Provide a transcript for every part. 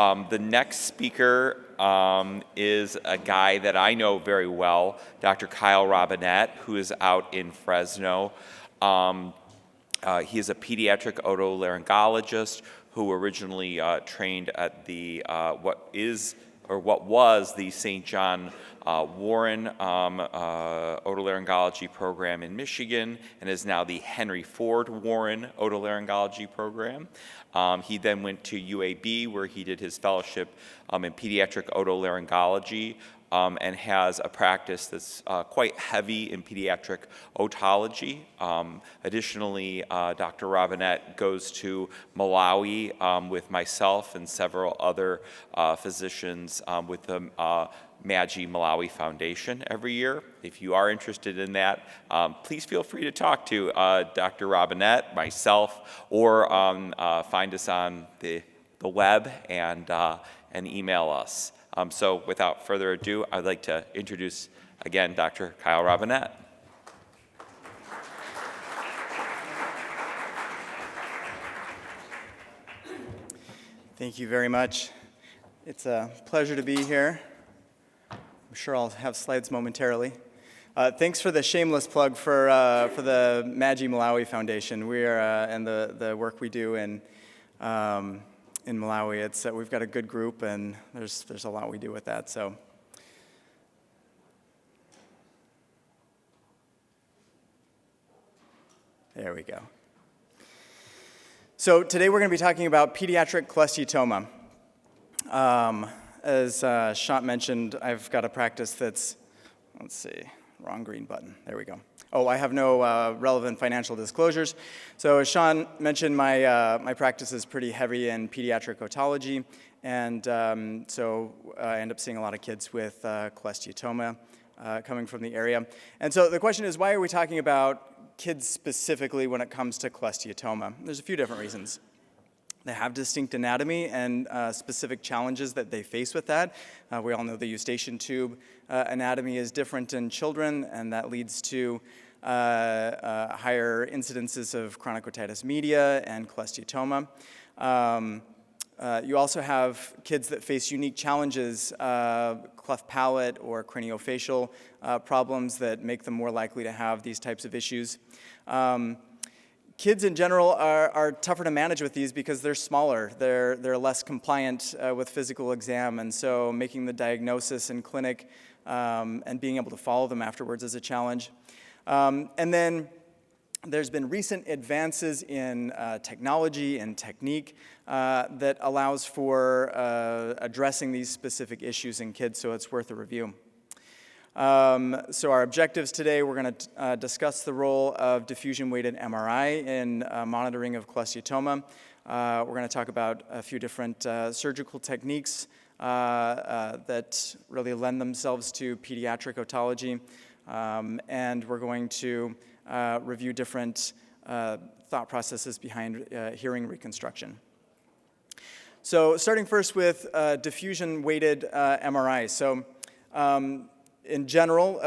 The next speaker is a guy that I know very well, Dr. Kyle Robinette, who is out in Fresno. He is a pediatric otolaryngologist who originally trained at the what was the St. John Warren otolaryngology program in Michigan, and is now the Henry Ford Warren otolaryngology program. He then went to UAB, where he did his fellowship in pediatric otolaryngology, and has a practice that's quite heavy in pediatric otology. Additionally, Dr. Robinette goes to Malawi with myself and several other physicians with the MAGI Malawi Foundation every year. If you are interested in that, please feel free to talk to Dr. Robinette, myself, or find us on the web and email us. So without further ado, I'd like to introduce again Dr. Kyle Robinette. Thank you very much. It's a pleasure to be here. I'm sure I'll have slides momentarily. Thanks for the shameless plug for the MAGI Malawi Foundation. We are and the work we do in Malawi. We've got a good group, and there's a lot we do with that. So, there we go. So today we're going to be talking about pediatric cholesteatoma. As Shant mentioned, I've got a practice that's, let's see, wrong green button. There we go. Oh, I have no relevant financial disclosures. So as Sean mentioned, my practice is pretty heavy in pediatric otology, and so I end up seeing a lot of kids with cholesteatoma coming from the area. And so the question is, why are we talking about kids specifically when it comes to cholesteatoma? There's a few different reasons. They have distinct anatomy and specific challenges that they face with that. We all know the eustachian tube anatomy is different in children, and that leads to higher incidences of chronic otitis media and cholesteatoma. You also have kids that face unique challenges, cleft palate or craniofacial problems that make them more likely to have these types of issues. Kids in general are tougher to manage with these because they're smaller. They're less compliant with physical exam, and so making the diagnosis in clinic and being able to follow them afterwards is a challenge. And then there's been recent advances in technology and technique that allows for addressing these specific issues in kids, so it's worth a review. So our objectives today, we're going to discuss the role of diffusion-weighted MRI in monitoring of cholesteatoma. We're going to talk about a few different surgical techniques that really lend themselves to pediatric otology, and we're going to review different thought processes behind hearing reconstruction. So starting first with diffusion-weighted MRI. So in general,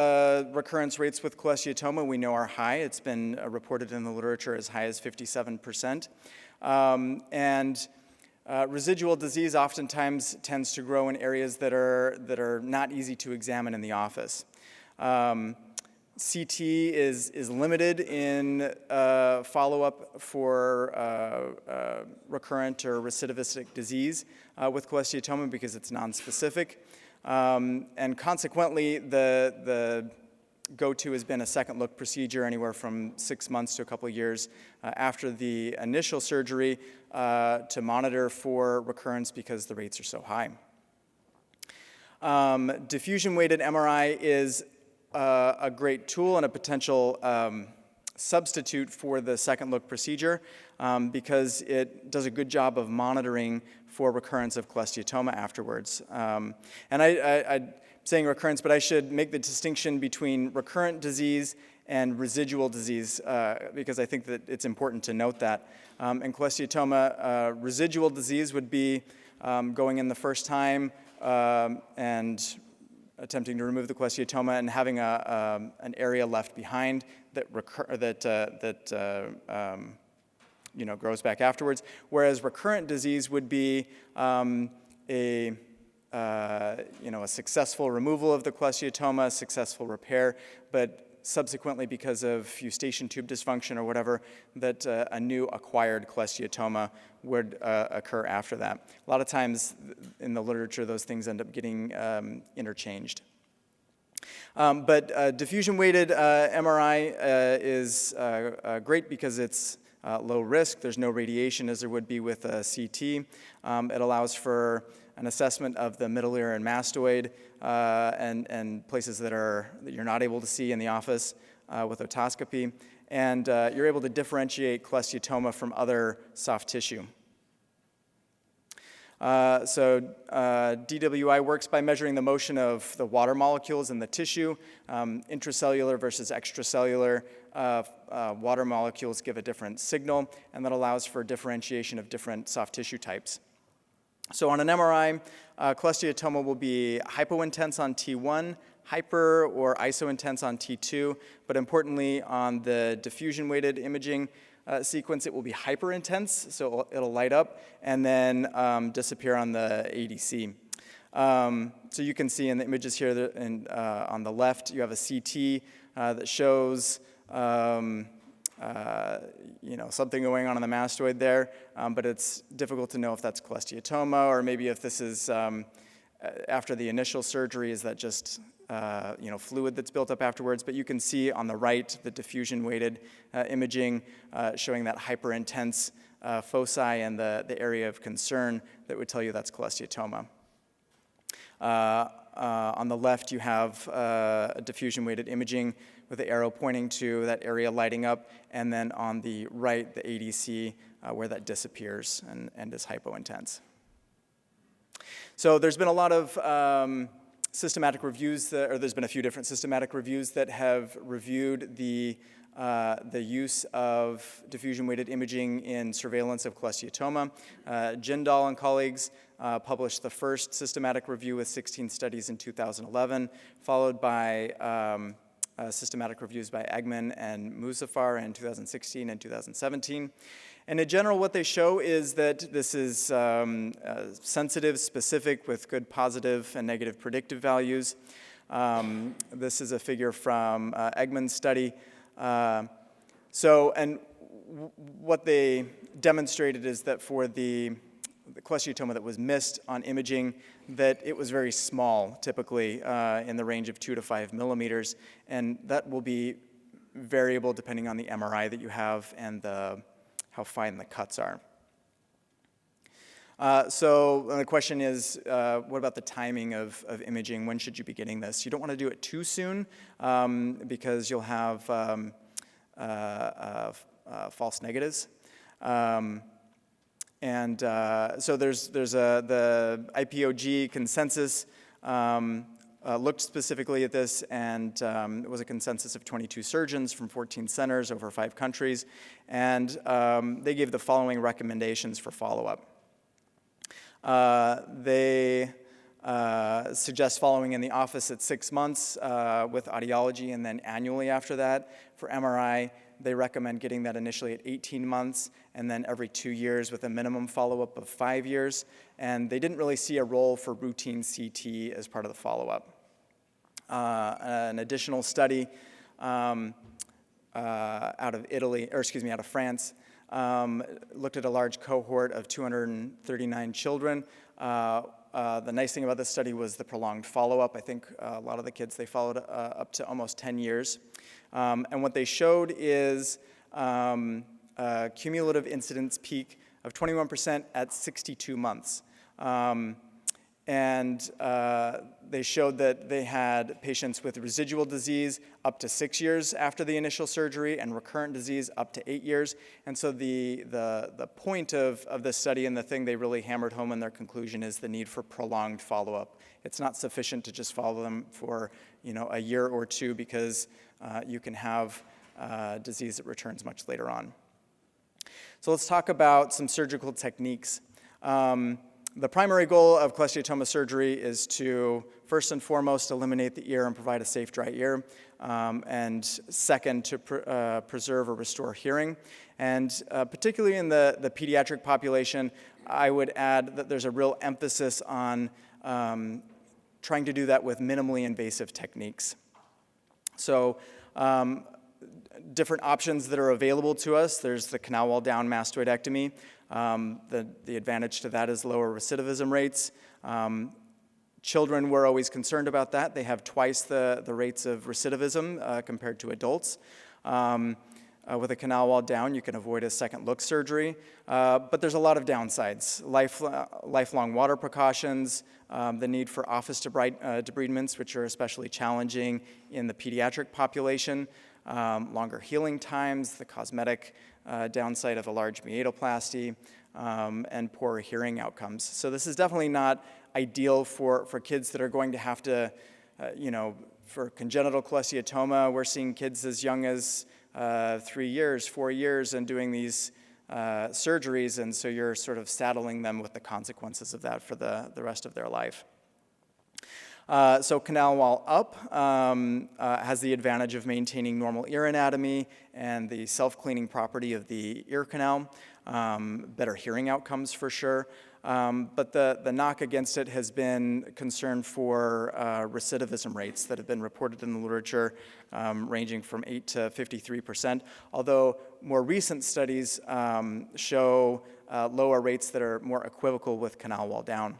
recurrence rates with cholesteatoma we know are high. It's been reported in the literature as high as 57%. And residual disease oftentimes tends to grow in areas that are not easy to examine in the office. CT is limited in follow-up for recurrent or recidivistic disease with cholesteatoma because it's nonspecific. And consequently, the go-to has been a second look procedure anywhere from 6 months to a couple of years after the initial surgery to monitor for recurrence because the rates are so high. Diffusion-weighted MRI is a great tool and a potential substitute for the second look procedure because it does a good job of monitoring for recurrence of cholesteatoma afterwards. And I'm saying recurrence, but I should make the distinction between recurrent disease and residual disease because I think that it's important to note that. In cholesteatoma, residual disease would be going in the first time and attempting to remove the cholesteatoma and having an area left behind that grows back afterwards. Whereas recurrent disease would be a successful removal of the cholesteatoma, successful repair, but subsequently, because of eustachian tube dysfunction or whatever, that a new acquired cholesteatoma would occur after that. A lot of times in the literature, those things end up getting interchanged. But diffusion-weighted MRI is great because it's low risk. There's no radiation as there would be with a CT. It allows for an assessment of the middle ear and mastoid and places that you're not able to see in the office with otoscopy. And you're able to differentiate cholesteatoma from other soft tissue. DWI works by measuring the motion of the water molecules in the tissue. Intracellular versus extracellular water molecules give a different signal, and that allows for differentiation of different soft tissue types. So on an MRI, cholesteatoma will be hypointense on T1, hyper or isointense on T2, but importantly on the diffusion-weighted imaging sequence, it will be hyperintense, so it'll light up and then disappear on the ADC. So you can see in the images here that on the left, you have a CT that shows something going on in the mastoid there, but it's difficult to know if that's cholesteatoma or maybe if this is after the initial surgery, is that just fluid that's built up afterwards. But you can see on the right the diffusion-weighted imaging showing that hyperintense foci and the area of concern that would tell you that's cholesteatoma. On the left, you have diffusion-weighted imaging with the arrow pointing to that area lighting up, and then on the right, the ADC where that disappears and is hypointense. So there's been a lot of systematic reviews, or there's been a few different systematic reviews that have reviewed the use of diffusion-weighted imaging in surveillance of cholesteatoma. Jindal and colleagues published the first systematic review with 16 studies in 2011, followed by systematic reviews by Eggman and Muzaffar in 2016 and 2017. And in general, what they show is that this is sensitive, specific, with good positive and negative predictive values. This is a figure from Eggman's study. What they demonstrated is that for the cholesteatoma that was missed on imaging, that it was very small, typically in the range of 2 to 5 millimeters, and that will be variable depending on the MRI that you have and how fine the cuts are. So the question is, what about the timing of imaging? When should you be getting this? You don't want to do it too soon because you'll have false negatives. So there's the IPOG consensus looked specifically at this, and it was a consensus of 22 surgeons from 14 centers over 5 countries, and they gave the following recommendations for follow-up. They suggest following in the office at 6 months with audiology and then annually after that. For MRI, they recommend getting that initially at 18 months and then every 2 years with a minimum follow-up of 5 years. And they didn't really see a role for routine CT as part of the follow-up. An additional study out of France looked at a large cohort of 239 children. The nice thing about this study was the prolonged follow-up. I think a lot of the kids, they followed up to almost 10 years. And what they showed is a cumulative incidence peak of 21% at 62 months. They showed that they had patients with residual disease up to 6 years after the initial surgery and recurrent disease up to 8 years. And so the point of this study and the thing they really hammered home in their conclusion is the need for prolonged follow-up. It's not sufficient to just follow them for a year or two because you can have disease that returns much later on. So let's talk about some surgical techniques. The primary goal of cholesteatoma surgery is to, first and foremost, eliminate the ear and provide a safe, dry ear, and second, to preserve or restore hearing. And particularly in the pediatric population, I would add that there's a real emphasis on trying to do that with minimally invasive techniques. So different options that are available to us. There's the canal wall down mastoidectomy. The advantage to that is lower recidivism rates. Children, we're always concerned about that. They have twice the rates of recidivism compared to adults. With a canal wall down, you can avoid a second look surgery, but there's a lot of downsides. Lifelong water precautions, the need for office debridements, which are especially challenging in the pediatric population, longer healing times, the cosmetic downside of a large meatoplasty, and poorer hearing outcomes. So this is definitely not ideal for kids that are going to have to, for congenital cholesteatoma, we're seeing kids as young as 3 years, 4 years, and doing these surgeries, and so you're sort of saddling them with the consequences of that for the rest of their life. So canal wall up has the advantage of maintaining normal ear anatomy and the self-cleaning property of the ear canal, better hearing outcomes for sure. But the knock against it has been concern for recidivism rates that have been reported in the literature, ranging from 8 to 53%, although more recent studies show lower rates that are more equivocal with canal wall down.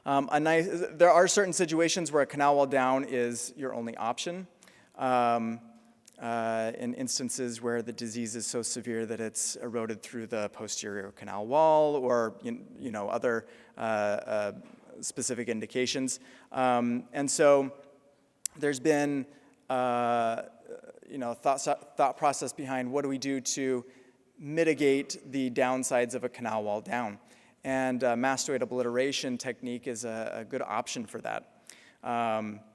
There are certain situations where a canal wall down is your only option. In instances where the disease is so severe that it's eroded through the posterior canal wall, or other specific indications. And so there's been thought process behind what do we do to mitigate the downsides of a canal wall down. And mastoid obliteration technique is a good option for that.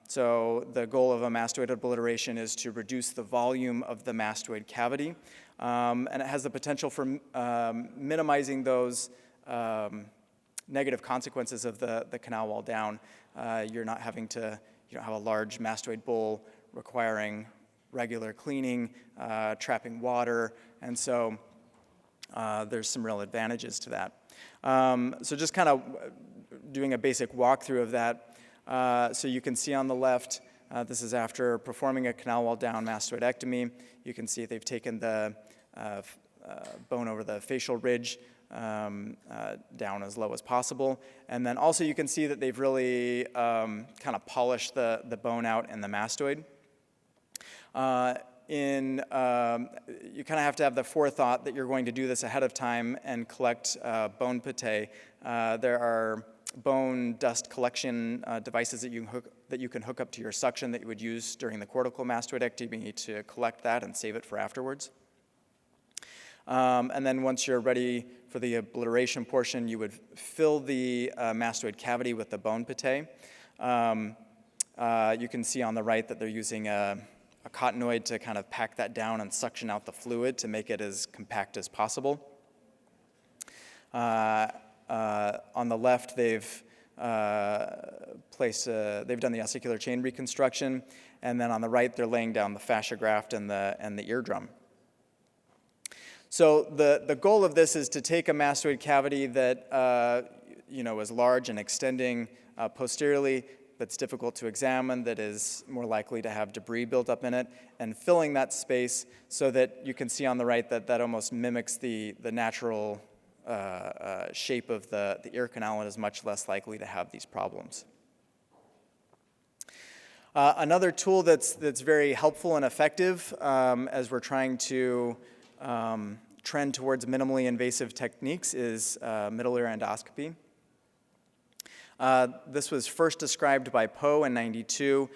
So the goal of a mastoid obliteration is to reduce the volume of the mastoid cavity, and it has the potential for minimizing those negative consequences of the canal wall down. You're not having to have a large mastoid bowl requiring regular cleaning, trapping water, and so there's some real advantages to that. So just kind of doing a basic walkthrough of that. So you can see on the left, this is after performing a canal wall down mastoidectomy. You can see they've taken the bone over the facial ridge down as low as possible. And then also you can see that they've really kind of polished the bone out in the mastoid. You kind of have to have the forethought that you're going to do this ahead of time and collect bone pate. There are bone dust collection devices that you can hook up to your suction that you would use during the cortical mastoidectomy to collect that and save it for afterwards. And then once you're ready for the obliteration portion, you would fill the mastoid cavity with the bone pate. You can see on the right that they're using a cottonoid to kind of pack that down and suction out the fluid to make it as compact as possible. On the left, they've done the ossicular chain reconstruction, and then on the right, they're laying down the fascia graft and the eardrum. So the goal of this is to take a mastoid cavity that is large and extending posteriorly, that's difficult to examine, that is more likely to have debris built up in it, and filling that space so that you can see on the right that almost mimics the natural shape of the ear canal and is much less likely to have these problems. Another tool that's very helpful and effective as we're trying to trend towards minimally invasive techniques is middle ear endoscopy. This was first described by Poe in '92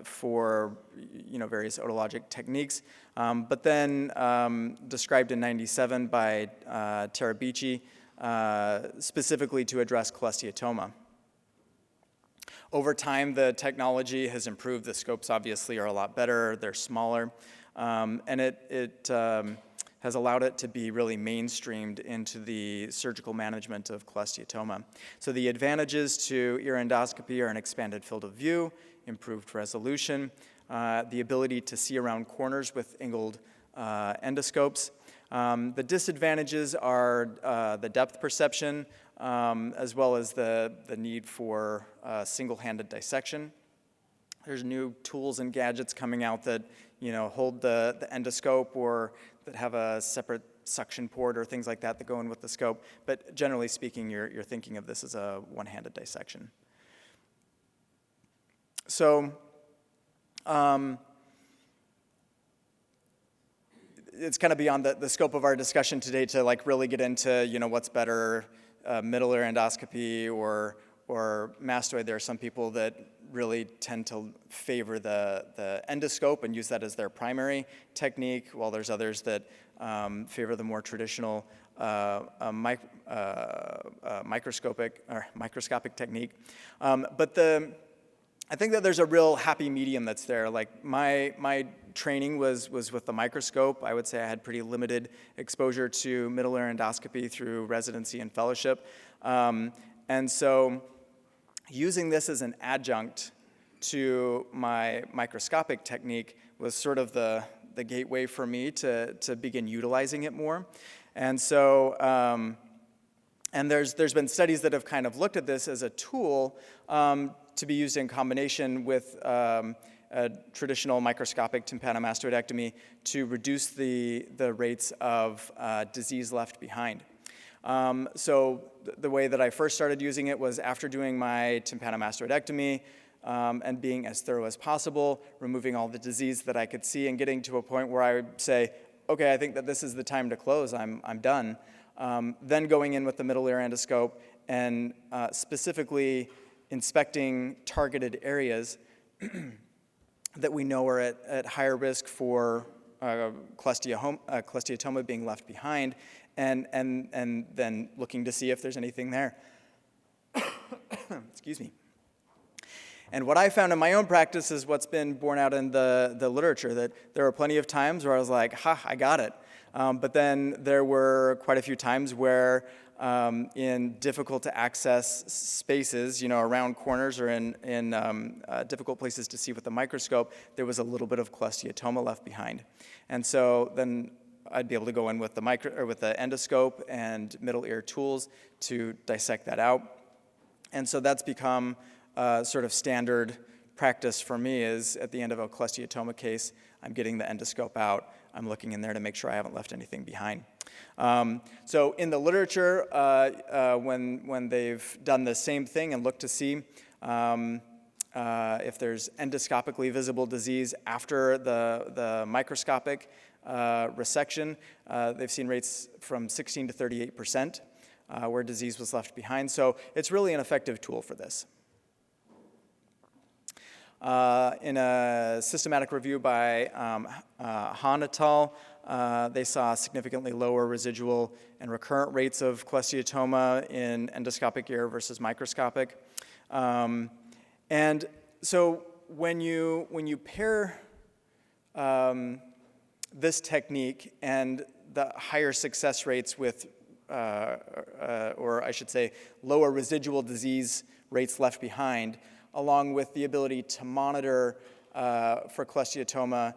for various otologic techniques, but then described in '97 by Terabici specifically to address cholesteatoma. Over time, the technology has improved. The scopes obviously are a lot better. They're smaller, and it has allowed it to be really mainstreamed into the surgical management of cholesteatoma. So the advantages to ear endoscopy are an expanded field of view, improved resolution, the ability to see around corners with angled endoscopes. The disadvantages are the depth perception, as well as the need for single-handed dissection. There's new tools and gadgets coming out that hold the endoscope or that have a separate suction port or things like that that go in with the scope. But generally speaking, you're thinking of this as a one-handed dissection. So it's kind of beyond the scope of our discussion today to really get into what's better, middle ear endoscopy or mastoid. There are some people that really tend to favor the endoscope and use that as their primary technique, while there's others that favor the more traditional microscopic technique. But I think that there's a real happy medium that's there. Like my training was with the microscope. I would say I had pretty limited exposure to middle ear endoscopy through residency and fellowship. And so using this as an adjunct to my microscopic technique was sort of the gateway for me to begin utilizing it more. And so, and there's been studies that have kind of looked at this as a tool to be used in combination with a traditional microscopic tympanomastoidectomy to reduce the rates of disease left behind. So the way that I first started using it was after doing my tympanomastoidectomy and being as thorough as possible, removing all the disease that I could see and getting to a point where I would say, okay, I think that this is the time to close, I'm done. Then going in with the middle ear endoscope and specifically inspecting targeted areas that we know are at higher risk for cholesteatoma being left behind, and then looking to see if there's anything there. Excuse me. And what I found in my own practice is what's been borne out in the literature, that there were plenty of times where I was like, ha, I got it. But then there were quite a few times where in difficult to access spaces, around corners or in difficult places to see with the microscope, there was a little bit of cholesteatoma left behind. And so then I'd be able to go in with the endoscope and middle ear tools to dissect that out. And so that's become sort of standard practice for me. Is at the end of a cholesteatoma case, I'm getting the endoscope out, I'm looking in there to make sure I haven't left anything behind. So in the literature, when they've done the same thing and looked to see if there's endoscopically visible disease after the microscopic resection, they've seen rates from 16 to 38% where disease was left behind. So it's really an effective tool for this. In a systematic review by Hahn et al., they saw significantly lower residual and recurrent rates of cholesteatoma in endoscopic ear versus microscopic. And so when you pair this technique and the higher success rates with, or I should say, lower residual disease rates left behind, along with the ability to monitor for cholesteatoma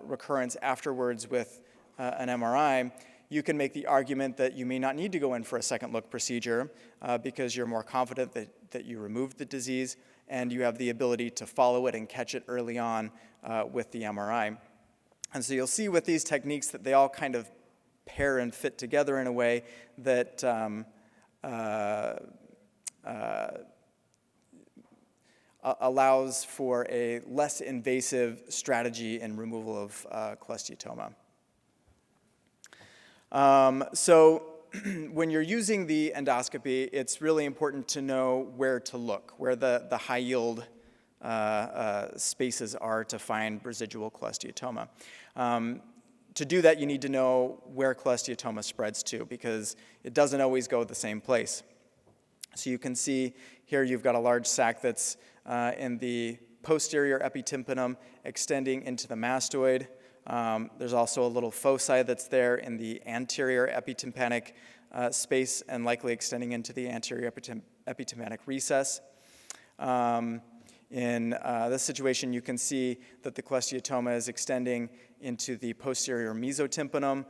recurrence afterwards with an MRI, you can make the argument that you may not need to go in for a second look procedure because you're more confident that you removed the disease and you have the ability to follow it and catch it early on with the MRI. And so you'll see with these techniques that they all kind of pair and fit together in a way that allows for a less invasive strategy in removal of cholesteatoma. So when you're using the endoscopy, it's really important to know where to look, where the high yield spaces are to find residual cholesteatoma. To do that, you need to know where cholesteatoma spreads to, because it doesn't always go the same place. So you can see here you've got a large sac that's in the posterior epitympanum extending into the mastoid, There's also a little foci that's there in the anterior epitympanic space and likely extending into the anterior epitympanic recess. In this situation, you can see that the cholesteatoma is extending into the posterior mesotympanum,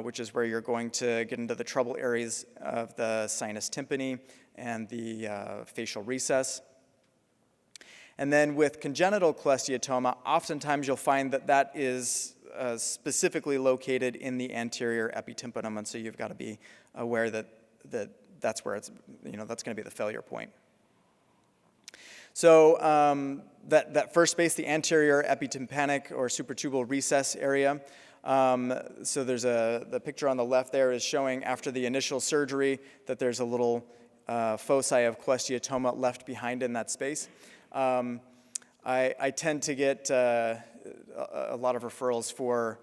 which is where you're going to get into the trouble areas of the sinus tympani and the facial recess. And then with congenital cholesteatoma, oftentimes you'll find that that is specifically located in the anterior epitympanium, and so you've got to be aware that that's where it's, that's going to be the failure point. So that first space, the anterior epitympanic or supraTubal recess area. So there's the picture on the left there is showing after the initial surgery that there's a little foci of cholesteatoma left behind in that space. I tend to get a lot of referrals for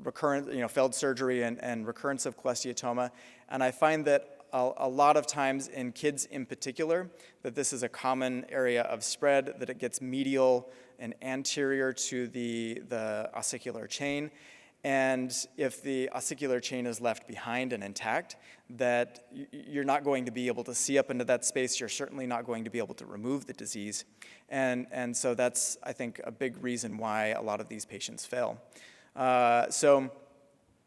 recurrent, failed surgery and recurrence of cholesteatoma, and I find that a lot of times in kids in particular, that this is a common area of spread, that it gets medial and anterior to the ossicular chain. And if the ossicular chain is left behind and intact, that you're not going to be able to see up into that space. You're certainly not going to be able to remove the disease. And so that's, I think, a big reason why a lot of these patients fail. So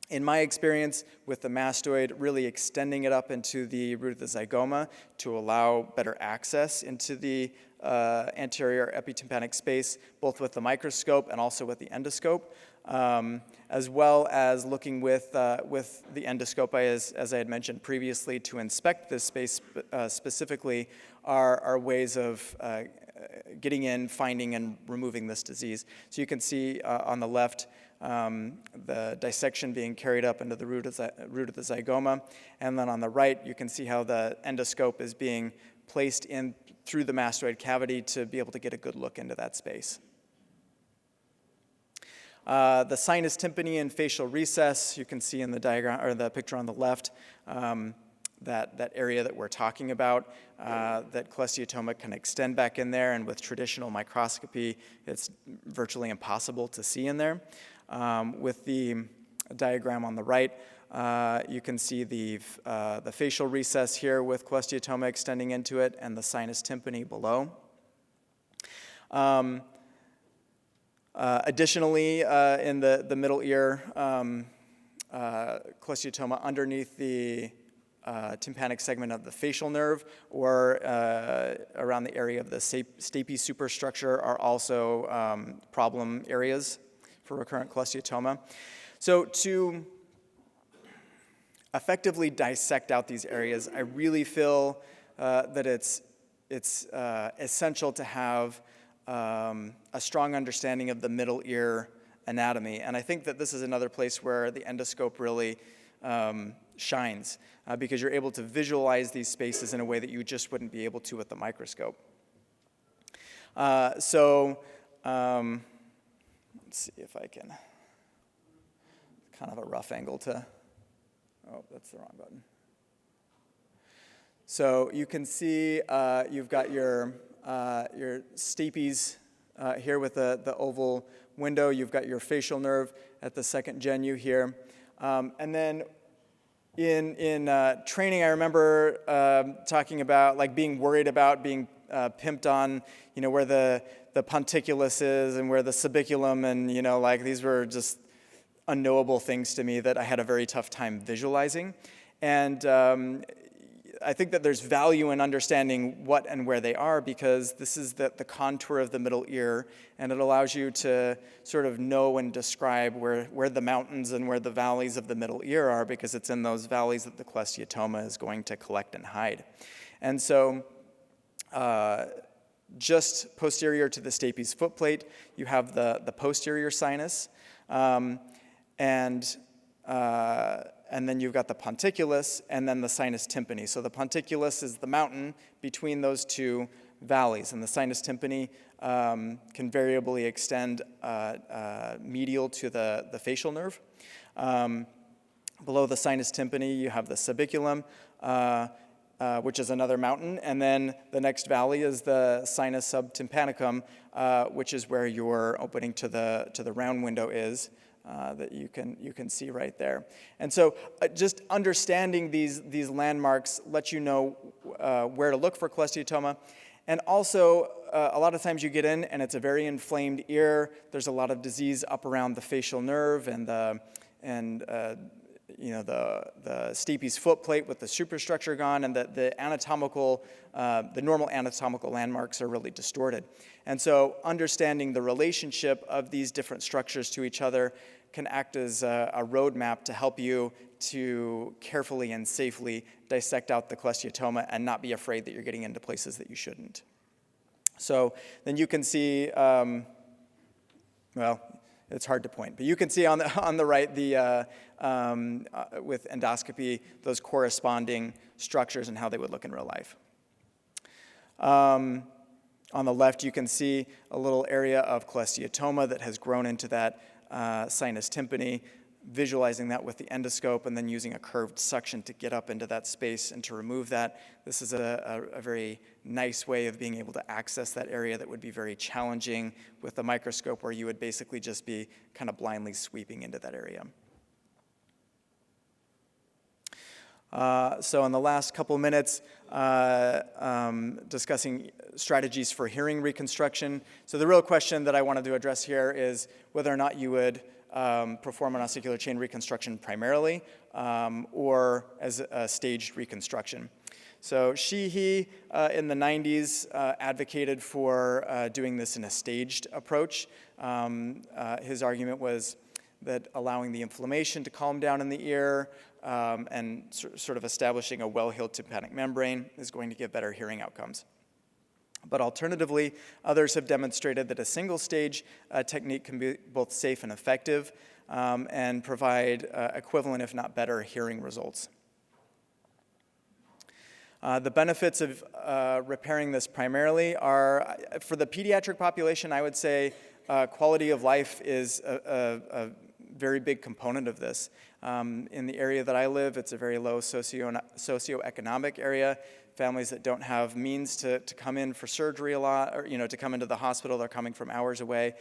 in my experience with the mastoid, really extending it up into the root of the zygoma to allow better access into the anterior epitympanic space, both with the microscope and also with the endoscope, as well as looking with the endoscope, as I had mentioned previously, to inspect this space specifically, are ways of getting in, finding, and removing this disease. So you can see on the left, the dissection being carried up into the root of the zygoma. And then on the right, you can see how the endoscope is being placed in through the mastoid cavity to be able to get a good look into that space. The sinus tympani and facial recess, you can see in the diagram or the picture on the left, that area that we're talking about, that cholesteatoma can extend back in there, and with traditional microscopy, it's virtually impossible to see in there. With the diagram on the right, you can see the facial recess here with cholesteatoma extending into it, and the sinus tympani below. Additionally, in the middle ear, cholesteatoma underneath the tympanic segment of the facial nerve or around the area of the stapes superstructure are also problem areas for recurrent cholesteatoma. So to effectively dissect out these areas, I really feel that it's essential to have a strong understanding of the middle ear anatomy. And I think that this is another place where the endoscope really shines because you're able to visualize these spaces in a way that you just wouldn't be able to with the microscope. Let's see if I can, kind of a rough angle to, oh, that's the wrong button. So you can see you've got your stapes here with the oval window. You've got your facial nerve at the second genu here. And then in training, I remember talking about like being worried about being pimped on, where the ponticulus is and where the subiculum, and these were just unknowable things to me that I had a very tough time visualizing. And I think that there's value in understanding what and where they are, because this is the contour of the middle ear, and it allows you to sort of know and describe where the mountains and where the valleys of the middle ear are, because it's in those valleys that the cholesteatoma is going to collect and hide. And so just posterior to the stapes footplate, you have the posterior sinus, and then you've got the ponticulus and then the sinus tympani. So the ponticulus is the mountain between those two valleys, and the sinus tympani can variably extend medial to the facial nerve. Below the sinus tympani, you have the subiculum. which is another mountain, and then the next valley is the sinus subtympanicum, which is where your opening to the round window is, that you can see right there. And so just understanding these landmarks lets you know where to look for cholesteatoma. And also, a lot of times you get in and it's a very inflamed ear. There's a lot of disease up around the facial nerve and the stapes foot plate with the superstructure gone, and the normal anatomical landmarks are really distorted. And so understanding the relationship of these different structures to each other can act as a roadmap to help you to carefully and safely dissect out the cholesteatoma and not be afraid that you're getting into places that you shouldn't. So then you can see, well, it's hard to point, but you can see on the right with endoscopy those corresponding structures and how they would look in real life. On the left, you can see a little area of cholesteatoma that has grown into that sinus tympani, visualizing that with the endoscope and then using a curved suction to get up into that space and to remove that. This is a very nice way of being able to access that area that would be very challenging with the microscope, where you would basically just be kind of blindly sweeping into that area. So in the last couple minutes, discussing strategies for hearing reconstruction. So the real question that I wanted to address here is whether or not you would perform an ossicular chain reconstruction primarily or as a staged reconstruction. So he in the 90s advocated for doing this in a staged approach. His argument was that allowing the inflammation to calm down in the ear and sort of establishing a well-healed tympanic membrane is going to give better hearing outcomes. But alternatively, others have demonstrated that a single-stage technique can be both safe and effective and provide equivalent, if not better, hearing results. The benefits of repairing this primarily are, for the pediatric population, I would say quality of life is a very big component of this. In the area that I live, it's a very low socioeconomic area. Families that don't have means to come in for surgery a lot, or to come into the hospital, they're coming from hours away.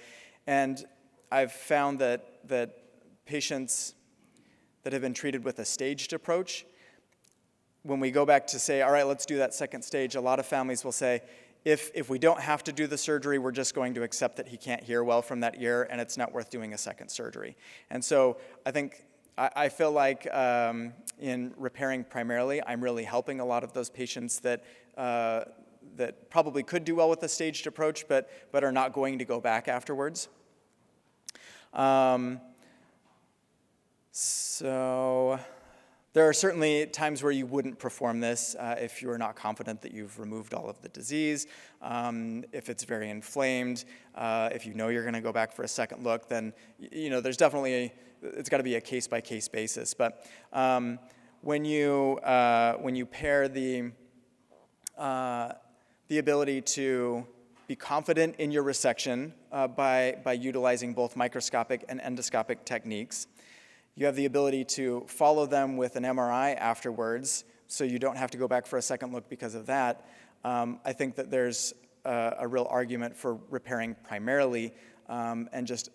And I've found that patients that have been treated with a staged approach, when we go back to say, all right, let's do that second stage, a lot of families will say, if we don't have to do the surgery, we're just going to accept that he can't hear well from that ear, and it's not worth doing a second surgery. And so I feel like in repairing primarily, I'm really helping a lot of those patients that probably could do well with a staged approach, but are not going to go back afterwards. So there are certainly times where you wouldn't perform this if you are not confident that you've removed all of the disease. If it's very inflamed, if you know you're going to go back for a second look, then there's definitely it's got to be a case-by-case basis. But when you pair the ability to be confident in your resection by utilizing both microscopic and endoscopic techniques, you have the ability to follow them with an MRI afterwards, so you don't have to go back for a second look because of that. I think that there's a real argument for repairing primarily and just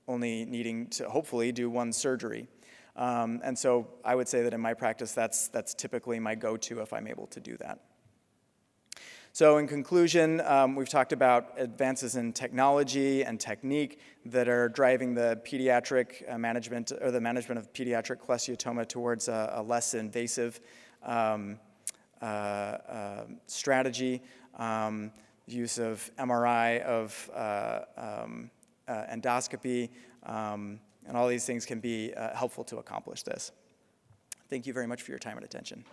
only needing to hopefully do one surgery. And so I would say that in my practice, that's typically my go-to if I'm able to do that. So in conclusion, we've talked about advances in technology and technique that are driving the pediatric management, or the management of pediatric cholesteatoma towards a less invasive strategy. Use of MRI, of endoscopy, and all these things can be helpful to accomplish this. Thank you very much for your time and attention.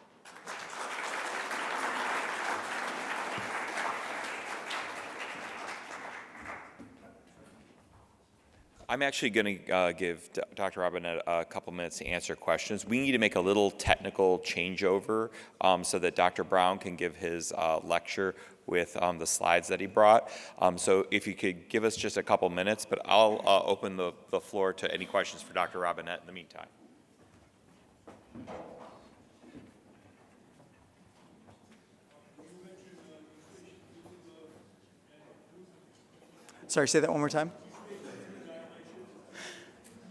I'm actually going to give Dr. Robinette a couple minutes to answer questions. We need to make a little technical changeover so that Dr. Brown can give his lecture with the slides that he brought. So if you could give us just a couple minutes, but I'll open the floor to any questions for Dr. Robinette in the meantime. Sorry, say that one more time.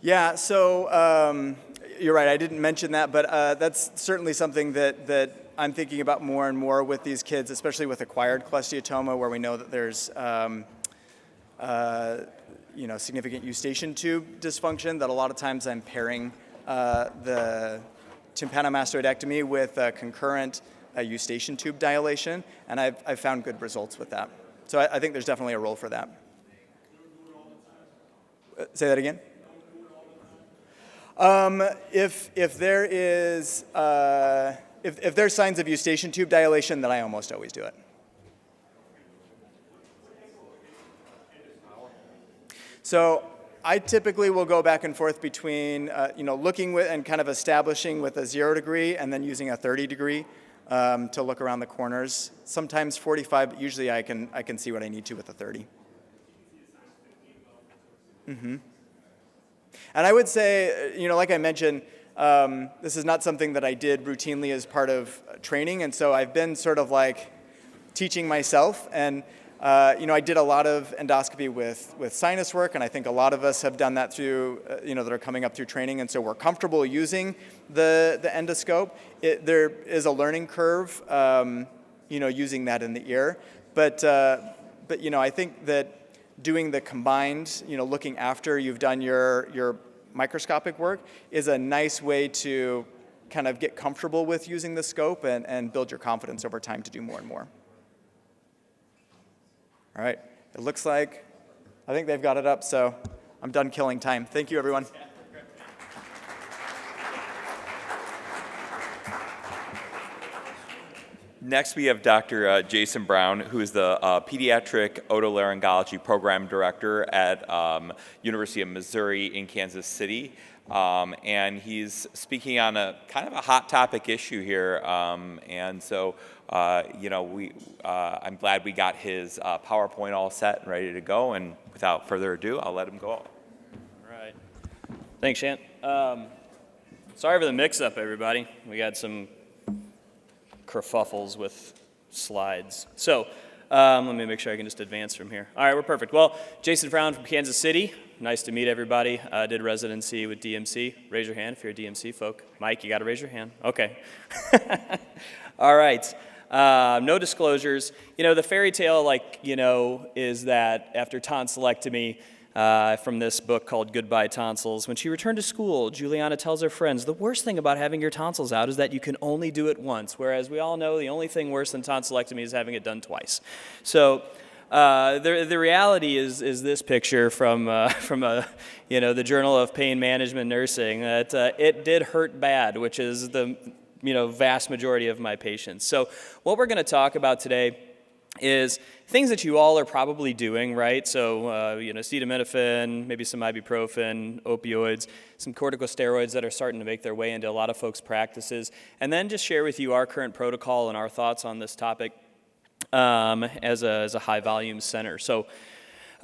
Yeah, so you're right, I didn't mention that, but that's certainly something that I'm thinking about more and more with these kids, especially with acquired cholesteatoma, where we know that there's significant eustachian tube dysfunction, that a lot of times I'm pairing the tympanomastoidectomy with concurrent eustachian tube dilation, and I've found good results with that. So I think there's definitely a role for that. Say that again? If there's signs of eustachian tube dilation, then I almost always do it. So I typically will go back and forth between looking with and kind of establishing with a 0 degree and then using a 30 degree to look around the corners. Sometimes 45, but usually I can see what I need to with a 30. Mm-hmm. And I would say, like I mentioned, this is not something that I did routinely as part of training, and so I've been sort of like teaching myself. And I did a lot of endoscopy with sinus work, and I think a lot of us have done that through, that are coming up through training, and so we're comfortable using the endoscope. There is a learning curve, using that in the ear, but I think that doing the combined, looking after you've done your microscopic work is a nice way to kind of get comfortable with using the scope and build your confidence over time to do more and more. All right, it looks like, I think they've got it up, so I'm done killing time. Thank you, everyone. Next, we have Dr. Jason Brown, who is the Pediatric Otolaryngology Program Director at University of Missouri in Kansas City. And he's speaking on a kind of a hot topic issue here. And so, I'm glad we got his PowerPoint all set and ready to go. And without further ado, I'll let him go. All right. Thanks, Shant. Sorry for the mix-up, everybody. We got some kerfuffles with slides. So let me make sure I can just advance from here. All right, we're perfect. Well, Jason Brown from Kansas City. Nice to meet everybody. Did residency with DMC. Raise your hand if you're a DMC folk. Mike, you got to raise your hand. Okay. All right. No disclosures. The fairy tale, is that after tonsillectomy, from this book called Goodbye Tonsils, when she returned to school, Juliana tells her friends, the worst thing about having your tonsils out is that you can only do it once, whereas we all know the only thing worse than tonsillectomy is having it done twice. So the reality is this picture from the Journal of Pain Management Nursing, that it did hurt bad, which is the vast majority of my patients. So what we're going to talk about today is things that you all are probably doing, right? So, acetaminophen, maybe some ibuprofen, opioids, some corticosteroids that are starting to make their way into a lot of folks' practices, and then just share with you our current protocol and our thoughts on this topic as a high-volume center. So,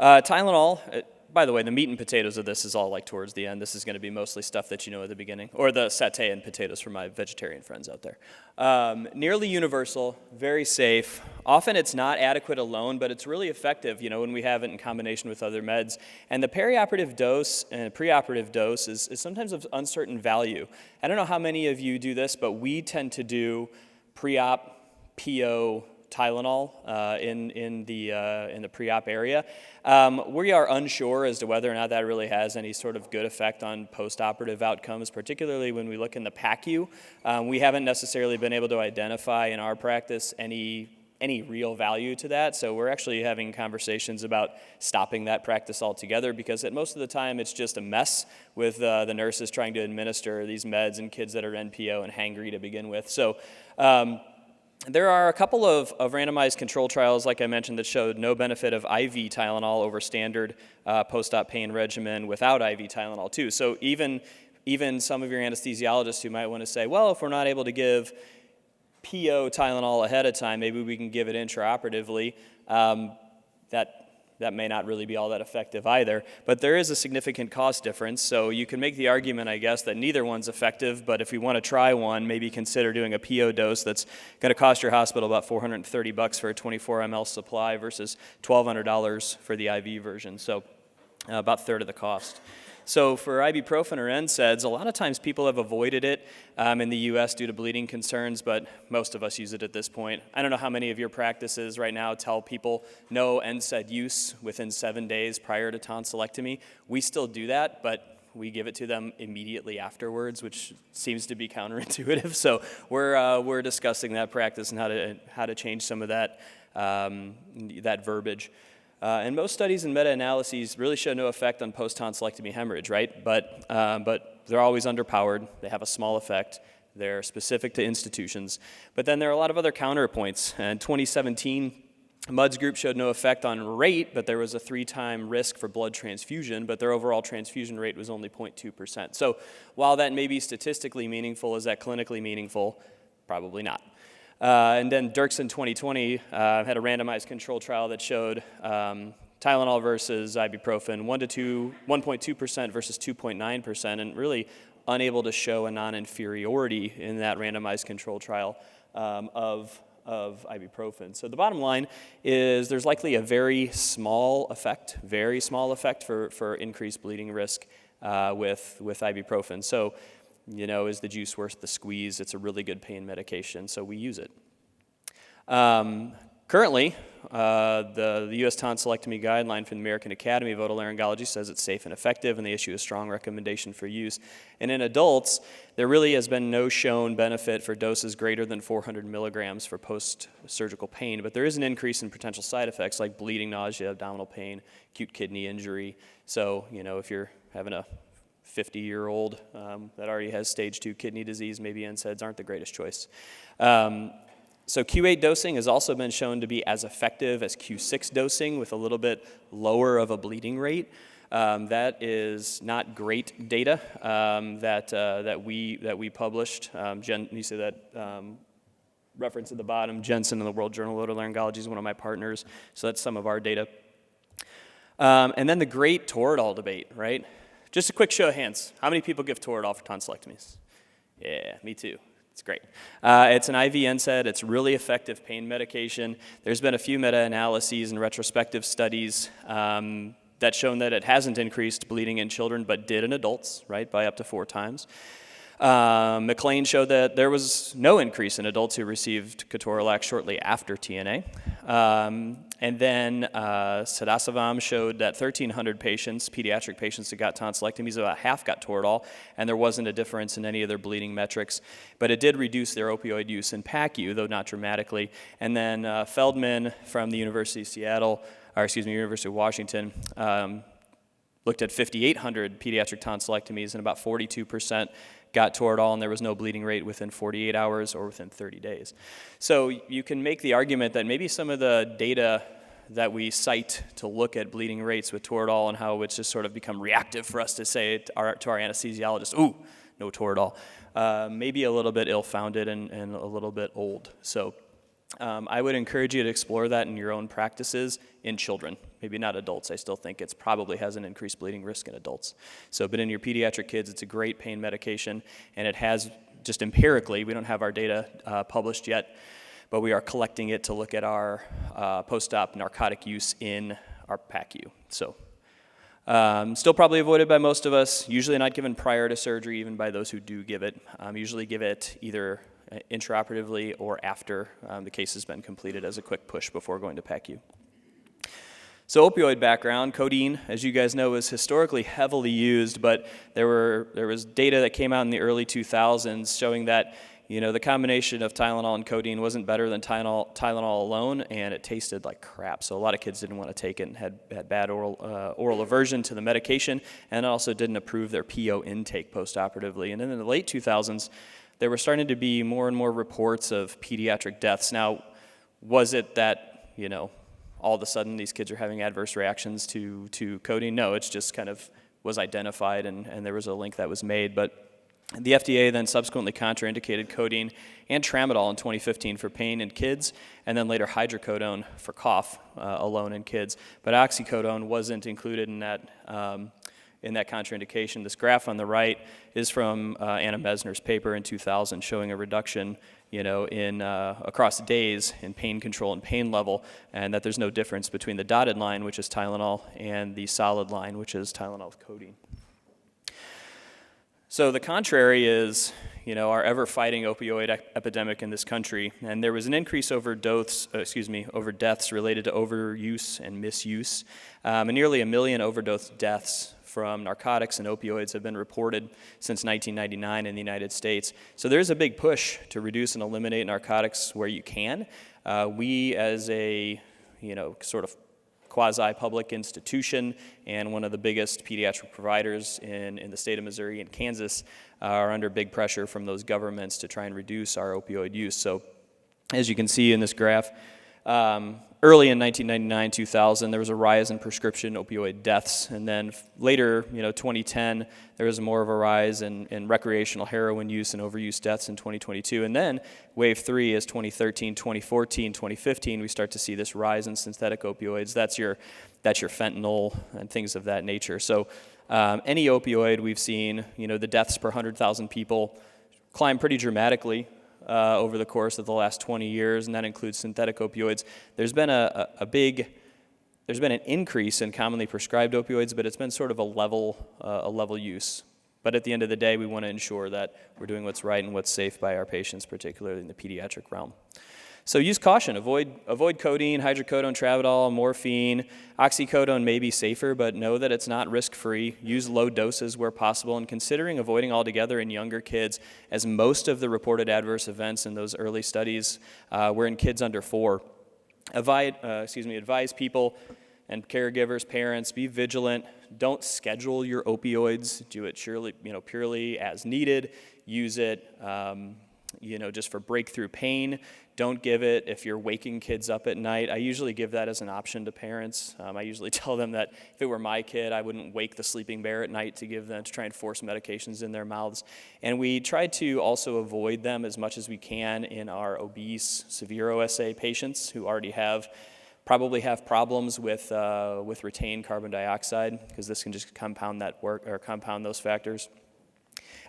Tylenol. By the way, the meat and potatoes of this is all towards the end. This is going to be mostly stuff that you know at the beginning, or the satay and potatoes for my vegetarian friends out there. Nearly universal, very safe. Often it's not adequate alone, but it's really effective, when we have it in combination with other meds. And the perioperative dose and preoperative dose is sometimes of uncertain value. I don't know how many of you do this, but we tend to do pre-op PO Tylenol in the pre-op area. We are unsure as to whether or not that really has any sort of good effect on post-operative outcomes, particularly when we look in the PACU. We haven't necessarily been able to identify in our practice any real value to that, so we're actually having conversations about stopping that practice altogether, because at most of the time it's just a mess with the nurses trying to administer these meds in kids that are NPO and hangry to begin with. So there are a couple of randomized control trials, like I mentioned, that showed no benefit of IV Tylenol over standard post-op pain regimen without IV Tylenol too. So even some of your anesthesiologists who might want to say, well, if we're not able to give PO Tylenol ahead of time, maybe we can give it intraoperatively. That that may not really be all that effective either. But there is a significant cost difference, so you can make the argument, I guess, that neither one's effective, but if we want to try one, maybe consider doing a PO dose that's going to cost your hospital about $430 for a 24 ml supply versus $1,200 for the IV version, so about a third of the cost. So for ibuprofen or NSAIDs, a lot of times people have avoided it in the U.S. due to bleeding concerns, but most of us use it at this point. I don't know how many of your practices right now tell people no NSAID use within 7 days prior to tonsillectomy. We still do that, but we give it to them immediately afterwards, which seems to be counterintuitive. So we're discussing that practice and how to change some of that that verbiage. And most studies and meta-analyses really show no effect on post-tonsillectomy hemorrhage, right? But they're always underpowered. They have a small effect. They're specific to institutions. But then there are a lot of other counterpoints. In 2017, Mudd's group showed no effect on rate, but there was a 3-time risk for blood transfusion, but their overall transfusion rate was only 0.2%. So while that may be statistically meaningful, is that clinically meaningful? Probably not. And then Dirksen 2020 had a randomized control trial that showed Tylenol versus ibuprofen, 1.2% versus 2.9%, and really unable to show a non-inferiority in that randomized control trial of ibuprofen. So the bottom line is there's likely a very small effect for increased bleeding risk with ibuprofen. So, is the juice worth the squeeze? It's a really good pain medication, so we use it. Currently, the U.S. tonsillectomy guideline from the American Academy of Otolaryngology says it's safe and effective, and they issue a strong recommendation for use. And in adults, there really has been no shown benefit for doses greater than 400 milligrams for post-surgical pain, but there is an increase in potential side effects like bleeding, nausea, abdominal pain, acute kidney injury. So, if you're having a 50-year-old that already has stage 2 kidney disease, maybe NSAIDs aren't the greatest choice. So Q8 dosing has also been shown to be as effective as Q6 dosing with a little bit lower of a bleeding rate. That is not great data that we published. You see that reference at the bottom. Jensen in the World Journal of Otolaryngology is one of my partners, so that's some of our data. And then the great Toradol debate, right? Just a quick show of hands. How many people give Toradol for tonsillectomies? Yeah, me too. It's great. It's an IV NSAID. It's really effective pain medication. There's been a few meta-analyses and retrospective studies that shown that it hasn't increased bleeding in children, but did in adults, right, by up to 4 times. McLean showed that there was no increase in adults who received ketorolac shortly after TNA. And then Sadasavam showed that 1,300 patients, pediatric patients that got tonsillectomies, about half got Toradol, and there wasn't a difference in any of their bleeding metrics. But it did reduce their opioid use in PACU, though not dramatically. And then Feldman from the University of Washington, looked at 5,800 pediatric tonsillectomies, and about 42% got Toradol, and there was no bleeding rate within 48 hours or within 30 days. So you can make the argument that maybe some of the data that we cite to look at bleeding rates with Toradol and how it's just sort of become reactive for us to say to our anesthesiologist, ooh, no Toradol, maybe a little bit ill-founded and a little bit old. So I would encourage you to explore that in your own practices in children, maybe not adults. I still think it probably has an increased bleeding risk in adults. But in your pediatric kids, it's a great pain medication, and it has, just empirically, we don't have our data published yet, but we are collecting it to look at our post-op narcotic use in our PACU. So still probably avoided by most of us, usually not given prior to surgery, even by those who do give it. Usually give it either intraoperatively or after the case has been completed as a quick push before going to PACU. So opioid background, codeine, as you guys know, is historically heavily used, but there was data that came out in the early 2000s showing that the combination of Tylenol and codeine wasn't better than Tylenol alone, and it tasted like crap. So a lot of kids didn't want to take it and had bad oral aversion to the medication, and also didn't approve their PO intake postoperatively. And then in the late 2000s, there were starting to be more and more reports of pediatric deaths. Now, was it that, all of a sudden these kids are having adverse reactions to codeine? No, it's just kind of was identified and there was a link that was made. But The FDA then subsequently contraindicated codeine and tramadol in 2015 for pain in kids, and then later hydrocodone for cough alone in kids. But oxycodone wasn't included in that contraindication. This graph on the right is from Anna Mesner's paper in 2000 showing a reduction in across days in pain control and pain level, and that there's no difference between the dotted line, which is Tylenol, and the solid line, which is Tylenol with codeine. So the contrary is, our ever-fighting opioid epidemic in this country, and there was an increase over deaths related to overuse and misuse, and nearly 1 million overdose deaths from narcotics and opioids have been reported since 1999 in the United States. So there's a big push to reduce and eliminate narcotics where you can. We, as a sort of quasi-public institution and one of the biggest pediatric providers in the state of Missouri and Kansas, are under big pressure from those governments to try and reduce our opioid use. So as you can see in this graph, early in 1999-2000, there was a rise in prescription opioid deaths, and then later, 2010, there was more of a rise in recreational heroin use and overuse deaths in 2022, and then wave 3 is 2013, 2014, 2015, we start to see this rise in synthetic opioids. That's your fentanyl and things of that nature. So any opioid we've seen, the deaths per 100,000 people climb pretty dramatically over the course of the last 20 years, and that includes synthetic opioids. There's been there's been an increase in commonly prescribed opioids, but it's been sort of a level use. But at the end of the day, we want to ensure that we're doing what's right and what's safe by our patients, particularly in the pediatric realm. So use caution. Avoid codeine, hydrocodone, tramadol, morphine. Oxycodone may be safer, but know that it's not risk-free. Use low doses where possible, and considering avoiding altogether in younger kids, as most of the reported adverse events in those early studies were in kids under 4. Advise people and caregivers, parents, be vigilant. Don't schedule your opioids. Do it purely as needed. Use it just for breakthrough pain. Don't give it if you're waking kids up at night. I usually give that as an option to parents. I usually tell them that if it were my kid, I wouldn't wake the sleeping bear at night to try and force medications in their mouths. And we try to also avoid them as much as we can in our obese, severe OSA patients who already probably have problems with retained carbon dioxide, because this can just compound those factors.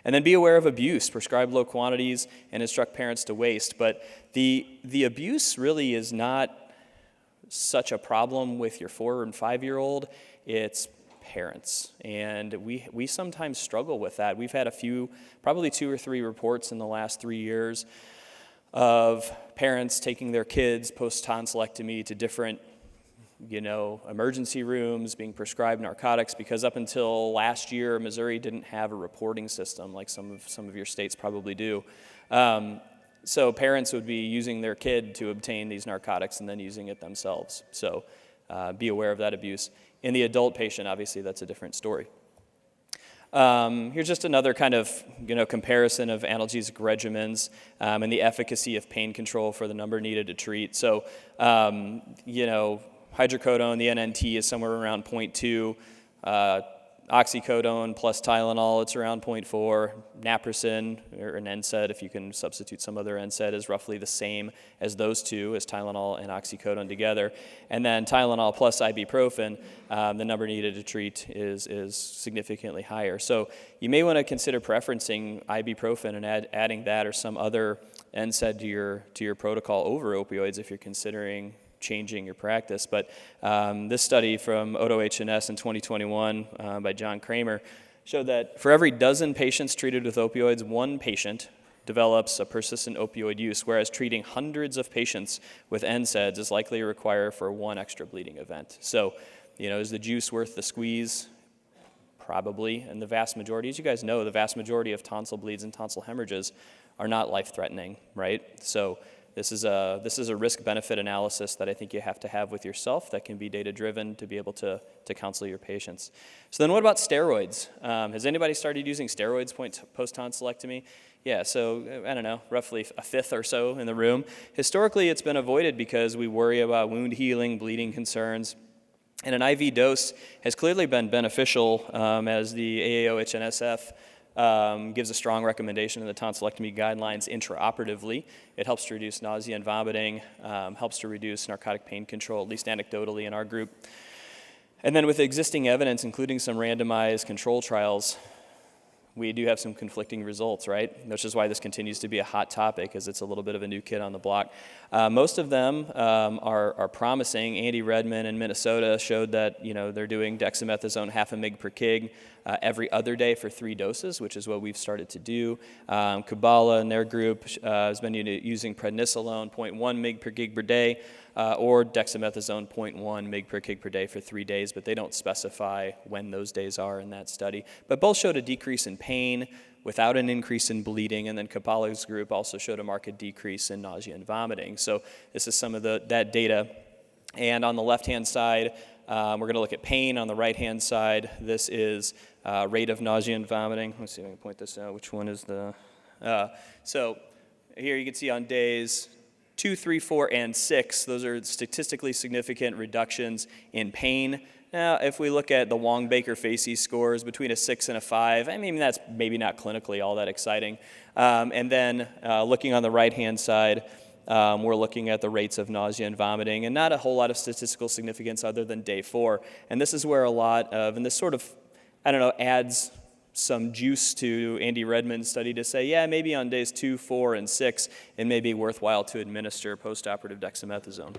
And then be aware of abuse. Prescribe low quantities and instruct parents to waste. But the abuse really is not such a problem with your 4 and 5-year-old. It's parents. And we sometimes struggle with that. We've had probably 2 or 3 reports in the last 3 years of parents taking their kids post-tonsillectomy to different emergency rooms, being prescribed narcotics, because up until last year, Missouri didn't have a reporting system like some of your states probably do. So parents would be using their kid to obtain these narcotics and then using it themselves. So be aware of that abuse. In the adult patient, obviously, that's a different story. Here's just another kind of comparison of analgesic regimens and the efficacy of pain control for the number needed to treat. So hydrocodone, the NNT, is somewhere around 0.2. Oxycodone plus Tylenol, it's around 0.4. Naproxen, or an NSAID, if you can substitute some other NSAID, is roughly the same as those two, as Tylenol and oxycodone together. And then Tylenol plus ibuprofen, the number needed to treat is significantly higher. So you may want to consider preferencing ibuprofen and adding that or some other NSAID to your protocol over opioids if you're considering changing your practice. But this study from OTO-HNS in 2021 by John Kramer showed that for every dozen patients treated with opioids, 1 patient develops a persistent opioid use, whereas treating hundreds of patients with NSAIDs is likely to require for 1 extra bleeding event. So, is the juice worth the squeeze? Probably. And the vast majority, as you guys know, the vast majority of tonsil bleeds and tonsil hemorrhages are not life-threatening, right? So this is a risk-benefit analysis that I think you have to have with yourself that can be data-driven to be able to counsel your patients. So then what about steroids? Has anybody started using steroids post-tonsillectomy? Yeah, so I don't know, roughly a fifth or so in the room. Historically, it's been avoided because we worry about wound healing, bleeding concerns. And an IV dose has clearly been beneficial, as the AAO-HNSF gives a strong recommendation in the tonsillectomy guidelines intraoperatively. It helps to reduce nausea and vomiting, helps to reduce narcotic pain control, at least anecdotally in our group. And then with existing evidence, including some randomized control trials, we do have some conflicting results, right? Which is why this continues to be a hot topic, as it's a little bit of a new kid on the block. Most of them are promising. Andy Redmond in Minnesota showed that they're doing dexamethasone 0.5 mg per kg every other day for 3 doses, which is what we've started to do. Kabbalah and their group has been using prednisolone 0.1 mg per kg per day, or dexamethasone 0.1 mg per kg per day for 3 days, but they don't specify when those days are in that study. But both showed a decrease in pain without an increase in bleeding, and then Kabbalah's group also showed a marked decrease in nausea and vomiting. So this is some of that data. And on the left-hand side, we're going to look at pain. On the right-hand side, this is rate of nausea and vomiting. Let's see if I can point this out. Which one is the... So here you can see on days 2, 3, 4, and 6, those are statistically significant reductions in pain. Now, if we look at the Wong-Baker-Facey scores between a 6 and a 5, I mean, that's maybe not clinically all that exciting. And then looking on the right-hand side, we're looking at the rates of nausea and vomiting, and not a whole lot of statistical significance other than day 4. And this is where a lot of, and this sort of, adds some juice to Andy Redmond's study to say, yeah, maybe on days 2, 4, and 6, it may be worthwhile to administer postoperative dexamethasone.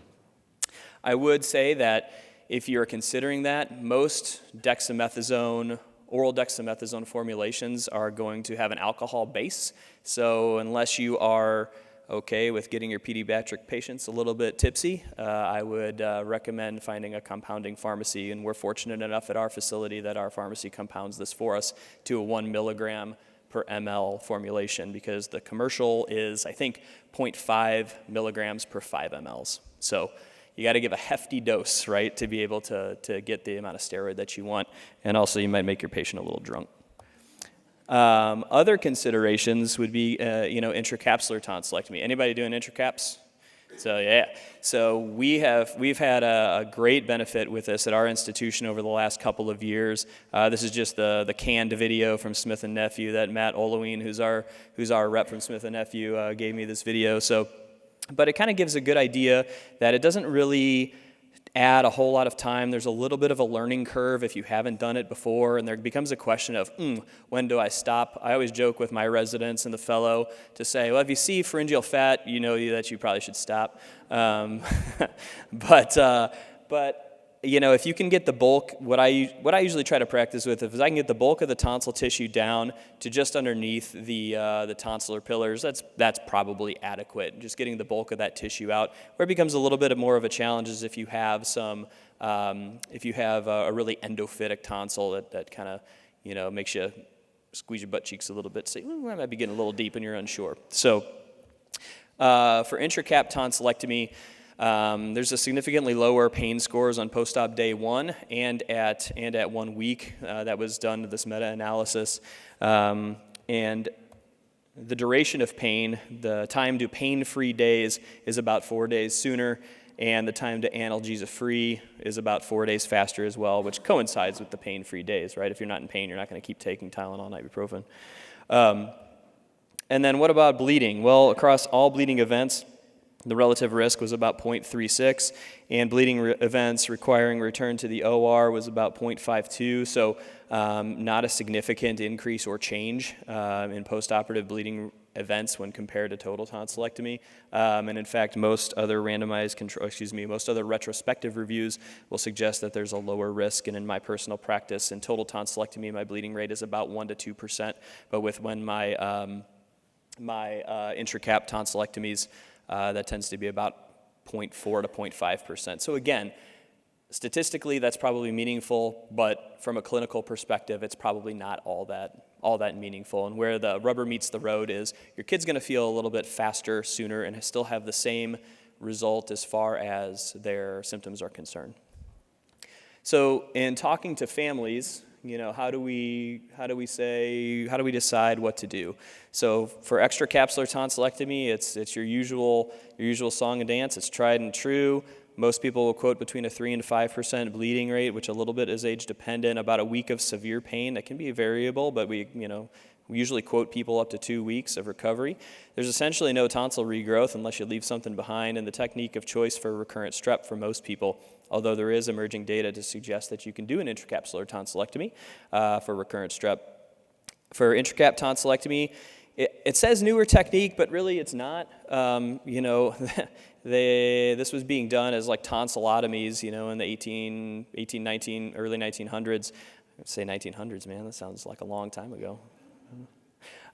I would say that if you're considering that, most oral dexamethasone formulations are going to have an alcohol base. So unless you are okay with getting your pediatric patients a little bit tipsy, I would recommend finding a compounding pharmacy, and we're fortunate enough at our facility that our pharmacy compounds this for us to a 1 milligram per ml formulation, because the commercial is, I think, 0.5 milligrams per 5 mLs. So you got to give a hefty dose, right, to be able to get the amount of steroid that you want, and also you might make your patient a little drunk. Other considerations would be, intracapsular tonsillectomy. Anybody doing intracaps? So yeah. So we've had a great benefit with this at our institution over the last couple of years. This is just the canned video from Smith & Nephew that Matt Oloween, who's our rep from Smith & Nephew, gave me this video. But it kind of gives a good idea that it doesn't really add a whole lot of time. There's a little bit of a learning curve if you haven't done it before, and there becomes a question of, when do I stop? I always joke with my residents and the fellow to say, well, if you see pharyngeal fat, you know that you probably should stop. But if you can get the bulk, what I usually try to practice with, is I can get the bulk of the tonsil tissue down to just underneath the tonsillar pillars, that's probably adequate. Just getting the bulk of that tissue out. Where it becomes a little bit more of a challenge is if you have a really endophytic tonsil that kind of makes you squeeze your butt cheeks a little bit, say, I might be getting a little deep and you're unsure. So for intracap tonsillectomy, there's a significantly lower pain scores on post-op day 1 and at 1 week. That was done to this meta-analysis. And the duration of pain, the time to pain-free days is about 4 days sooner, and the time to analgesia-free is about 4 days faster as well, which coincides with the pain-free days, right? If you're not in pain, you're not going to keep taking Tylenol, ibuprofen. And then what about bleeding? Well, across all bleeding events, the relative risk was about 0.36, and bleeding events requiring return to the OR was about 0.52, so not a significant increase or change in postoperative bleeding events when compared to total tonsillectomy. And in fact, most other most other retrospective reviews will suggest that there's a lower risk. And in my personal practice, in total tonsillectomy, my bleeding rate is about 1 to 2%. But when my intracap tonsillectomies, that tends to be about 0.4 to 0.5%. So again, statistically, that's probably meaningful, but from a clinical perspective, it's probably not all that meaningful. And where the rubber meets the road is your kid's going to feel a little bit faster, sooner, and still have the same result as far as their symptoms are concerned. So in talking to families, how do we decide what to do? So for extracapsular tonsillectomy, it's your usual song and dance. It's tried and true. Most people will quote between a 3 and 5% bleeding rate, which a little bit is age dependent. About a week of severe pain that can be variable, but we We usually quote people up to 2 weeks of recovery. There's essentially no tonsil regrowth unless you leave something behind, and the technique of choice for recurrent strep for most people, although there is emerging data to suggest that you can do an intracapsular tonsillectomy for recurrent strep. For intracap tonsillectomy, it says newer technique, but really it's not. This was being done as like tonsillotomies, in the 19, early 1900s. I'd say 1900s, man, that sounds like a long time ago.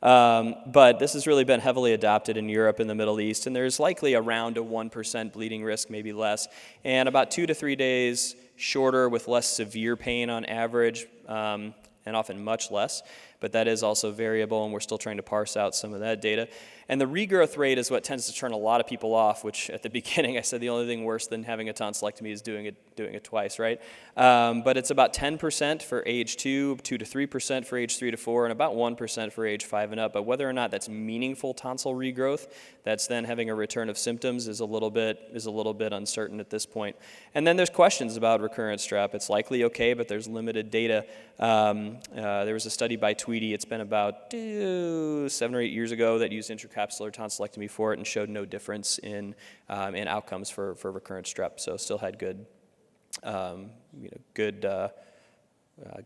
But this has really been heavily adopted in Europe and the Middle East, and there's likely around a 1% bleeding risk, maybe less, and about 2 to 3 days shorter with less severe pain on average, and often much less, but that is also variable, and we're still trying to parse out some of that data. And the regrowth rate is what tends to turn a lot of people off, which at the beginning I said the only thing worse than having a tonsillectomy is doing it twice, right? But it's about 10% for age 2 to 3% for age 3 to 4, and about 1% for age 5 and up. But whether or not that's meaningful tonsil regrowth, that's then having a return of symptoms is a little bit uncertain at this point. And then there's questions about recurrent strep. It's likely okay, but there's limited data. There was a study by Tweedy, it's been about 7 or 8 years ago, that used intracapsular tonsillectomy for it and showed no difference in outcomes for recurrent strep. So still had good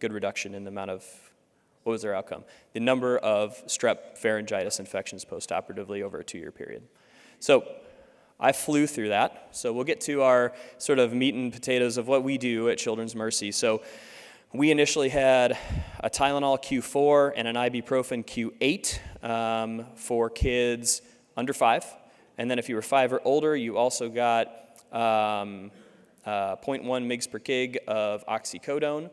reduction in the amount of, what was their outcome? The number of strep pharyngitis infections postoperatively over a 2-year period. So I flew through that. So we'll get to our sort of meat and potatoes of what we do at Children's Mercy. So we initially had a Tylenol Q4 and an ibuprofen Q8 for kids under 5. And then if you were 5 or older, you also got 0.1 mg per kg of oxycodone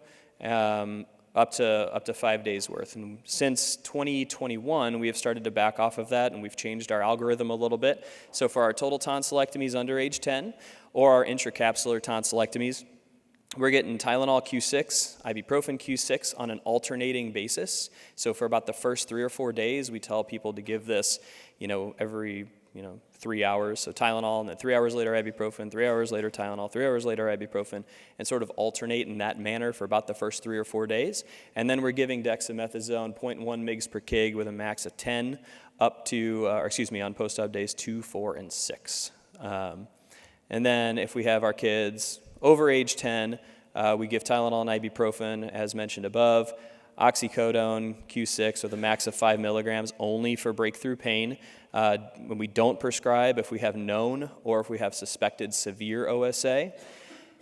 up to 5 days worth. And since 2021, we have started to back off of that, and we've changed our algorithm a little bit. So for our total tonsillectomies under age 10 or our intracapsular tonsillectomies, we're getting Tylenol Q6, ibuprofen Q6 on an alternating basis. So for about the first 3 or 4 days, we tell people to give this, every 3 hours. So Tylenol, and then 3 hours later ibuprofen, 3 hours later Tylenol, 3 hours later ibuprofen, and sort of alternate in that manner for about the first 3 or 4 days. And then we're giving dexamethasone 0.1 mg per kg with a max of 10 up to, on post-op days 2, 4, and 6. And then if we have our kids over age 10, we give Tylenol and ibuprofen, as mentioned above, oxycodone Q6 with a max of 5 milligrams only for breakthrough pain. When we don't prescribe, if we have known or if we have suspected severe OSA,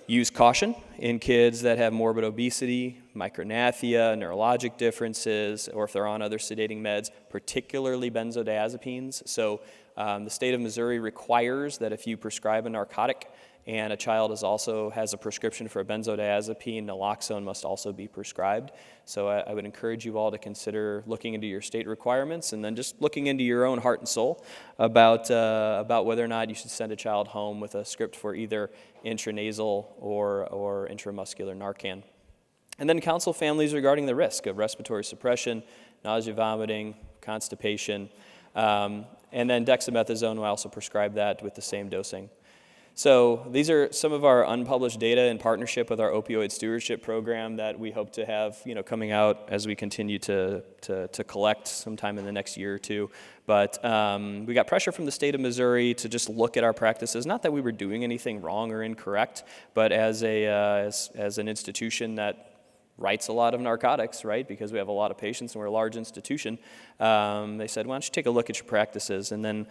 use caution in kids that have morbid obesity, micronathia, neurologic differences, or if they're on other sedating meds, particularly benzodiazepines. So the state of Missouri requires that if you prescribe a narcotic and a child has a prescription for a benzodiazepine, naloxone must also be prescribed. So I would encourage you all to consider looking into your state requirements and then just looking into your own heart and soul about whether or not you should send a child home with a script for either intranasal or intramuscular Narcan. And then counsel families regarding the risk of respiratory suppression, nausea, vomiting, constipation, and then dexamethasone, we also prescribe that with the same dosing. So these are some of our unpublished data in partnership with our opioid stewardship program that we hope to have, coming out as we continue to collect sometime in the next year or two. But we got pressure from the state of Missouri to just look at our practices. Not that we were doing anything wrong or incorrect, but as an institution that writes a lot of narcotics, right? Because we have a lot of patients and we're a large institution. They said, why don't you take a look at your practices? And then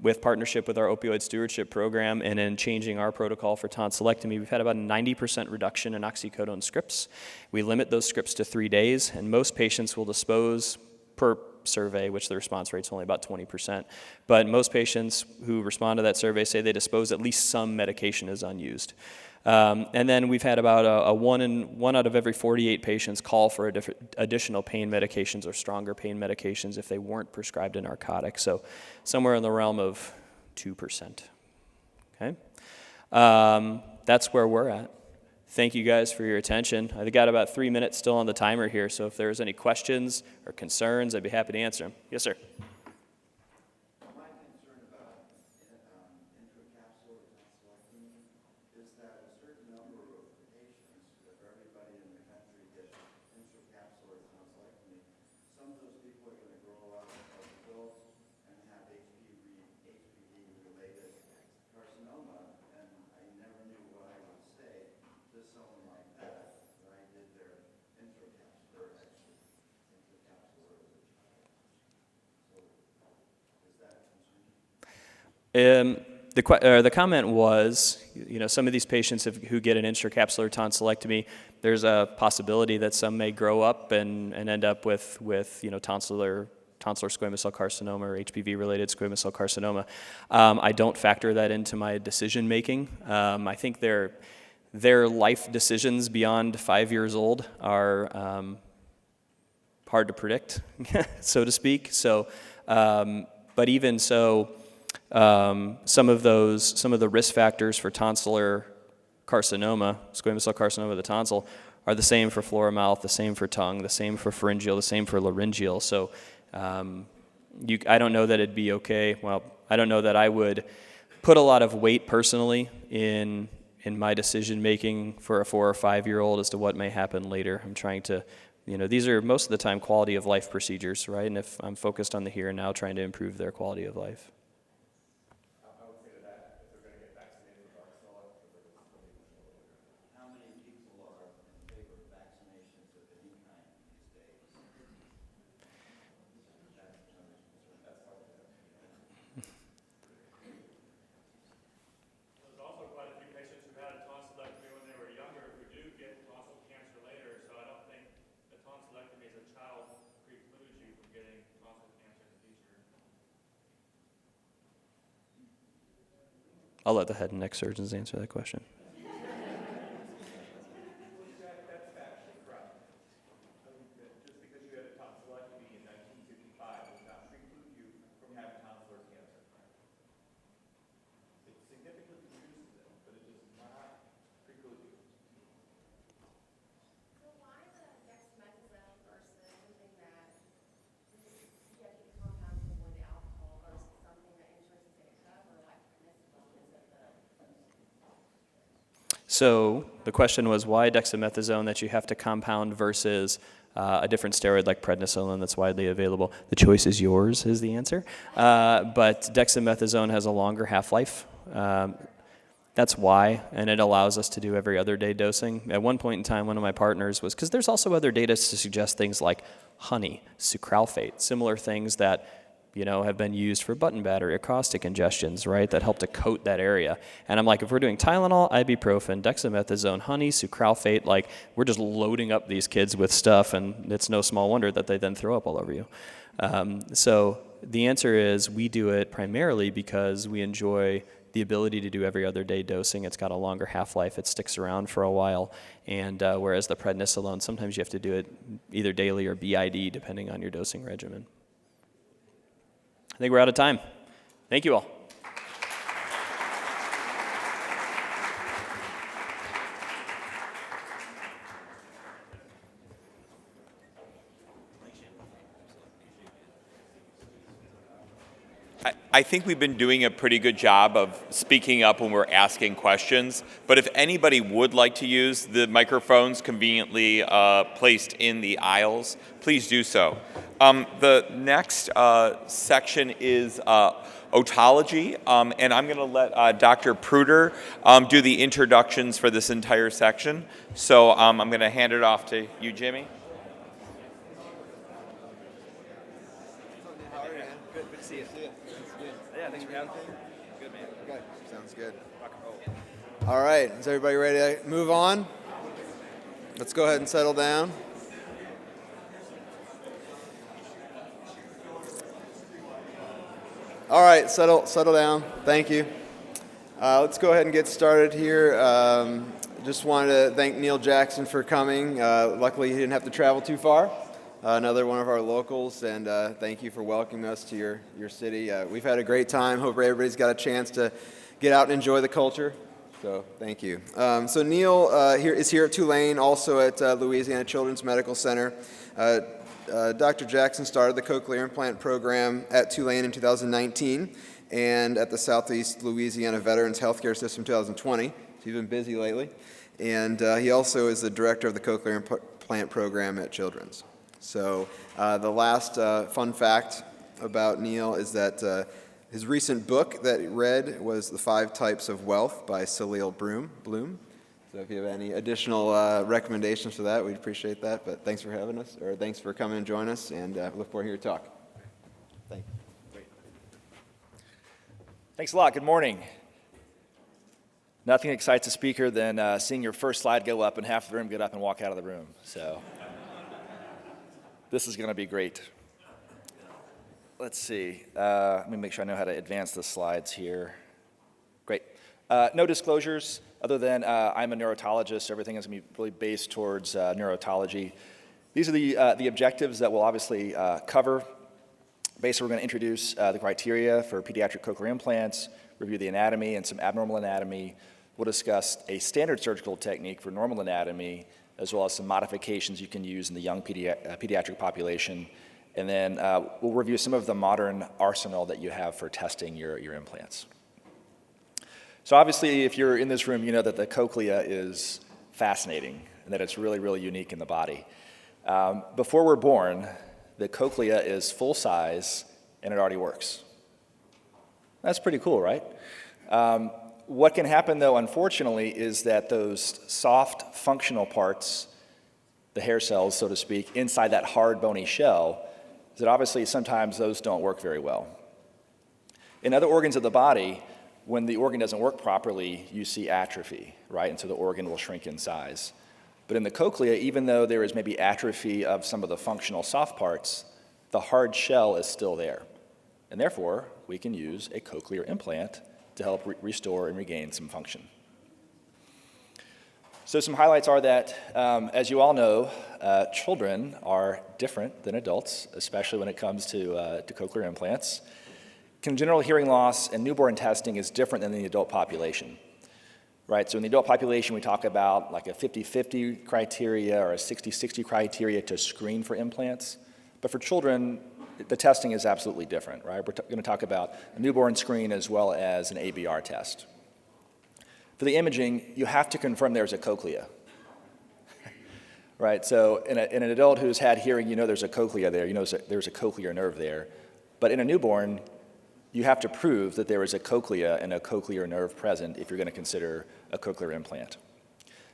with partnership with our opioid stewardship program and in changing our protocol for tonsillectomy, we've had about a 90% reduction in oxycodone scripts. We limit those scripts to 3 days, and most patients will dispose per survey, which the response rate's only about 20%. But most patients who respond to that survey say they dispose at least some medication is unused. And then we've had about a 1 out of every 48 patients call for additional pain medications or stronger pain medications if they weren't prescribed a narcotic. So somewhere in the realm of 2%. Okay, that's where we're at. Thank you guys for your attention. I've got about 3 minutes still on the timer here, so if there's any questions or concerns, I'd be happy to answer them. Yes, sir. Some of those people are going to The comment was, some of these patients who get an intracapsular tonsillectomy, there's a possibility that some may grow up and end up with tonsillar squamous cell carcinoma or HPV-related squamous cell carcinoma. I don't factor that into my decision making. I think their life decisions beyond 5 years old are hard to predict, so to speak. So, but even so, some of the risk factors for tonsillar carcinoma, squamous cell carcinoma of the tonsil, are the same for floor mouth, the same for tongue, the same for pharyngeal, the same for laryngeal. So I don't know that it'd be okay. Well, I don't know that I would put a lot of weight personally in my decision making for a 4 or 5 year old as to what may happen later. I'm trying to, these are most of the time quality of life procedures, right? And if I'm focused on the here and now, trying to improve their quality of life. I'll let the head and neck surgeons answer that question. So the question was why dexamethasone that you have to compound versus a different steroid like prednisolone that's widely available. The choice is yours is the answer. But dexamethasone has a longer half-life. That's why, and it allows us to do every other day dosing. At one point in time, one of my partners was, because there's also other data to suggest things like honey, sucralfate, similar things that have been used for button battery or caustic ingestions, right, that help to coat that area. And I'm like, if we're doing Tylenol, ibuprofen, dexamethasone, honey, sucralfate, like, we're just loading up these kids with stuff, and it's no small wonder that they then throw up all over you. So the answer is we do it primarily because we enjoy the ability to do every other day dosing. It's got a longer half-life. It sticks around for a while. And whereas the prednisolone, sometimes you have to do it either daily or BID, depending on your dosing regimen. I think we're out of time. Thank you all. I think we've been doing a pretty good job of speaking up when we're asking questions, but if anybody would like to use the microphones conveniently placed in the aisles, please do so. The next section is otology, and I'm going to let Dr. Pruder do the introductions for this entire section. So I'm going to hand it off to you, Jimmy. How are you, man? Good to see you. Yeah, thanks for having me. Good, man. Okay, sounds good. All right, is everybody ready to move on? Let's go ahead and settle down. All right, settle down. Thank you. Let's go ahead and get started here. Just wanted to thank Neil Jackson for coming. Luckily, he didn't have to travel too far. Another one of our locals, and thank you for welcoming us to your city. We've had a great time. Hope everybody's got a chance to get out and enjoy the culture. So thank you. So Neil is here at Tulane, also at Louisiana Children's Medical Center. Dr. Jackson started the cochlear implant program at Tulane in 2019 and at the Southeast Louisiana Veterans Healthcare System 2020. So he's been busy lately. And he also is the director of the cochlear implant program at Children's. So the last fun fact about Neil is that his recent book that he read was The 5 Types of Wealth by Salil Bloom. So if you have any additional recommendations for that, we'd appreciate that. But thanks for having us, or thanks for coming and joining us, and look forward to your talk. Thank you. Thanks a lot. Good morning. Nothing excites a speaker than seeing your first slide go up and half the room get up and walk out of the room. So this is going to be great. Let's see. Let me make sure I know how to advance the slides here. Great. No disclosures other than I'm a neurotologist, so everything is going to be really based towards neurotology. These are the objectives that we'll obviously cover. Basically, we're going to introduce the criteria for pediatric cochlear implants, review the anatomy and some abnormal anatomy. We'll discuss a standard surgical technique for normal anatomy, as well as some modifications you can use in the young pediatric population. And then we'll review some of the modern arsenal that you have for testing your implants. So obviously, if you're in this room, you know that the cochlea is fascinating and that it's really, really unique in the body. Before we're born, the cochlea is full size and it already works. That's pretty cool, right? What can happen, though, unfortunately, is that those soft functional parts, the hair cells, so to speak, inside that hard bony shell, that obviously sometimes those don't work very well. In other organs of the body, when the organ doesn't work properly, you see atrophy, right? And so the organ will shrink in size. But in the cochlea, even though there is maybe atrophy of some of the functional soft parts, the hard shell is still there. And therefore, we can use a cochlear implant to help restore and regain some function. So some highlights are that, as you all know, children are different than adults, especially when it comes to cochlear implants. Congenital hearing loss and newborn testing is different than the adult population. Right, so in the adult population, we talk about like a 50-50 criteria or a 60-60 criteria to screen for implants. But for children, the testing is absolutely different, right? We're going to talk about a newborn screen as well as an ABR test. For the imaging, you have to confirm there's a cochlea. Right, so in an adult who's had hearing, you know there's a cochlea there, you know there's a cochlear nerve there. But in a newborn, you have to prove that there is a cochlea and a cochlear nerve present if you're going to consider a cochlear implant.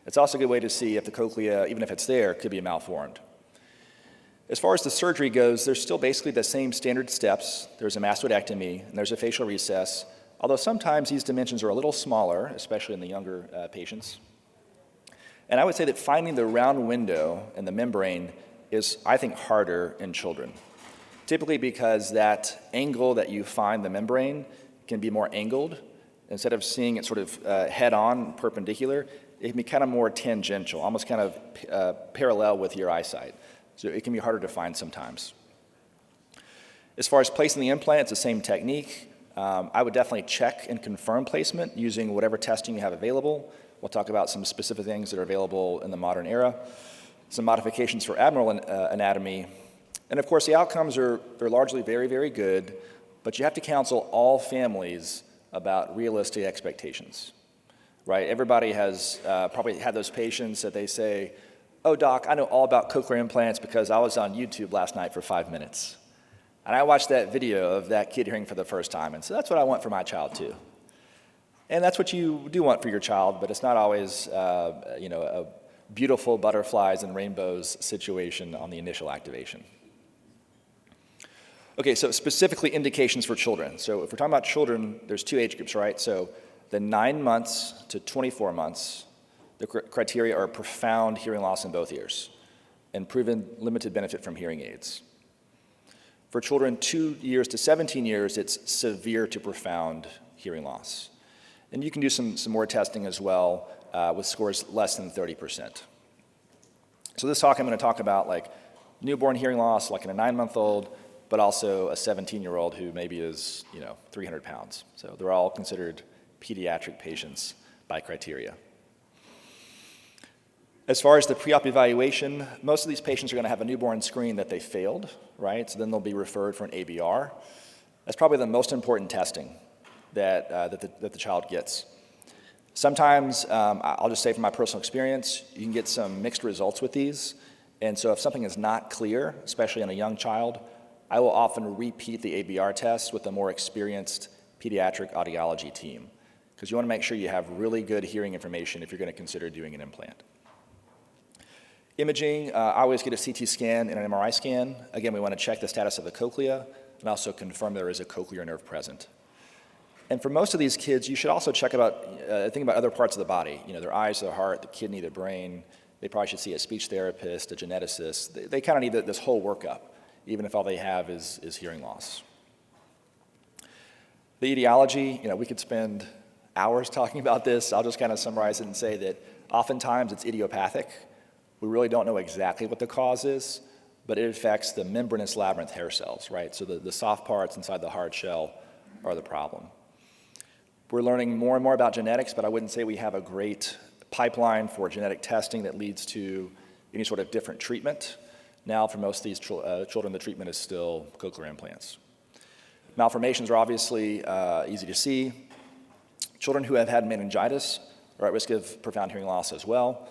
It's also a good way to see if the cochlea, even if it's there, could be malformed. As far as the surgery goes, there's still basically the same standard steps. There's a mastoidectomy, and there's a facial recess, although sometimes these dimensions are a little smaller, especially in the younger patients. And I would say that finding the round window in the membrane is, I think, harder in children. Typically because that angle that you find the membrane can be more angled. Instead of seeing it sort of head-on, perpendicular, it can be kind of more tangential, almost kind of parallel with your eyesight. So it can be harder to find sometimes. As far as placing the implant, it's the same technique. I would definitely check and confirm placement using whatever testing you have available. We'll talk about some specific things that are available in the modern era, some modifications for abnormal anatomy. And of course, the outcomes they're largely very, very good, but you have to counsel all families about realistic expectations, right? Everybody has probably had those patients that they say, oh, doc, I know all about cochlear implants because I was on YouTube last night for 5 minutes. And I watched that video of that kid hearing for the first time, and so that's what I want for my child too. And that's what you do want for your child, but it's not always a beautiful butterflies and rainbows situation on the initial activation. Okay, so specifically indications for children. So if we're talking about children, there's two age groups, right? So the 9 months to 24 months, the criteria are profound hearing loss in both ears and proven limited benefit from hearing aids. For children 2 years to 17 years, it's severe to profound hearing loss. And you can do some more testing as well with scores less than 30%. So this talk, I'm going to talk about like newborn hearing loss, like in a 9-month-old, but also a 17-year-old who maybe is 300 pounds. So they're all considered pediatric patients by criteria. As far as the pre-op evaluation, most of these patients are going to have a newborn screen that they failed, right? So then they'll be referred for an ABR. That's probably the most important testing that the child gets. Sometimes, I'll just say from my personal experience, you can get some mixed results with these. And so if something is not clear, especially in a young child, I will often repeat the ABR test with a more experienced pediatric audiology team, because you want to make sure you have really good hearing information if you're going to consider doing an implant. Imaging, I always get a CT scan and an MRI scan. Again, we want to check the status of the cochlea and also confirm there is a cochlear nerve present. And for most of these kids, you should also think about other parts of the body, their eyes, their heart, the kidney, the brain. They probably should see a speech therapist, a geneticist. They kind of need this whole workup, even if all they have is hearing loss. The etiology, we could spend hours talking about this. I'll just kind of summarize it and say that oftentimes it's idiopathic. We really don't know exactly what the cause is, but it affects the membranous labyrinth hair cells, right? So the soft parts inside the hard shell are the problem. We're learning more and more about genetics, but I wouldn't say we have a great pipeline for genetic testing that leads to any sort of different treatment. Now, for most of these children, the treatment is still cochlear implants. Malformations are obviously easy to see. Children who have had meningitis are at risk of profound hearing loss as well.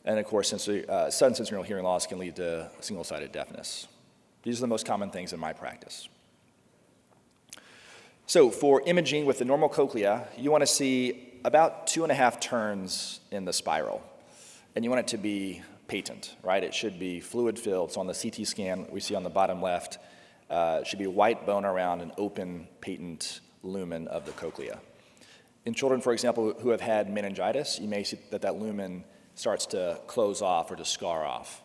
And of course, sudden sensory hearing loss can lead to single-sided deafness. These are the most common things in my practice. So for imaging with the normal cochlea, you want to see about 2.5 turns in the spiral. And you want it to be patent, right? It should be fluid-filled. So on the CT scan we see on the bottom left, it should be white bone around an open, patent lumen of the cochlea. In children, for example, who have had meningitis, you may see that lumen starts to close off or to scar off.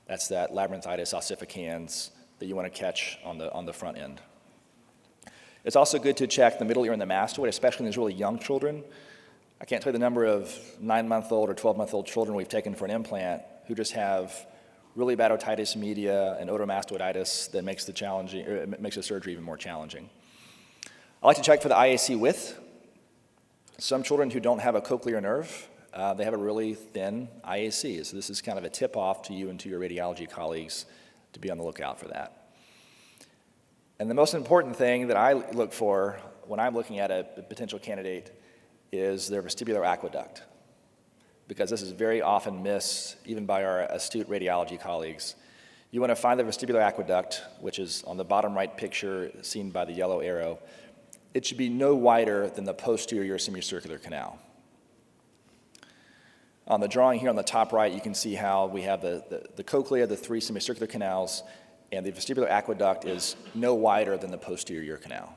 That's that labyrinthitis ossificans that you want to catch on the front end. It's also good to check the middle ear and the mastoid, especially in these really young children. I can't tell you the number of 9-month-old or 12-month-old children we've taken for an implant who just have really bad otitis media and otomastoiditis that makes the surgery even more challenging. I like to check for the IAC width. Some children who don't have a cochlear nerve, they have a really thin IAC. So this is kind of a tip-off to you and to your radiology colleagues to be on the lookout for that. And the most important thing that I look for when I'm looking at a potential candidate is their vestibular aqueduct, because this is very often missed even by our astute radiology colleagues. You want to find the vestibular aqueduct, which is on the bottom right picture seen by the yellow arrow. It should be no wider than the posterior semicircular canal. On the drawing here on the top right, you can see how we have the cochlea, the 3 semicircular canals, and the vestibular aqueduct is no wider than the posterior canal.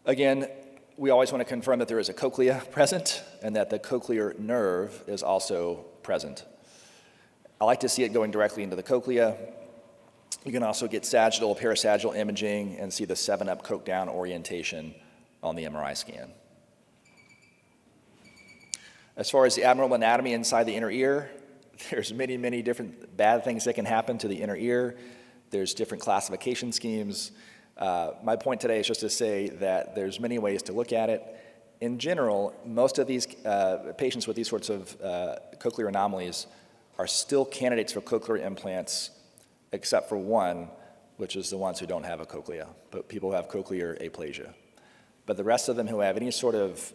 Again, we always want to confirm that there is a cochlea present and that the cochlear nerve is also present. I like to see it going directly into the cochlea. You can also get sagittal, parasagittal imaging and see the 7-up coke down orientation on the MRI scan. As far as the abnormal anatomy inside the inner ear, there's many, many different bad things that can happen to the inner ear. There's different classification schemes. My point today is just to say that there's many ways to look at it. In general, most of these patients with these sorts of cochlear anomalies are still candidates for cochlear implants, except for one, which is the ones who don't have a cochlea, but people who have cochlear aplasia. But the rest of them who have any sort of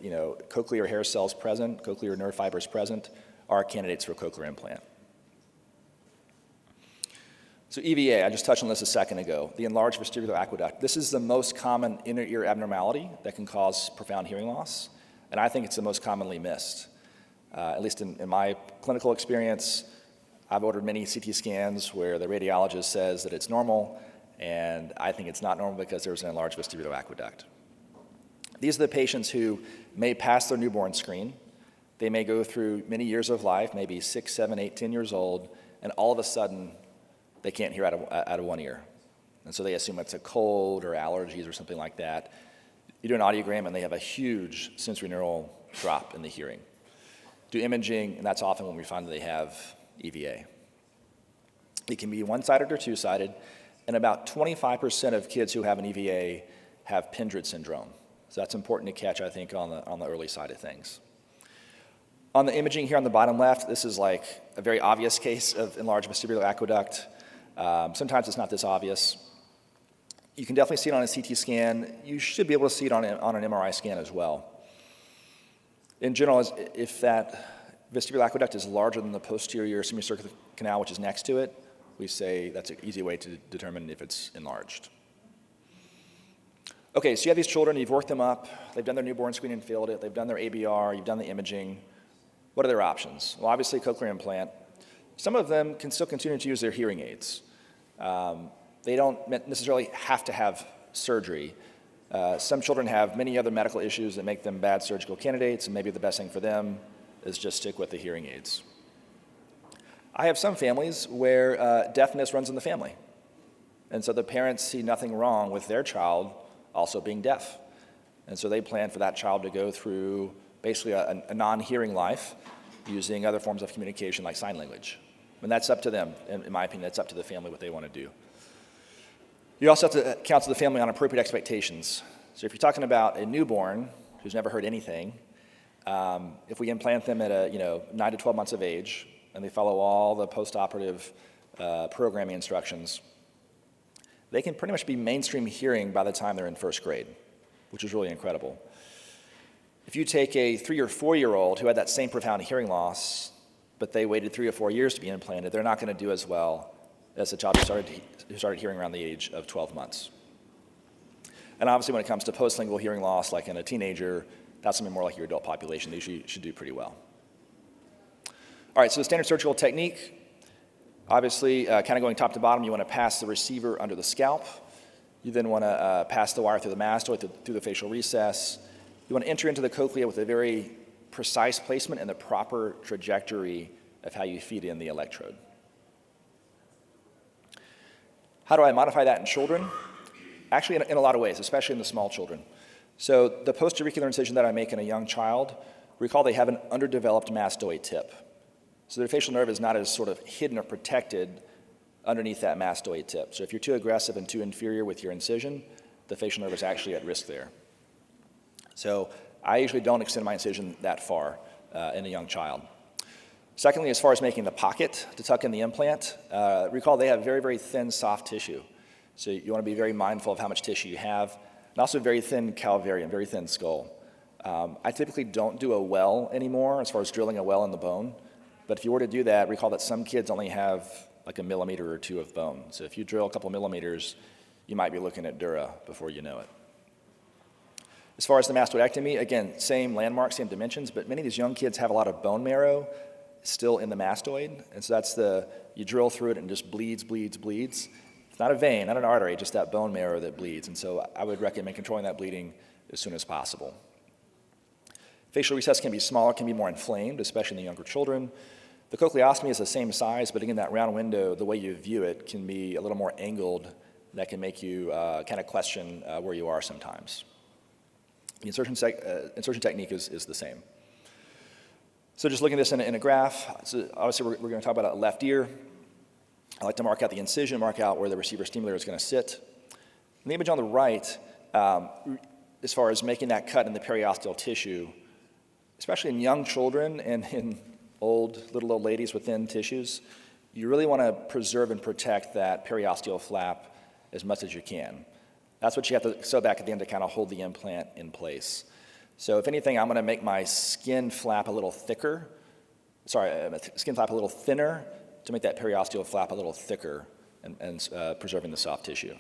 cochlear hair cells present, cochlear nerve fibers present, are candidates for cochlear implant. So EVA, I just touched on this a second ago, the enlarged vestibular aqueduct. This is the most common inner ear abnormality that can cause profound hearing loss, and I think it's the most commonly missed. At least in my clinical experience, I've ordered many CT scans where the radiologist says that it's normal, and I think it's not normal because there's an enlarged vestibular aqueduct. These are the patients who may pass their newborn screen. They may go through many years of life, maybe 6, 7, 8, 10 years old, and all of a sudden, they can't hear out of one ear. And so they assume it's a cold or allergies or something like that. You do an audiogram, and they have a huge sensory neural drop in the hearing. Do imaging, and that's often when we find that they have EVA. It can be one-sided or two-sided, and about 25% of kids who have an EVA have Pendred syndrome. So that's important to catch, I think, on the early side of things. On the imaging here on the bottom left, this is like a very obvious case of enlarged vestibular aqueduct. Sometimes it's not this obvious. You can definitely see it on a CT scan. You should be able to see it on an MRI scan as well. In general, if that vestibular aqueduct is larger than the posterior semicircular canal, which is next to it, we say that's an easy way to determine if it's enlarged. Okay, so you have these children, you've worked them up, they've done their newborn screen and failed it, they've done their ABR, you've done the imaging. What are their options? Well, obviously, cochlear implant. Some of them can still continue to use their hearing aids. They don't necessarily have to have surgery, Some children have many other medical issues that make them bad surgical candidates, and maybe the best thing for them is just stick with the hearing aids. I have some families where deafness runs in the family. And so the parents see nothing wrong with their child also being deaf. And so they plan for that child to go through basically a non-hearing life using other forms of communication like sign language. And that's up to them. In my opinion, that's up to the family what they want to do. You also have to counsel the family on appropriate expectations. So if you're talking about a newborn who's never heard anything, if we implant them at 9 to 12 months of age, and they follow all the post-operative programming instructions, they can pretty much be mainstream hearing by the time they're in first grade, which is really incredible. If you take a 3 or 4-year-old who had that same profound hearing loss, but they waited 3 or 4 years to be implanted, they're not going to do as well as a child who started hearing around the age of 12 months. And obviously when it comes to postlingual hearing loss, like in a teenager, that's something more like your adult population. They should do pretty well. All right, so the standard surgical technique, obviously kind of going top to bottom, you want to pass the receiver under the scalp. You then want to pass the wire through the mastoid, through the facial recess. You want to enter into the cochlea with a very precise placement and the proper trajectory of how you feed in the electrode. How do I modify that in children? Actually, in a lot of ways, especially in the small children. So the post-auricular incision that I make in a young child, recall they have an underdeveloped mastoid tip. So their facial nerve is not as sort of hidden or protected underneath that mastoid tip. So if you're too aggressive and too inferior with your incision, the facial nerve is actually at risk there. So I usually don't extend my incision that far in a young child. Secondly, as far as making the pocket to tuck in the implant, recall they have very, very thin soft tissue. So you want to be very mindful of how much tissue you have, and also very thin calvarium, very thin skull. I typically don't do a well anymore as far as drilling a well in the bone. But if you were to do that, recall that some kids only have like 1 millimeter or 2 of bone. So if you drill a couple millimeters, you might be looking at dura before you know it. As far as the mastoidectomy, again, same landmark, same dimensions, but many of these young kids have a lot of bone marrow still in the mastoid. And so that's you drill through it and it just bleeds. It's not a vein, not an artery, just that bone marrow that bleeds. And so I would recommend controlling that bleeding as soon as possible. Facial recess can be smaller, can be more inflamed, especially in the younger children. The cochleostomy is the same size, but again, that round window, the way you view it can be a little more angled. That can make you kind of question where you are sometimes. The insertion technique is the same. So just looking at this in a graph, so obviously we're going to talk about a left ear. I like to mark out the incision, mark out where the receiver stimulator is going to sit. In the image on the right, as far as making that cut in the periosteal tissue, especially in young children and in little old ladies with thin tissues, you really want to preserve and protect that periosteal flap as much as you can. That's what you have to sew back at the end to kind of hold the implant in place. So if anything, I'm going to make my skin flap a little thinner to make that periosteal flap a little thicker and preserving the soft tissue.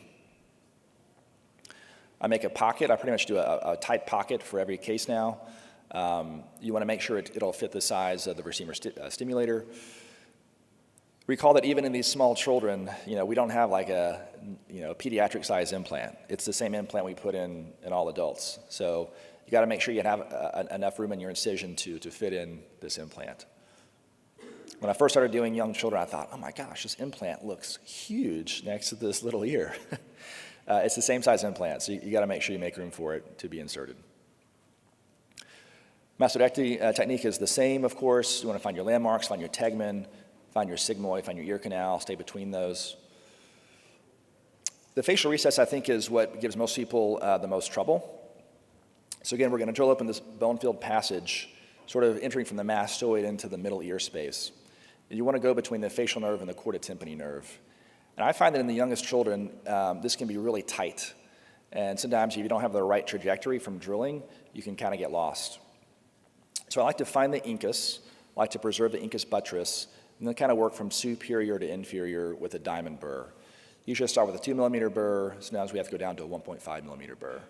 I make a pocket. I pretty much do a tight pocket for every case now. You want to make sure it'll fit the size of the receiver stimulator. Recall that even in these small children, we don't have like a pediatric size implant. It's the same implant we put in all adults. So you got to make sure you have enough room in your incision to fit in this implant. When I first started doing young children, I thought, oh my gosh, this implant looks huge next to this little ear. It's the same size implant, so you got to make sure you make room for it to be inserted. Mastoidectomy technique is the same, of course. You want to find your landmarks, find your tegmen, find your sigmoid, find your ear canal, stay between those. The facial recess, I think, is what gives most people the most trouble. So again, we're going to drill open this bone-filled passage, sort of entering from the mastoid into the middle ear space. You want to go between the facial nerve and the chorda tympani nerve. And I find that in the youngest children, this can be really tight. And sometimes if you don't have the right trajectory from drilling, you can kind of get lost. So I like to find the incus, I like to preserve the incus buttress, and then kind of work from superior to inferior with a diamond burr. Usually I start with a 2 millimeter burr, sometimes we have to go down to a 1.5 millimeter burr.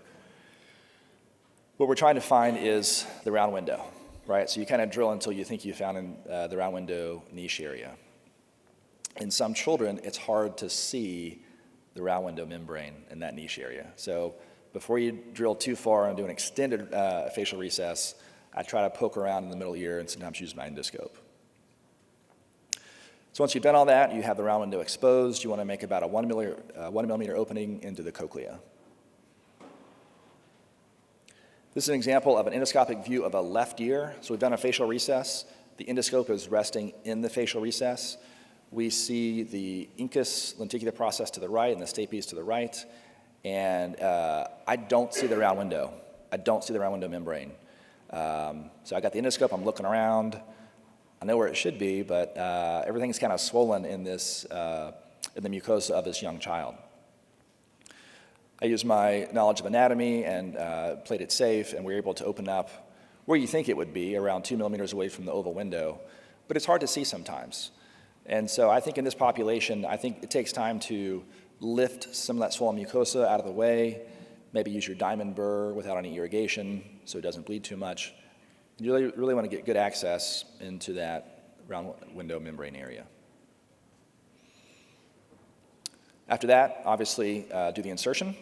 What we're trying to find is the round window, right? So you kind of drill until you think you found in the round window niche area. In some children, it's hard to see the round window membrane in that niche area. So before you drill too far and do an extended facial recess, I try to poke around in the middle ear and sometimes use my endoscope. So once you've done all that, you have the round window exposed. You want to make about a 1 millimeter opening into the cochlea. This is an example of an endoscopic view of a left ear. So we've done a facial recess. The endoscope is resting in the facial recess. We see the incus lenticular process to the right and the stapes to the right. And I don't see the round window. I don't see the round window membrane. So I got the endoscope. I'm looking around. I know where it should be, but everything's kind of swollen in this, in the mucosa of this young child. I used my knowledge of anatomy and played it safe, and we were able to open up where you think it would be, around 2 millimeters away from the oval window, but it's hard to see sometimes. And so I think in this population, I think it takes time to lift some of that swollen mucosa out of the way, maybe use your diamond burr without any irrigation so it doesn't bleed too much. You really want to get good access into that round window membrane area. After that, obviously, do the insertion.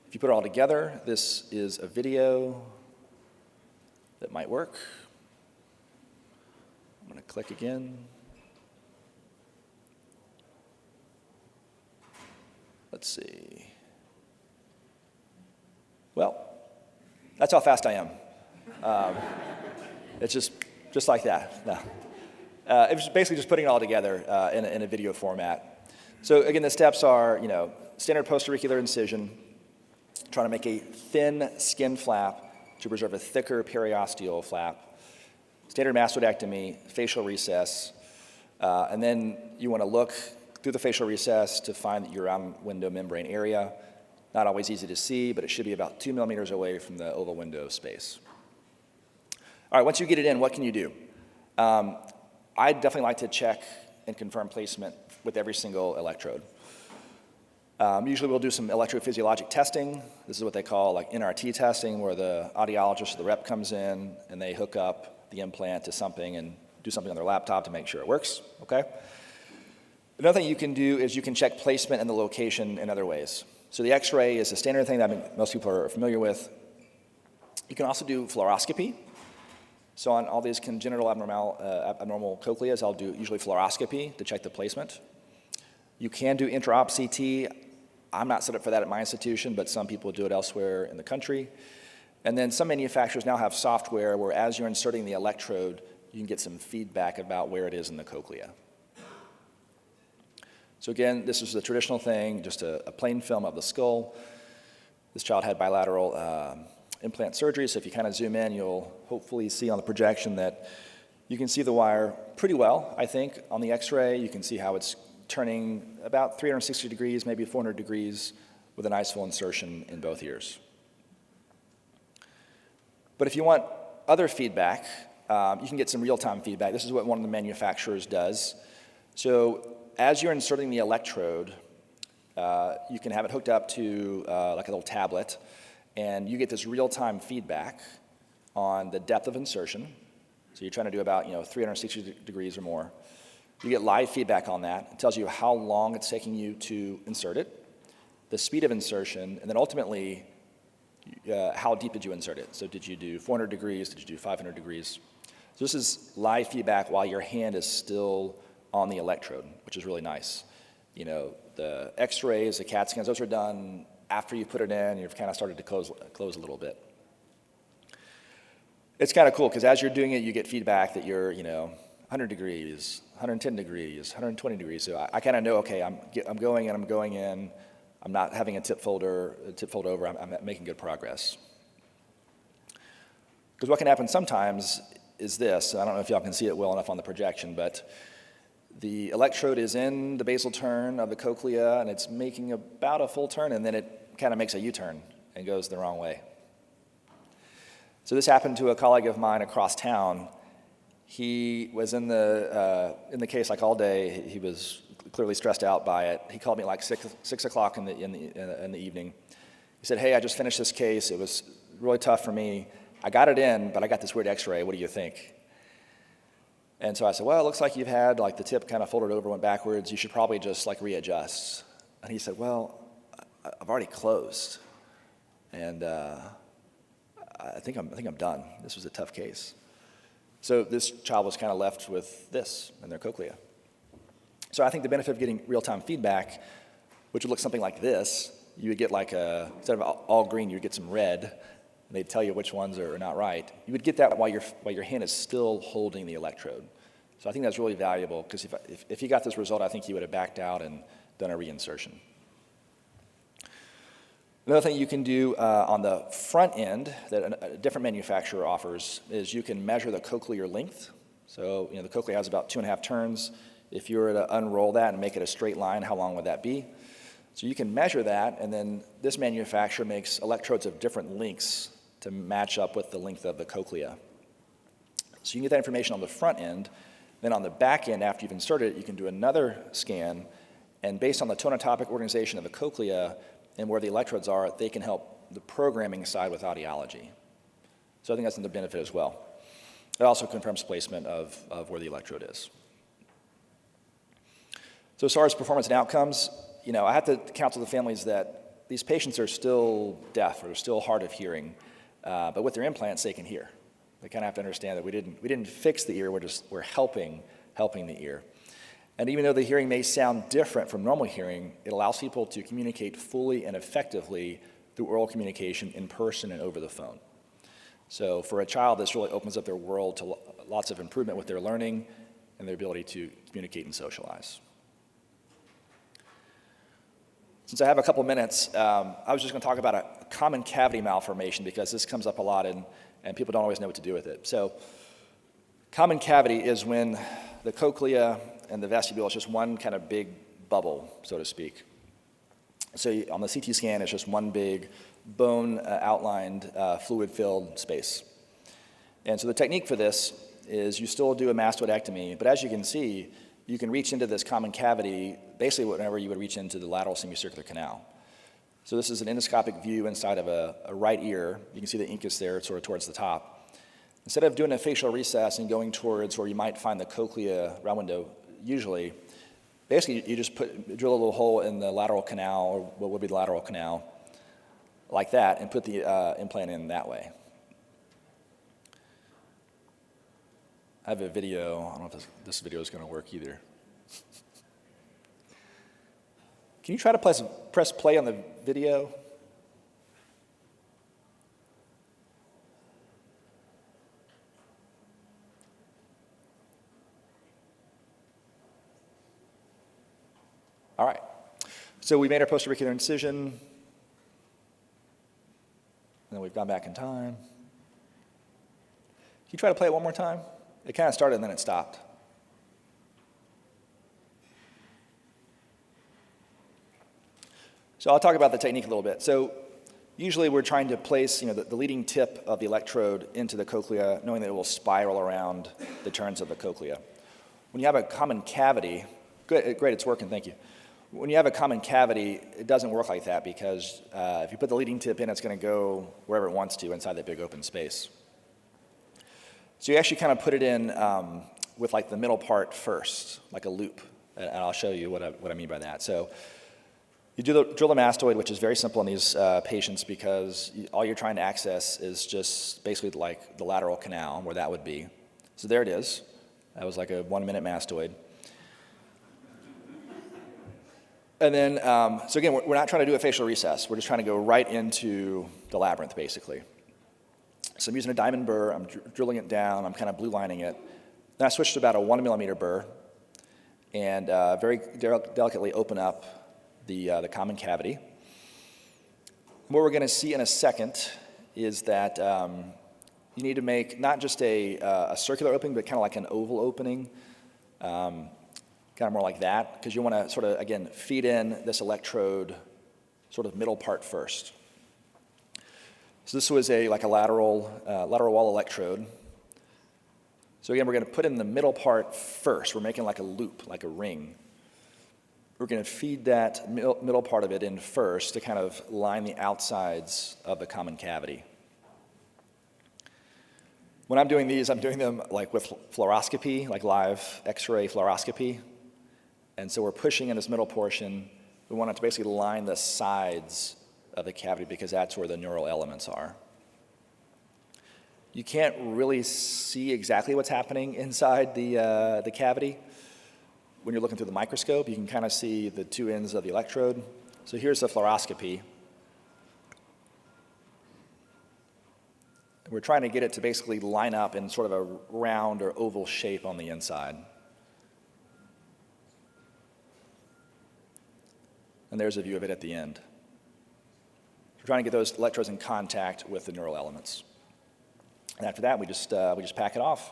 If you put it all together, this is a video that might work. I'm going to click again. Let's see. Well, that's how fast I am. It's just like that. No. It was basically just putting it all together in a video format. So again, the steps are, standard postauricular incision, trying to make a thin skin flap to preserve a thicker periosteal flap, standard mastoidectomy, facial recess, and then you want to look through the facial recess to find your round window membrane area. Not always easy to see, but it should be about 2 millimeters away from the oval window space. All right, once you get it in, what can you do? I definitely like to check and confirm placement with every single electrode. Usually we'll do some electrophysiologic testing. This is what they call like NRT testing, where the audiologist or the rep comes in and they hook up the implant to something and do something on their laptop to make sure it works, okay? Another thing you can do is you can check placement and the location in other ways. So the X-ray is a standard thing that most people are familiar with. You can also do fluoroscopy. So on all these congenital abnormal cochleas, I'll do usually fluoroscopy to check the placement. You can do intra-op CT. I'm not set up for that at my institution, but some people do it elsewhere in the country. And then some manufacturers now have software where as you're inserting the electrode, you can get some feedback about where it is in the cochlea. So again, this is the traditional thing, just a plain film of the skull. This child had bilateral implant surgery, so if you kind of zoom in, you'll hopefully see on the projection that you can see the wire pretty well, I think. On the X-ray, you can see how it's turning about 360 degrees, maybe 400 degrees, with a nice full insertion in both ears. But if you want other feedback, you can get some real-time feedback. This is what one of the manufacturers does. So as you're inserting the electrode, you can have it hooked up to like a little tablet, and you get this real-time feedback on the depth of insertion. So you're trying to do about 360 degrees or more. You get live feedback on that. It tells you how long it's taking you to insert it, the speed of insertion, and then ultimately how deep did you insert it. So did you do 400 degrees? Did you do 500 degrees? So this is live feedback while your hand is still on the electrode, which is really nice. The X-rays, the CAT scans, those are done after you put it in. You've kind of started to close a little bit. It's kind of cool because as you're doing it, you get feedback that you're 100 degrees, 110 degrees, 120 degrees. So I kind of know, okay, I'm going in. I'm not having a tip fold over. I'm making good progress. Because what can happen sometimes is this. I don't know if y'all can see it well enough on the projection, but the electrode is in the basal turn of the cochlea, and it's making about a full turn, and then it kind of makes a U-turn and goes the wrong way. So this happened to a colleague of mine across town. He was in the case like all day. He was clearly stressed out by it. He called me like 6 o'clock in the evening. He said, "Hey, I just finished this case. It was really tough for me. I got it in, but I got this weird X-ray. What do you think?" And so I said, "Well, it looks like you've had like the tip kind of folded over, went backwards. You should probably just like readjust." And he said, "Well, I've already closed, and I think I'm done. This was a tough case. So this child was kind of left with this in their cochlea. So I think the benefit of getting real-time feedback, which would look something like this, you would get like instead of all green, you would get some red, and they'd tell you which ones are not right. You would get that while your hand is still holding the electrode. So I think that's really valuable, because if you got this result, I think you would have backed out and done a reinsertion. Another thing you can do on the front end that a different manufacturer offers is you can measure the cochlear length. So the cochlea has about 2.5 turns. If you were to unroll that and make it a straight line, how long would that be? So you can measure that, and then this manufacturer makes electrodes of different lengths to match up with the length of the cochlea. So you can get that information on the front end. Then on the back end, after you've inserted it, you can do another scan, and based on the tonotopic organization of the cochlea and where the electrodes are, they can help the programming side with audiology. So I think that's another benefit as well. It also confirms placement of where the electrode is. So as far as performance and outcomes, I have to counsel the families that these patients are still deaf or they're still hard of hearing, but with their implants, they can hear. They kind of have to understand that we didn't fix the ear, we're helping the ear. And even though the hearing may sound different from normal hearing, it allows people to communicate fully and effectively through oral communication in person and over the phone. So for a child, this really opens up their world to lots of improvement with their learning and their ability to communicate and socialize. Since I have a couple minutes, I was just going to talk about a common cavity malformation, because this comes up a lot and people don't always know what to do with it. So common cavity is when the cochlea and the vestibule is just one kind of big bubble, so to speak. So on the CT scan, it's just one big bone-outlined, fluid-filled space. And so the technique for this is you still do a mastoidectomy, but as you can see, you can reach into this common cavity basically whenever you would reach into the lateral semicircular canal. So this is an endoscopic view inside of a right ear. You can see the incus there, sort of towards the top. Instead of doing a facial recess and going towards where you might find the cochlea round window, usually, basically you just drill a little hole in the lateral canal, or what would be the lateral canal, like that, and put the implant in that way. I have a video. I don't know if this video is going to work either. Can you try to press play on the video? All right. So we made our postauricular incision, and then we've gone back in time. Can you try to play it one more time? It kind of started and then it stopped. So I'll talk about the technique a little bit. So usually we're trying to place the leading tip of the electrode into the cochlea, knowing that it will spiral around the turns of the cochlea. When you have a common cavity, great, it's working, thank you. When you have a common cavity, it doesn't work like that, because if you put the leading tip in, it's going to go wherever it wants to inside that big open space. So you actually kind of put it in with like the middle part first, like a loop, and I'll show you what I mean by that. So you drill the mastoid, which is very simple in these patients, because all you're trying to access is just basically like the lateral canal, where that would be. So there it is. That was like a 1-minute mastoid. And then, so again, we're not trying to do a facial recess. We're just trying to go right into the labyrinth, basically. So I'm using a diamond burr. I'm drilling it down. I'm kind of blue lining it. Then I switched to about a 1 millimeter burr and very delicately open up the common cavity. What we're going to see in a second is that you need to make not just a circular opening, but kind of like an oval opening, kind of more like that, because you want to sort of, again, feed in this electrode sort of middle part first. So this was like a lateral wall electrode. So again, we're going to put in the middle part first. We're making like a loop, like a ring. We're going to feed that middle part of it in first to kind of line the outsides of the common cavity. When I'm doing these, I'm doing them like with fluoroscopy, like live X-ray fluoroscopy. And so we're pushing in this middle portion. We want it to basically line the sides of the cavity because that's where the neural elements are. You can't really see exactly what's happening inside the cavity. When you're looking through the microscope, you can kind of see the two ends of the electrode. So here's the fluoroscopy. We're trying to get it to basically line up in sort of a round or oval shape on the inside. And there's a view of it at the end. We're trying to get those electrodes in contact with the neural elements. And after that, we just pack it off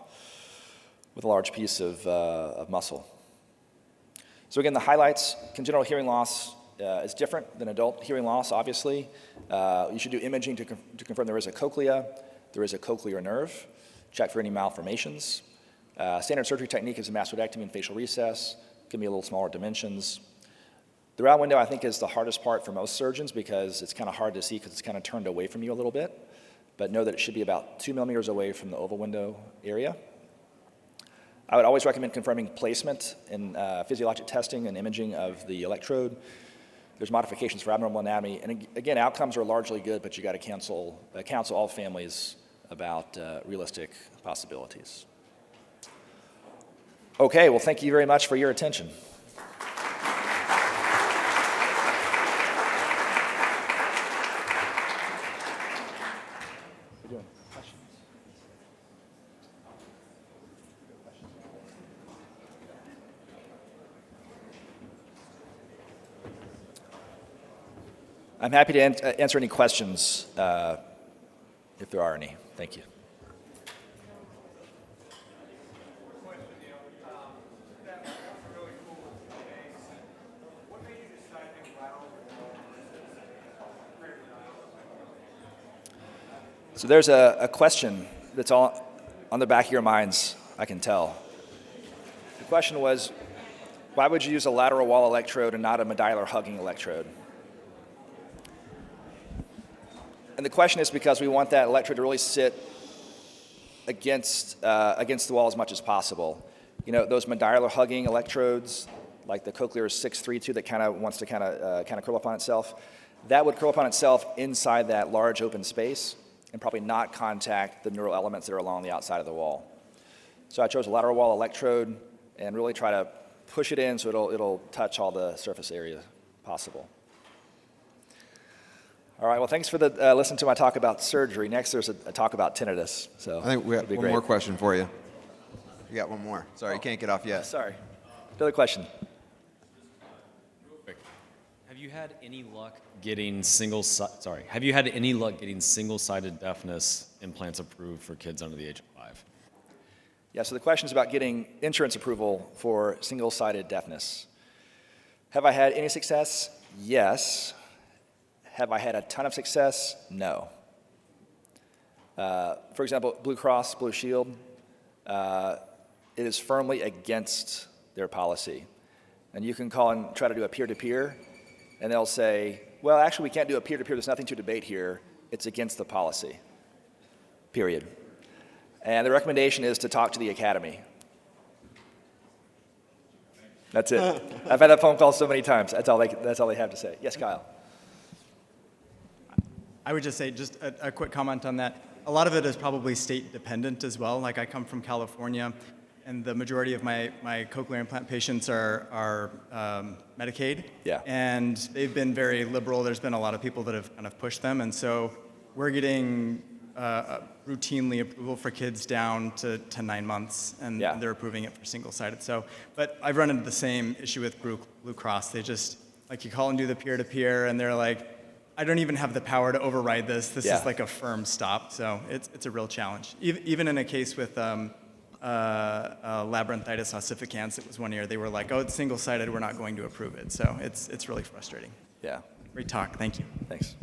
with a large piece of muscle. So again, the highlights: congenital hearing loss is different than adult hearing loss, obviously. You should do imaging to confirm there is a cochlea, there is a cochlear nerve, check for any malformations. Standard surgery technique is a mastoidectomy and facial recess. It can be a little smaller dimensions. The round window, I think, is the hardest part for most surgeons because it's kind of hard to see because it's kind of turned away from you a little bit. But know that it should be about 2 millimeters away from the oval window area. I would always recommend confirming placement in physiologic testing and imaging of the electrode. There's modifications for abnormal anatomy. And again, outcomes are largely good, but you got to counsel all families about realistic possibilities. Okay, well, thank you very much for your attention. I'm happy to answer any questions if there are any. Thank you. So there's a question that's all on the back of your minds, I can tell. The question was, why would you use a lateral wall electrode and not a medullary hugging electrode? And the question is because we want that electrode to really sit against the wall as much as possible. You know, those medullary hugging electrodes, like the cochlear 632 that kind of wants to kind of curl up on itself, that would curl up on itself inside that large open space and probably not contact the neural elements that are along the outside of the wall. So I chose a lateral wall electrode and really try to push it in so it'll touch all the surface area possible. All right, well, thanks for listening to my talk about surgery. Next, there's a talk about tinnitus. So I think we have one more question for you. You got one more. Sorry, you can't get off yet. Sorry. Another question. Have you had any luck getting single-sided deafness implants approved for kids under the age of 5? Yeah, so the question is about getting insurance approval for single-sided deafness. Have I had any success? Yes. Have I had a ton of success? No. For example, Blue Cross Blue Shield, it is firmly against their policy. And you can call and try to do a peer-to-peer, and they'll say, well, actually, we can't do a peer-to-peer. There's nothing to debate here. It's against the policy, period. And the recommendation is to talk to the academy. That's it. I've had that phone call so many times. That's all they have to say. Yes, Kyle. I would just say, just a quick comment on that. A lot of it is probably state dependent as well. Like I come from California, and the majority of my cochlear implant patients are Medicaid. Yeah. And they've been very liberal. There's been a lot of people that have kind of pushed them. And so we're getting routinely approval for kids down to 9 months, and Yeah. they're approving it for single-sided. So, but I've run into the same issue with Blue Cross. They just, like, you call and do the peer-to-peer, and they're like, I don't even have the power to override this. This Yeah. is like a firm stop. So it's a real challenge. Even in a case with labyrinthitis ossificans, it was 1 year. They were like, oh, it's single-sided. We're not going to approve it. So it's really frustrating. Yeah. Great talk. Thank you. Thanks.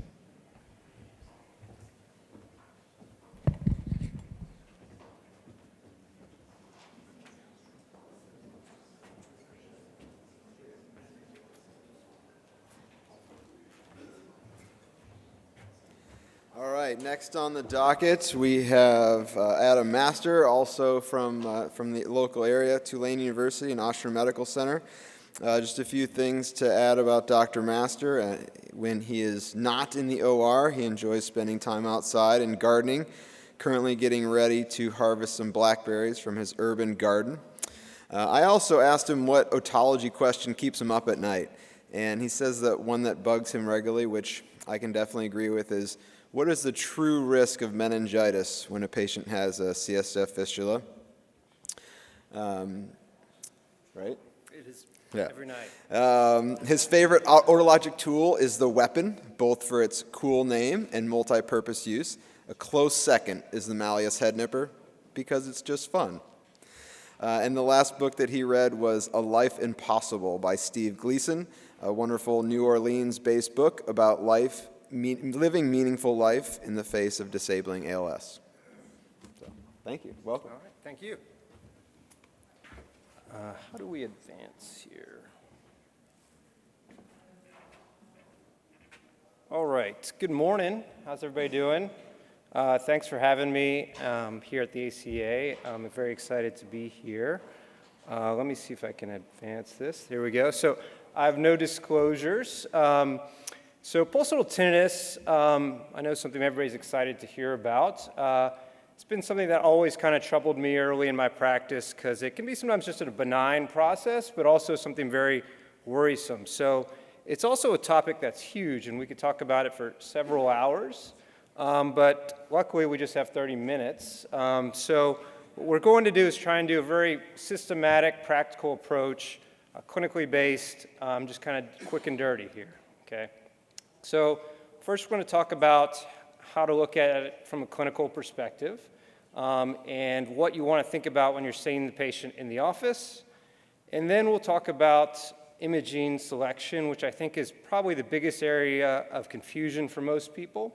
All right, next on the docket, we have Adam Master, also from the local area, Tulane University and Oshner Medical Center. Just a few things to add about Dr. Master. When he is not in the OR, he enjoys spending time outside and gardening, currently getting ready to harvest some blackberries from his urban garden. I also asked him what otology question keeps him up at night, and he says that one that bugs him regularly, which I can definitely agree with, is what is the true risk of meningitis when a patient has a CSF fistula? Right? It is Yeah. every night. His favorite otologic tool is the weapon, both for its cool name and multi-purpose use. A close second is the Malleus head nipper, because it's just fun. And the last book that he read was A Life Impossible by Steve Gleason, a wonderful New Orleans-based book about living meaningful life in the face of disabling ALS. So, thank you. Welcome. All right, thank you. How do we advance here? All right, good morning. How's everybody doing? Thanks for having me here at the ACA. I'm very excited to be here. Let me see if I can advance this. There we go. So I have no disclosures. So pulsatile tinnitus, I know something everybody's excited to hear about. It's been something that always kind of troubled me early in my practice because it can be sometimes just a benign process, but also something very worrisome. So it's also a topic that's huge, and we could talk about it for several hours. But luckily, we just have 30 minutes. So what we're going to do is try and do a very systematic, practical approach, clinically based, just kind of quick and dirty here, okay? So first, we're going to talk about how to look at it from a clinical perspective, and what you want to think about when you're seeing the patient in the office. And then we'll talk about imaging selection, which I think is probably the biggest area of confusion for most people,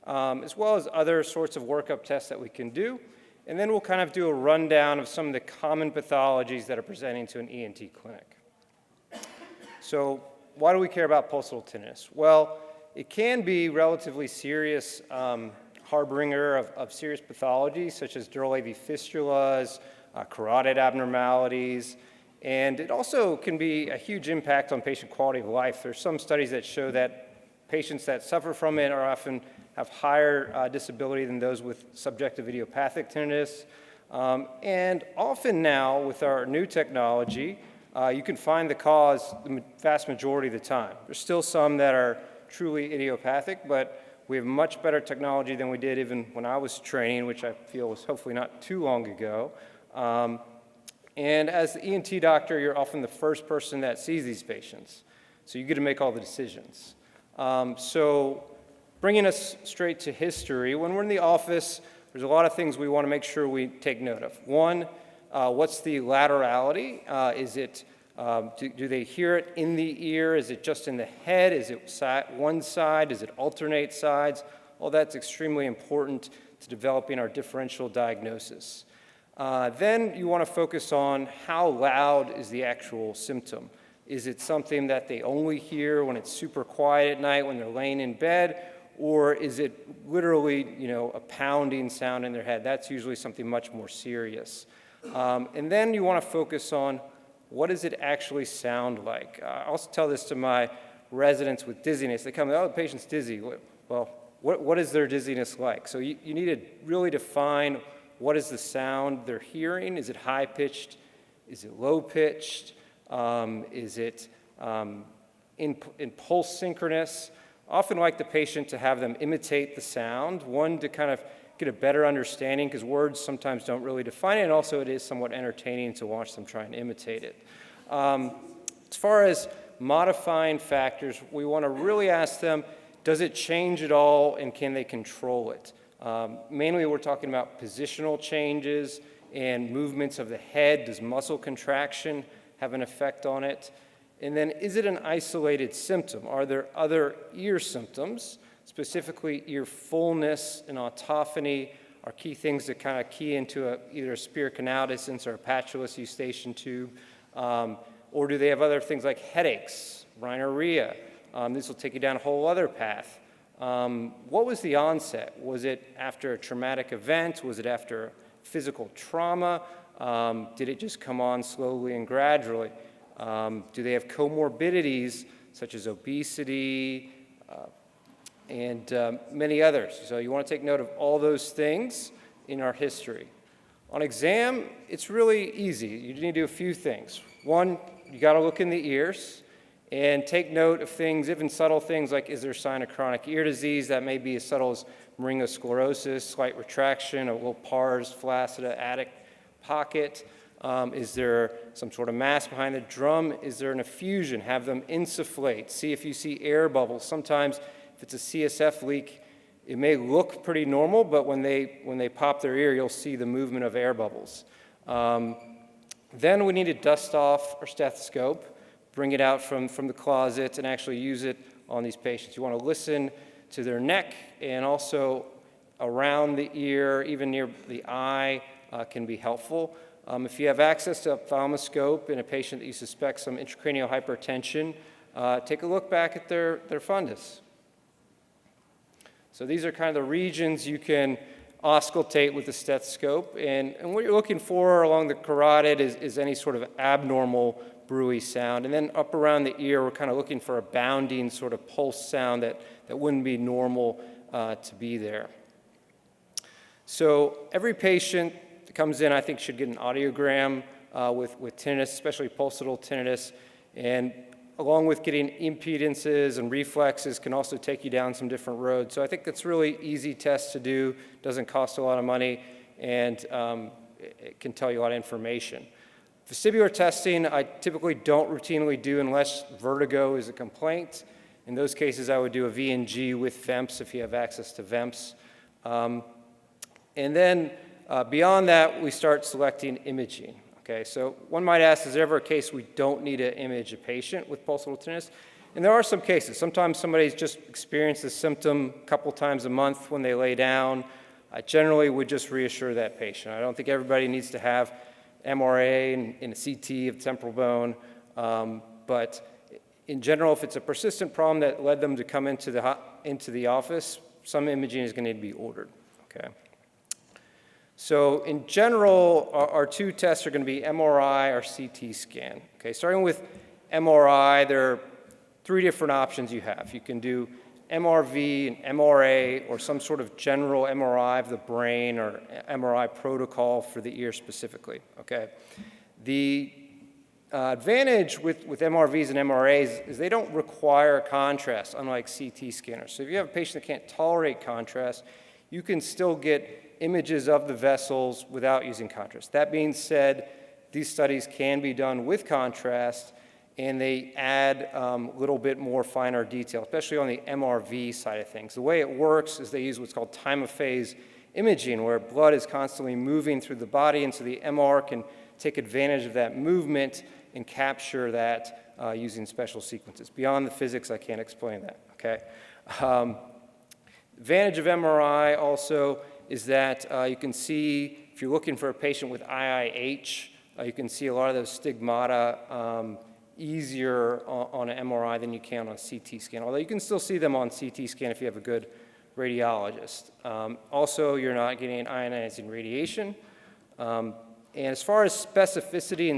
as well as other sorts of workup tests that we can do. And then we'll kind of do a rundown of some of the common pathologies that are presenting to an ENT clinic. So why do we care about pulsatile tinnitus? Well, it can be relatively serious harbinger of serious pathology, such as dural AV fistulas, carotid abnormalities, and it also can be a huge impact on patient quality of life. There's some studies that show that patients that suffer from it are often have higher disability than those with subjective idiopathic tinnitus. And often now, with our new technology, you can find the cause the vast majority of the time. There's still some that are truly idiopathic, but we have much better technology than we did even when I was training, which I feel was hopefully not too long ago. And as the ENT doctor, you're often the first person that sees these patients, so you get to make all the decisions. So bringing us straight to history, when we're in the office, there's a lot of things we want to make sure we take note of. One, what's the laterality? Is it do they hear it in the ear? Is it just in the head? Is it one side? Does it alternate sides? All that's extremely important to developing our differential diagnosis. Then you want to focus on how loud is the actual symptom. Is it something that they only hear when it's super quiet at night when they're laying in bed? Or is it literally, a pounding sound in their head? That's usually something much more serious. And then you want to focus on what does it actually sound like? I also tell this to my residents with dizziness. They come, the patient's dizzy. Well, what is their dizziness like? So you need to really define what is the sound they're hearing. Is it high-pitched? Is it low-pitched? Is it in pulse synchronous? Often like the patient to have them imitate the sound, one, to kind of get a better understanding, because words sometimes don't really define it, and also it is somewhat entertaining to watch them try and imitate it. As far as modifying factors, we want to really ask them, does it change at all, and can they control it? Mainly we're talking about positional changes and movements of the head. Does muscle contraction have an effect on it? And then is it an isolated symptom? Are there other ear symptoms? Specifically, ear fullness and autophony are key things that kind of key into either a spirocanaudescence or a patulous eustachian tube. Or do they have other things like headaches, rhinorrhea? This will take you down a whole other path. What was the onset? Was it after a traumatic event? Was it after physical trauma? Did it just come on slowly and gradually? Do they have comorbidities such as obesity and many others? So you want to take note of all those things in our history. On exam, it's really easy. You need to do a few things. One, you got to look in the ears and take note of things, even subtle things like, is there a sign of chronic ear disease? That may be as subtle as laryngosclerosis, slight retraction, a little pars, flaccida, attic pocket. Is there some sort of mass behind the drum? Is there an effusion? Have them insufflate. See if you see air bubbles. Sometimes if it's a CSF leak, it may look pretty normal, but when they pop their ear, you'll see the movement of air bubbles. Then we need to dust off our stethoscope, bring it out from the closet, and actually use it on these patients. You want to listen to their neck and also around the ear, even near the eye, can be helpful. If you have access to a ophthalmoscope in a patient that you suspect some intracranial hypertension, take a look back at their fundus. So these are kind of the regions you can auscultate with the stethoscope. And what you're looking for along the carotid is any sort of abnormal bruit sound. And then up around the ear, we're kind of looking for a bounding sort of pulse sound that wouldn't be normal to be there. So every patient that comes in, I think, should get an audiogram with tinnitus, especially pulsatile tinnitus. And along with getting impedances and reflexes can also take you down some different roads. So I think that's really easy test to do, doesn't cost a lot of money, and it can tell you a lot of information. Vestibular testing, I typically don't routinely do unless vertigo is a complaint. In those cases, I would do a V&G with VEMPs if you have access to VEMPs. And then beyond that, we start selecting imaging. Okay, so one might ask, is there ever a case we don't need to image a patient with pulsatile tinnitus? And there are some cases. Sometimes somebody's just experienced this symptom a couple times a month when they lay down. I generally would just reassure that patient. I don't think everybody needs to have MRA and a CT of temporal bone, but in general, if it's a persistent problem that led them to come into the office, some imaging is going to need to be ordered. Okay. So in general, our two tests are going to be MRI or CT scan. Okay, starting with MRI, there are three different options you have. You can do MRV and MRA or some sort of general MRI of the brain or MRI protocol for the ear specifically. Okay, the advantage with MRVs and MRAs is they don't require contrast, unlike CT scanners. So if you have a patient that can't tolerate contrast, you can still get images of the vessels without using contrast. That being said, these studies can be done with contrast, and they add a little bit more finer detail, especially on the MRV side of things. The way it works is they use what's called time of phase imaging, where blood is constantly moving through the body, and so the MR can take advantage of that movement and capture that using special sequences. Beyond the physics, I can't explain that, okay? Advantage of MRI also is that you can see, if you're looking for a patient with IIH, you can see a lot of those stigmata easier on an MRI than you can on a CT scan, although you can still see them on CT scan if you have a good radiologist. Also, you're not getting ionizing radiation. And as far as specificity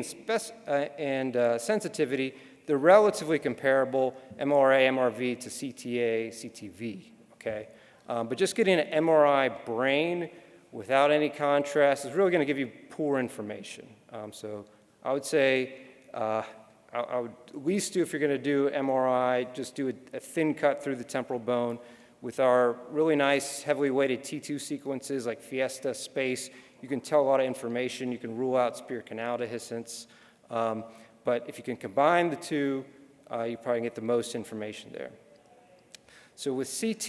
and sensitivity, they're relatively comparable, MRA, MRV to CTA, CTV, okay? But just getting an MRI brain without any contrast is really going to give you poor information. So I would say I would at least do, if you're going to do MRI, just do a thin cut through the temporal bone. With our really nice, heavily weighted T2 sequences like Fiesta, Space, you can tell a lot of information. You can rule out superior canal dehiscence. But if you can combine the two, you probably get the most information there. So with CT,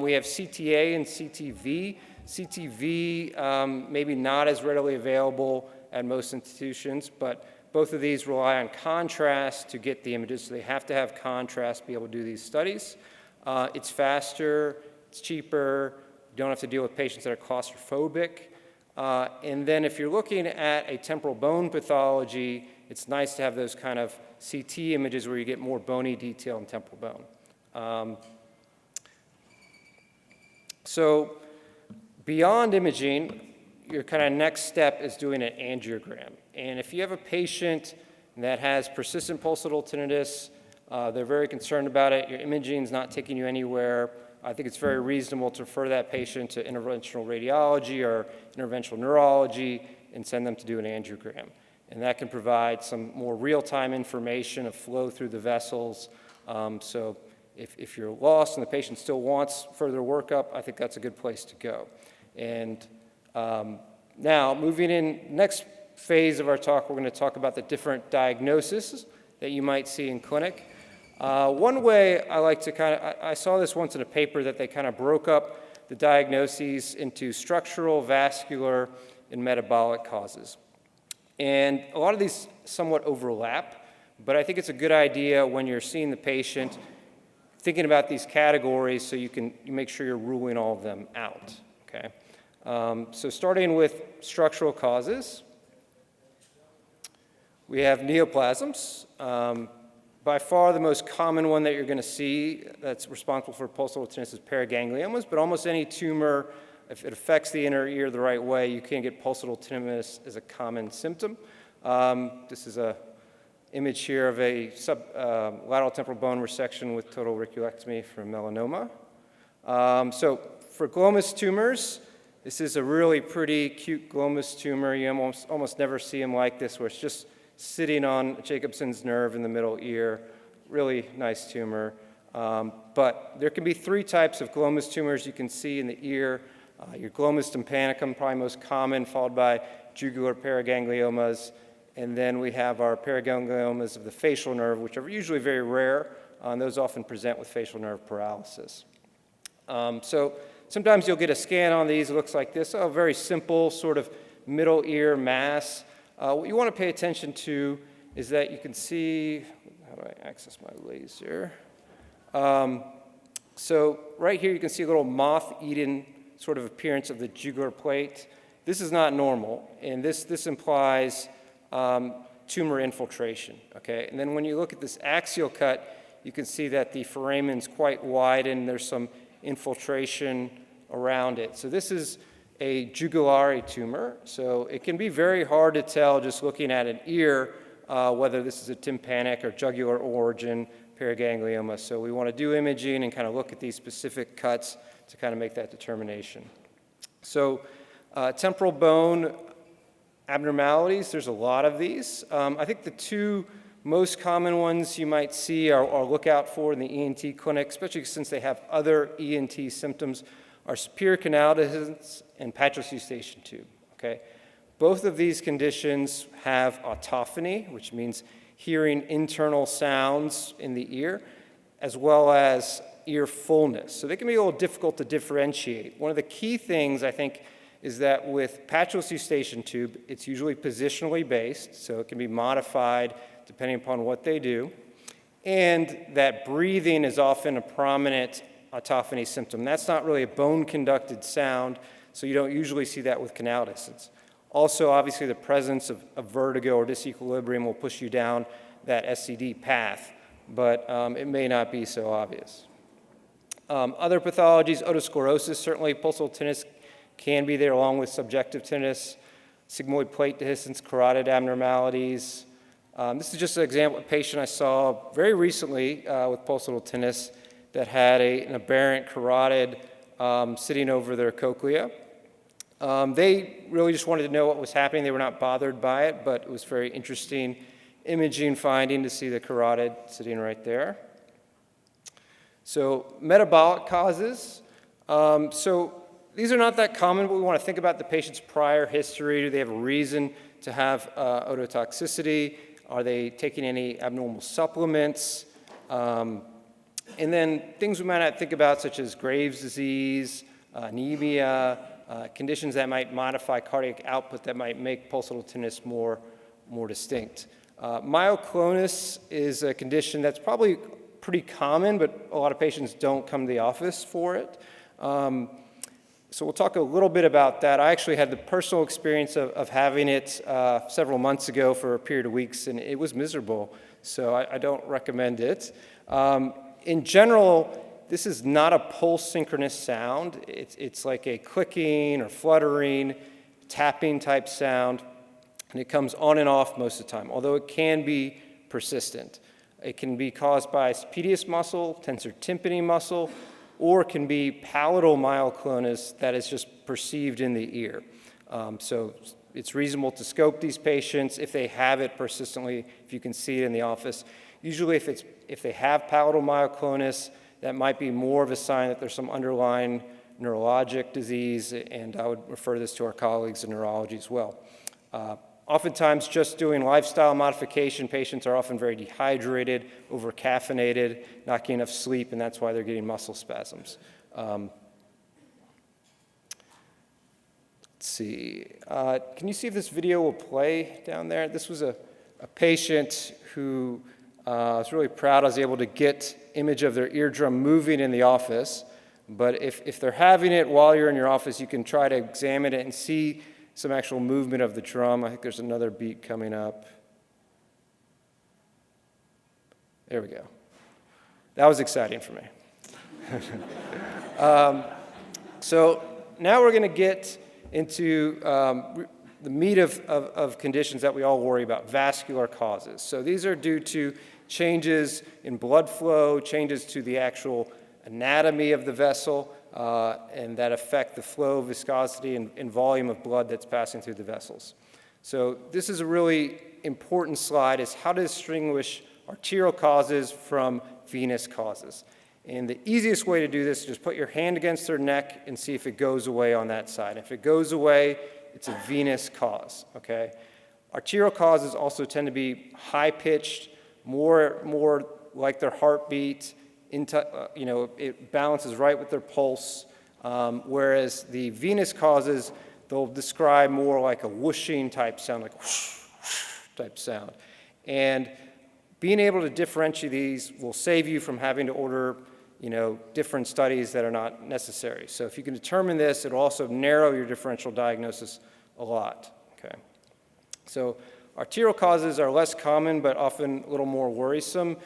we have CTA and CTV. CTV maybe not as readily available at most institutions, but both of these rely on contrast to get the images, so they have to have contrast to be able to do these studies. It's faster, it's cheaper, you don't have to deal with patients that are claustrophobic. And then if you're looking at a temporal bone pathology, it's nice to have those kind of CT images where you get more bony detail in temporal bone. So beyond imaging, your kind of next step is doing an angiogram. And if you have a patient that has persistent pulsatile tinnitus. They're very concerned about it. Your imaging's not taking you anywhere. I think it's very reasonable to refer that patient to interventional radiology or interventional neurology and send them to do an angiogram. And that can provide some more real-time information of flow through the vessels. So if you're lost and the patient still wants further workup, I think that's a good place to go. And now, moving in, next phase of our talk, we're going to talk about the different diagnoses that you might see in clinic. One way I like to I saw this once in a paper that they kind of broke up the diagnoses into structural, vascular, and metabolic causes. And a lot of these somewhat overlap, but I think it's a good idea when you're seeing the patient thinking about these categories so you make sure you're ruling all of them out, okay? So starting with structural causes, we have neoplasms. By far the most common one that you're going to see that's responsible for pulsatile tinnitus is paragangliomas, but almost any tumor, if it affects the inner ear the right way, you can get pulsatile tinnitus as a common symptom. This is an image here of a lateral temporal bone resection with total auriculectomy for melanoma. So for glomus tumors, this is a really pretty cute glomus tumor. You almost never see them like this, where it's just sitting on Jacobson's nerve in the middle ear. Really nice tumor. But there can be three types of glomus tumors you can see in the ear. Your glomus tympanicum, probably most common, followed by jugular paragangliomas. And then we have our paragangliomas of the facial nerve, which are usually very rare. And those often present with facial nerve paralysis. So sometimes you'll get a scan on these. It looks like this. A very simple sort of middle ear mass. What you want to pay attention to is that you can see, how do I access my laser? So right here you can see a little moth-eaten sort of appearance of the jugular plate. This is not normal, and this implies tumor infiltration, okay? And then when you look at this axial cut, you can see that the foramen's quite wide and there's some infiltration around it. So this is a jugulare tumor, so it can be very hard to tell just looking at an ear whether this is a tympanic or jugular origin paraganglioma. So we want to do imaging and kind of look at these specific cuts to kind of make that determination. So temporal bone abnormalities, there's a lot of these. I think the two most common ones you might see or look out for in the ENT clinic, especially since they have other ENT symptoms, are superior canal dehiscence and patrocystation tube, okay? Both of these conditions have autophony, which means hearing internal sounds in the ear, as well as ear fullness. So they can be a little difficult to differentiate. One of the key things, I think, is that with patrocystation tube, it's usually positionally based, so it can be modified depending upon what they do, and that breathing is often a prominent autophony symptom. That's not really a bone-conducted sound, so you don't usually see that with canal dehiscence. Also, obviously, the presence of vertigo or disequilibrium will push you down that SCD path, but it may not be so obvious. Other pathologies, otosclerosis, certainly pulsatile tinnitus can be there along with subjective tinnitus, sigmoid plate dehiscence, carotid abnormalities. This is just an example of a patient I saw very recently with pulsatile tinnitus that had an aberrant carotid sitting over their cochlea. They really just wanted to know what was happening. They were not bothered by it, but it was very interesting imaging finding to see the carotid sitting right there. So metabolic causes. So these are not that common, but we want to think about the patient's prior history. Do they have a reason to have ototoxicity? Are they taking any abnormal supplements? And then things we might not think about, such as Graves' disease, anemia, conditions that might modify cardiac output that might make pulsatile tinnitus more distinct. Myoclonus is a condition that's probably pretty common, but a lot of patients don't come to the office for it. So we'll talk a little bit about that. I actually had the personal experience of having it several months ago for a period of weeks, and it was miserable, so I don't recommend it. In general, this is not a pulse synchronous sound. It's like a clicking or fluttering, tapping type sound. and it comes on and off most of the time, although it can be persistent. It can be caused by pediis muscle, tensor tympani muscle, or it can be palatal myoclonus that is just perceived in the ear. So it's reasonable to scope these patients if they have it persistently, if you can see it in the office. Usually if they have palatal myoclonus, that might be more of a sign that there's some underlying neurologic disease, and I would refer this to our colleagues in neurology as well. Oftentimes, just doing lifestyle modification, patients are often very dehydrated, over-caffeinated, not getting enough sleep, and that's why they're getting muscle spasms. Let's see. Can you see if this video will play down there? This was a patient who I was really proud I was able to get image of their eardrum moving in the office. But if they're having it while you're in your office, you can try to examine it and see some actual movement of the drum. I think there's another beat coming up. There we go. That was exciting for me. So now we're going to get into the meat of conditions that we all worry about, vascular causes. So these are due to changes in blood flow, changes to the actual anatomy of the vessel, and that affect the flow, viscosity, and volume of blood that's passing through the vessels. So this is a really important slide, is how to distinguish arterial causes from venous causes. And the easiest way to do this is just put your hand against their neck and see if it goes away on that side. If it goes away, it's a venous cause, okay? Arterial causes also tend to be high-pitched, more like their heartbeat, it balances right with their pulse, whereas the venous causes, they'll describe more like a whooshing type sound, like whoosh, whoosh type sound. And being able to differentiate these will save you from having to order different studies that are not necessary. So if you can determine this, it'll also narrow your differential diagnosis a lot, okay? So arterial causes are less common, but often a little more worrisome.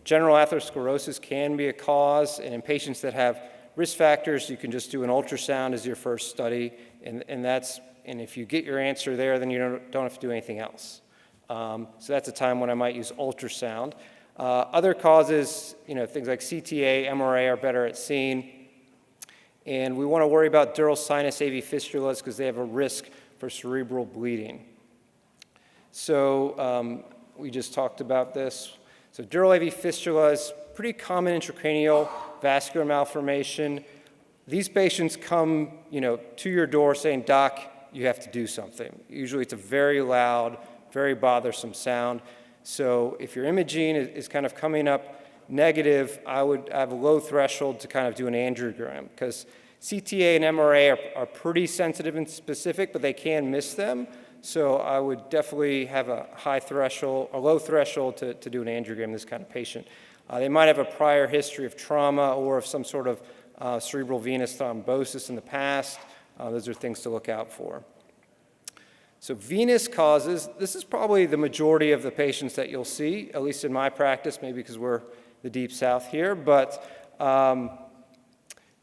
General atherosclerosis can be a cause, and in patients that have risk factors, you can just do an ultrasound as your first study, and if you get your answer there, then you don't have to do anything else. So that's a time when I might use ultrasound. Other causes, things like CTA, MRA are better at seeing, and we want to worry about dural sinus AV fistulas because they have a risk for cerebral bleeding. So we just talked about this. So dural AV fistula is pretty common intracranial vascular malformation. These patients come, to your door saying, "Doc, you have to do something." Usually it's a very loud, very bothersome sound. So if your imaging is kind of coming up negative, I would have a low threshold to kind of do an angiogram, because CTA and MRA are pretty sensitive and specific, but they can miss them. So I would definitely have a low threshold to do an angiogram in this kind of patient. They might have a prior history of trauma or of some sort of cerebral venous thrombosis in the past. Those are things to look out for. So venous causes, this is probably the majority of the patients that you'll see, at least in my practice, maybe because we're the Deep South here, but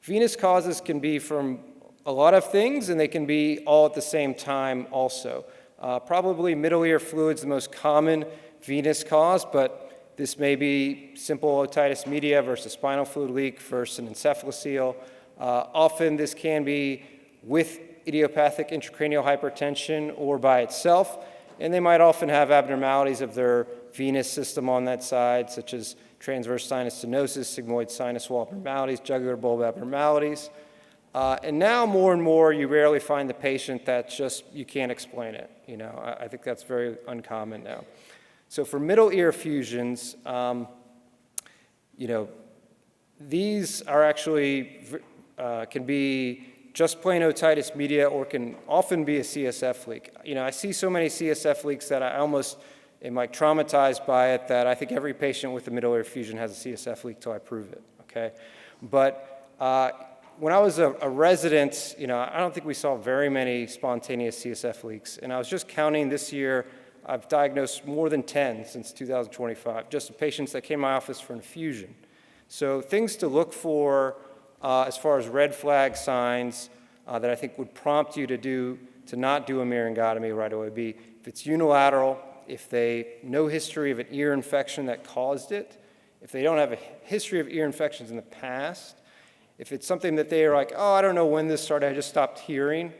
venous causes can be from a lot of things, and they can be all at the same time also. Probably middle ear fluid is the most common venous cause, but this may be simple otitis media versus spinal fluid leak versus an encephalocele. Often this can be with idiopathic intracranial hypertension or by itself, and they might often have abnormalities of their venous system on that side, such as transverse sinus stenosis, sigmoid sinus wall abnormalities, jugular bulb abnormalities. And now more and more, you rarely find the patient that just, you can't explain it. I think that's very uncommon now. So for middle ear effusions, these are actually, can be just plain otitis media or can often be a CSF leak. I see so many CSF leaks that I almost am like traumatized by it that I think every patient with a middle ear effusion has a CSF leak till I prove it, okay? But when I was a resident, I don't think we saw very many spontaneous CSF leaks, and I was just counting this year, I've diagnosed more than 10 since 2025, just patients that came to my office for an effusion. So things to look for as far as red flag signs that I think would prompt you to do to not do a myringotomy right away would be if it's unilateral, if they no history of an ear infection that caused it, if they don't have a history of ear infections in the past, if it's something that they are like, oh, I don't know when this started, I just stopped hearing,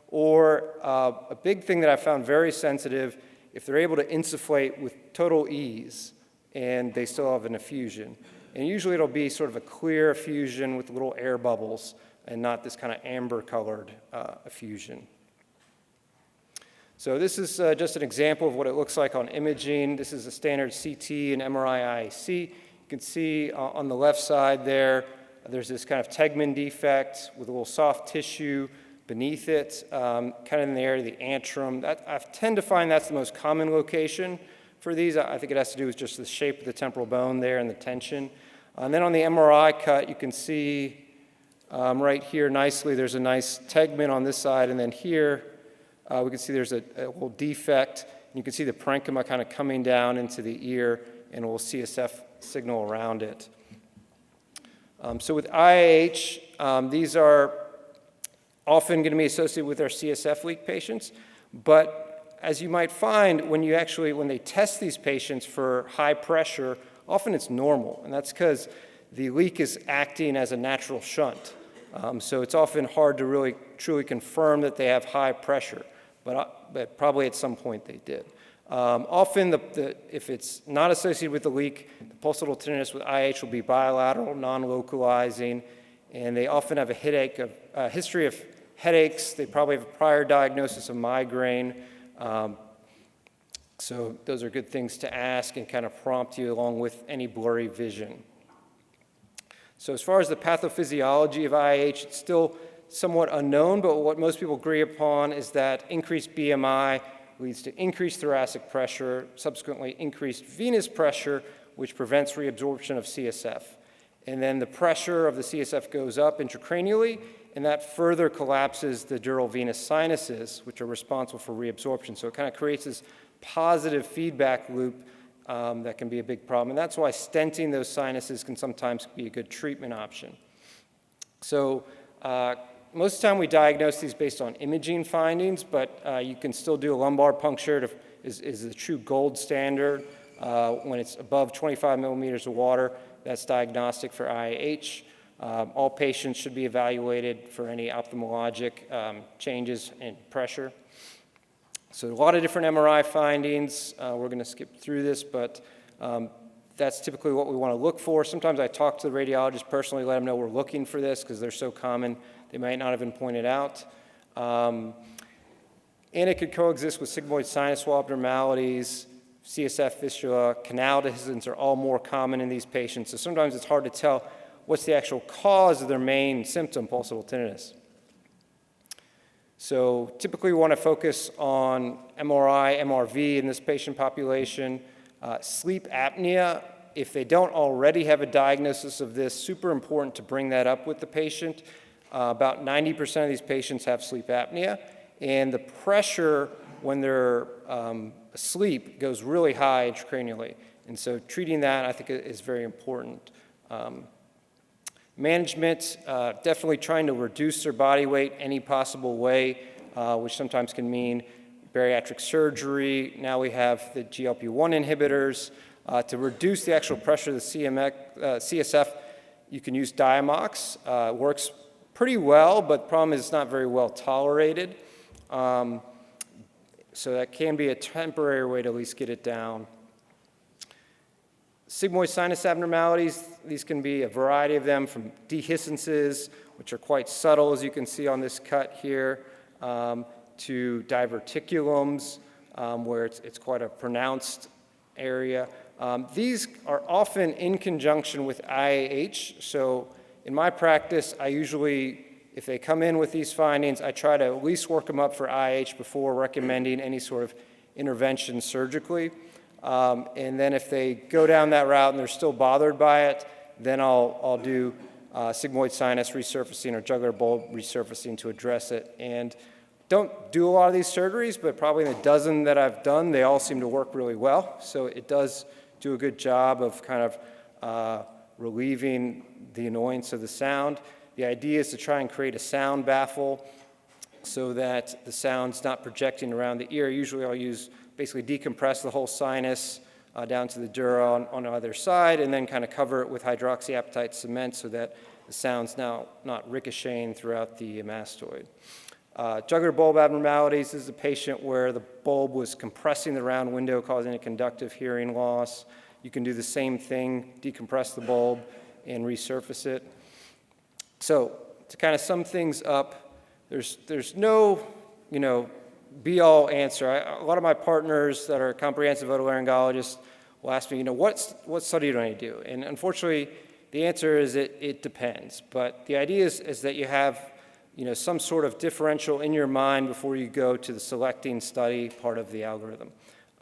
or a big thing that I found very sensitive, if they're able to insufflate with total ease and they still have an effusion. And usually it'll be sort of a clear effusion with little air bubbles and not this kind of amber-colored effusion. So this is just an example of what it looks like on imaging. This is a standard CT and MRI IAC. You can see on the left side there, there's this kind of tegmen defect with a little soft tissue beneath it, kind of in the area of the antrum. I tend to find that's the most common location for these. I think it has to do with just the shape of the temporal bone there and the tension. And then on the MRI cut, you can see right here nicely, there's a nice tegmen on this side, and then here we can see there's a little defect. You can see the parenchyma kind of coming down into the ear and a little CSF signal around it. So with IIH, these are often going to be associated with our CSF leak patients, but as you might find, when they test these patients for high pressure, often it's normal, and that's because the leak is acting as a natural shunt. So it's often hard to really truly confirm that they have high pressure, but probably at some point they did. Often, if it's not associated with the leak, the pulsatile tinnitus with IH will be bilateral, non-localizing, and they often have a history of headaches. They probably have a prior diagnosis of migraine. So those are good things to ask and kind of prompt you along with any blurry vision. So as far as the pathophysiology of IH, it's still somewhat unknown, but what most people agree upon is that increased BMI leads to increased thoracic pressure, subsequently increased venous pressure, which prevents reabsorption of CSF. And then the pressure of the CSF goes up intracranially, and that further collapses the dural venous sinuses, which are responsible for reabsorption. So it kind of creates this positive feedback loop that can be a big problem. And that's why stenting those sinuses can sometimes be a good treatment option. So most of the time we diagnose these based on imaging findings, but you can still do a lumbar puncture is the true gold standard. When it's above 25 millimeters of water, that's diagnostic for IIH. All patients should be evaluated for any ophthalmologic changes in pressure. So a lot of different MRI findings. We're going to skip through this, but that's typically what we want to look for. Sometimes I talk to the radiologist personally, let them know we're looking for this because they're so common, they might not have been pointed out. And it could coexist with sigmoid sinus wall abnormalities, CSF fistula, canal dehiscence are all more common in these patients. So sometimes it's hard to tell what's the actual cause of their main symptom, pulsatile tinnitus. So typically we want to focus on MRI, MRV in this patient population. Sleep apnea, if they don't already have a diagnosis of this, super important to bring that up with the patient. About 90% of these patients have sleep apnea, and the pressure when they're asleep goes really high intracranially. And so treating that, I think, is very important. Management, definitely trying to reduce their body weight any possible way, which sometimes can mean bariatric surgery. Now we have the GLP-1 inhibitors. To reduce the actual pressure of the CSF, you can use Diamox. It works pretty well, but the problem is it's not very well tolerated. So that can be a temporary way to at least get it down. Sigmoid sinus abnormalities, these can be a variety of them, from dehiscences, which are quite subtle, as you can see on this cut here, to diverticulums, where it's quite a pronounced area. These are often in conjunction with IAH. So in my practice, I usually, if they come in with these findings, I try to at least work them up for IH before recommending any sort of intervention surgically. And then if they go down that route and they're still bothered by it, then I'll do sigmoid sinus resurfacing or jugular bulb resurfacing to address it. And don't do a lot of these surgeries, but probably in the dozen that I've done, they all seem to work really well. So it does do a good job of kind of relieving the annoyance of the sound. The idea is to try and create a sound baffle so that the sound's not projecting around the ear. Usually I'll use basically decompress the whole sinus down to the dura on either side, and then kind of cover it with hydroxyapatite cement so that the sound's now not ricocheting throughout the mastoid. Jugular bulb abnormalities, this is a patient where the bulb was compressing the round window, causing a conductive hearing loss. You can do the same thing, decompress the bulb and resurface it. So to kind of sum things up, there's no, be-all answer. A lot of my partners that are comprehensive otolaryngologists will ask me, what study do I need to do? And unfortunately, the answer is it depends. But the idea is that you have some sort of differential in your mind before you go to the selecting study part of the algorithm.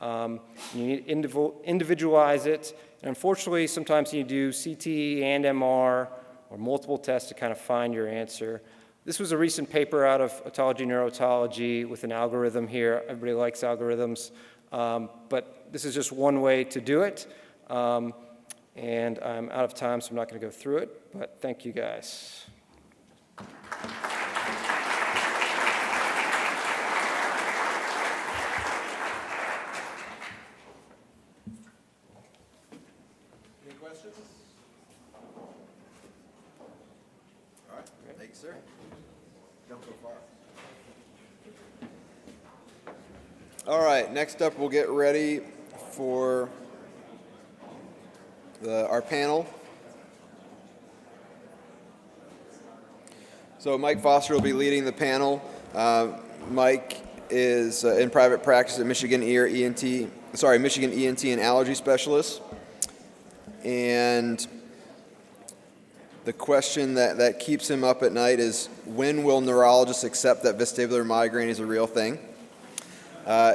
You need to individualize it. And unfortunately, sometimes you do CT and MR or multiple tests to kind of find your answer. This was a recent paper out of otology neurotology with an algorithm here. Everybody likes algorithms, but this is just one way to do it. And I'm out of time, so I'm not going to go through it, but thank you guys. Any questions? All right, thank you, sir. Jump so far. All right, next up we'll get ready for our panel. So Mike Foster will be leading the panel. Mike is in private practice at Michigan ENT and allergy specialist. And the question that keeps him up at night is, when will neurologists accept that vestibular migraine is a real thing?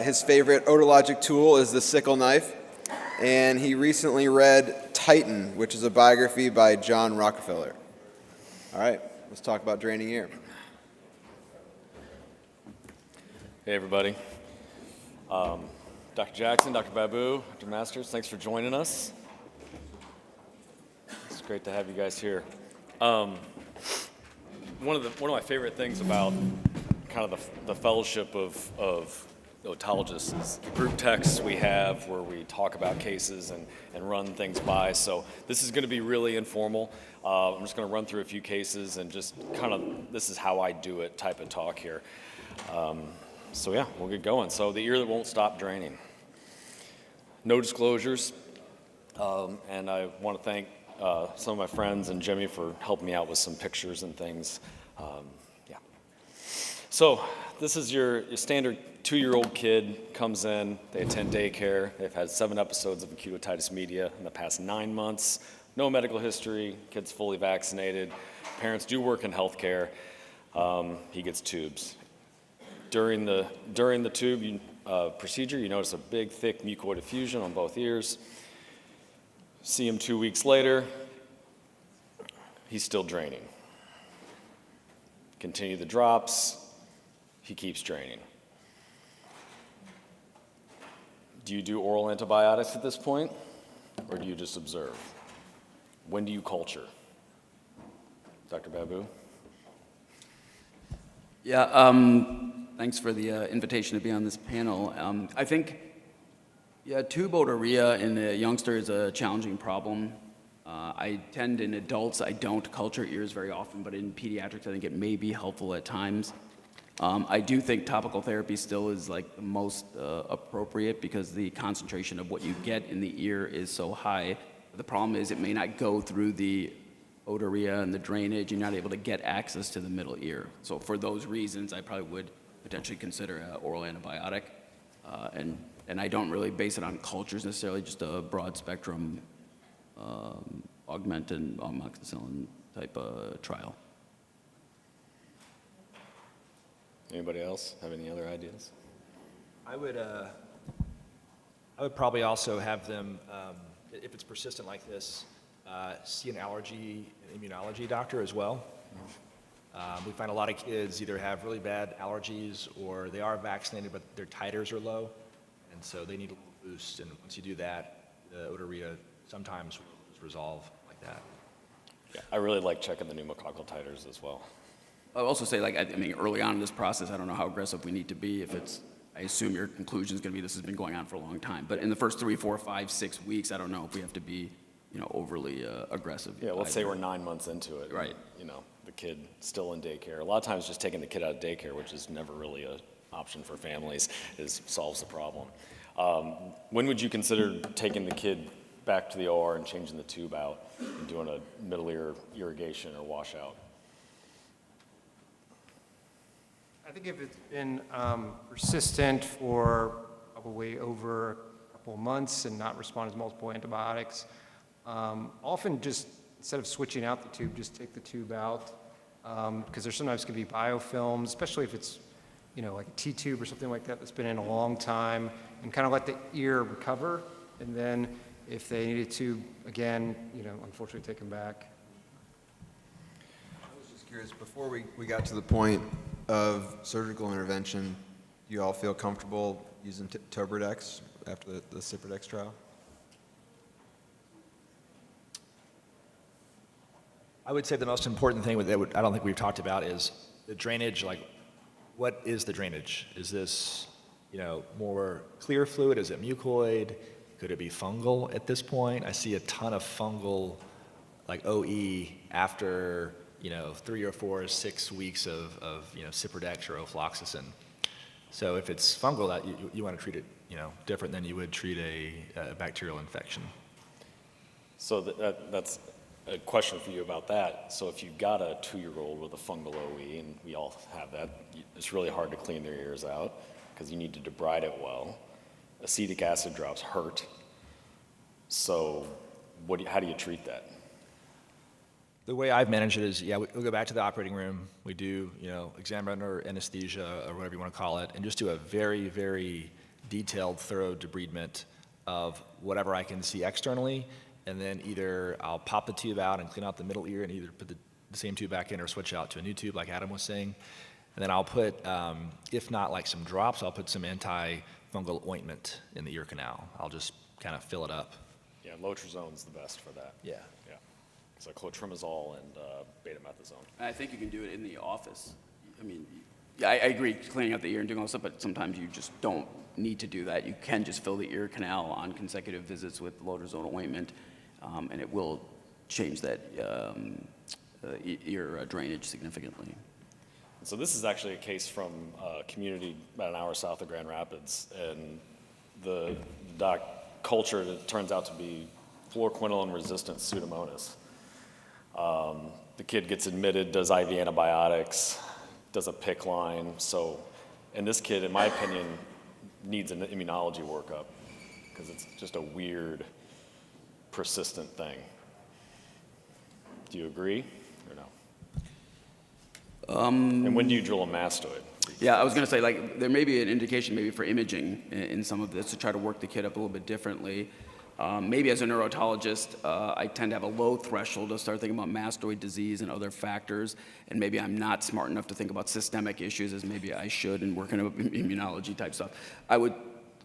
His favorite otologic tool is the sickle knife, and he recently read Titan, which is a biography by John Rockefeller. All right, let's talk about draining ear. Hey, everybody. Dr. Jackson, Dr. Babu, Dr. Masters, thanks for joining us. It's great to have you guys here. One of my favorite things about kind of the fellowship of otologists is the group texts we have where we talk about cases and run things by. So this is going to be really informal. I'm just going to run through a few cases and just kind of, this is how I do it type of talk here. So yeah, we'll get going. So the ear that won't stop draining. No disclosures. And I want to thank some of my friends and Jimmy for helping me out with some pictures and things. Yeah. So this is your standard 2-year-old kid comes in, they attend daycare, they've had 7 episodes of acute otitis media in the past 9 months, no medical history, kid's fully vaccinated, parents do work in healthcare, he gets tubes. During the tube procedure, you notice a big, thick mucoid effusion on both ears. See him 2 weeks later, he's still draining. Continue the drops, he keeps draining. Do you do oral antibiotics at this point, or do you just observe? When do you culture? Dr. Babu? Yeah, thanks for the invitation to be on this panel. I think, tube otorrhea in a youngster is a challenging problem. I tend, in adults, I don't culture ears very often, but in pediatrics, I think it may be helpful at times. I do think topical therapy still is like the most appropriate because the concentration of what you get in the ear is so high. The problem is it may not go through the otorrhea and the drainage. You're not able to get access to the middle ear. So for those reasons, I probably would potentially consider an oral antibiotic. And I don't really base it on cultures necessarily, just a broad spectrum augmentin amoxicillin type trial. Anybody else have any other ideas? I would probably also have them, if it's persistent like this, see an allergy and immunology doctor as well. We find a lot of kids either have really bad allergies or they are vaccinated but their titers are low, and so they need a little boost. And once you do that, the otorrhea sometimes will resolve like that. Yeah, I really like checking the pneumococcal titers as well. I'll also say, like, I mean, early on in this process, I don't know how aggressive we need to be. If it's, I assume your conclusion is going to be this has been going on for a long time. But in the first 3, 4, 5, 6 weeks, I don't know if we have to be, overly aggressive. Yeah, let's say either. we're 9 months into it. Right. And, the kid still in daycare. A lot of times just taking the kid out of daycare, which is never really an option for families, solves the problem. When would you consider taking the kid back to the OR and changing the tube out and doing a middle ear irrigation or washout? I think if it's been persistent for probably over a couple of months and not responded to multiple antibiotics, often just instead of switching out the tube, just take the tube out because there's sometimes going to be biofilms, especially if it's like a T-tube or something like that that's been in a long time, and kind of let the ear recover, and then if they need a tube again, unfortunately take them back. I was just curious, before we got to the point of surgical intervention, you all feel comfortable using Tobradex after the Ciprodex trial? I would say the most important thing that I don't think we've talked about is the drainage. Like, what is the drainage? Is this, more clear fluid? Is it mucoid? Could it be fungal at this point? I see a ton of fungal, like OE, after 3 or 4 or 6 weeks of Ciprodex or ofloxacin. So if it's fungal, that you want to treat it different than you would treat a bacterial infection. So that's a question for you about that. So if you've got a 2-year-old with a fungal OE, and we all have that, it's really hard to clean their ears out because you need to debride it well. Acetic acid drops hurt. So how do you treat that? The way I've managed it is, we'll go back to the operating room. We do, examine or anesthesia or whatever you want to call it, and just do a very, very detailed, thorough debridement of whatever I can see externally. And then either I'll pop the tube out and clean out the middle ear and either put the same tube back in or switch out to a new tube like Adam was saying. And then I'll put, if not like some drops, I'll put some anti-fungal ointment in the ear canal. I'll just kind of fill it up. Yeah, Lotrazone's the best for that. Yeah. Yeah. So clotrimazole and betamethasone. I think you can do it in the office. I mean, I agree cleaning out the ear and doing all this stuff, but sometimes you just don't need to do that. You can just fill the ear canal on consecutive visits with Lotrazone's ointment, and it will change that ear drainage significantly. So this is actually a case from a community about an hour south of Grand Rapids, and the culture that turns out to be fluoroquinolone-resistant Pseudomonas. The kid gets admitted, does IV antibiotics, does a PICC line. So, and this kid, in my opinion, needs an immunology workup because it's just a weird, persistent thing. Do you agree or no? And when do you drill a mastoid? Yeah, I was going to say, like, there may be an indication maybe for imaging in some of this to try to work the kid up a little bit differently. Maybe as a neurotologist, I tend to have a low threshold to start thinking about mastoid disease and other factors, and maybe I'm not smart enough to think about systemic issues as maybe I should and working on immunology type stuff.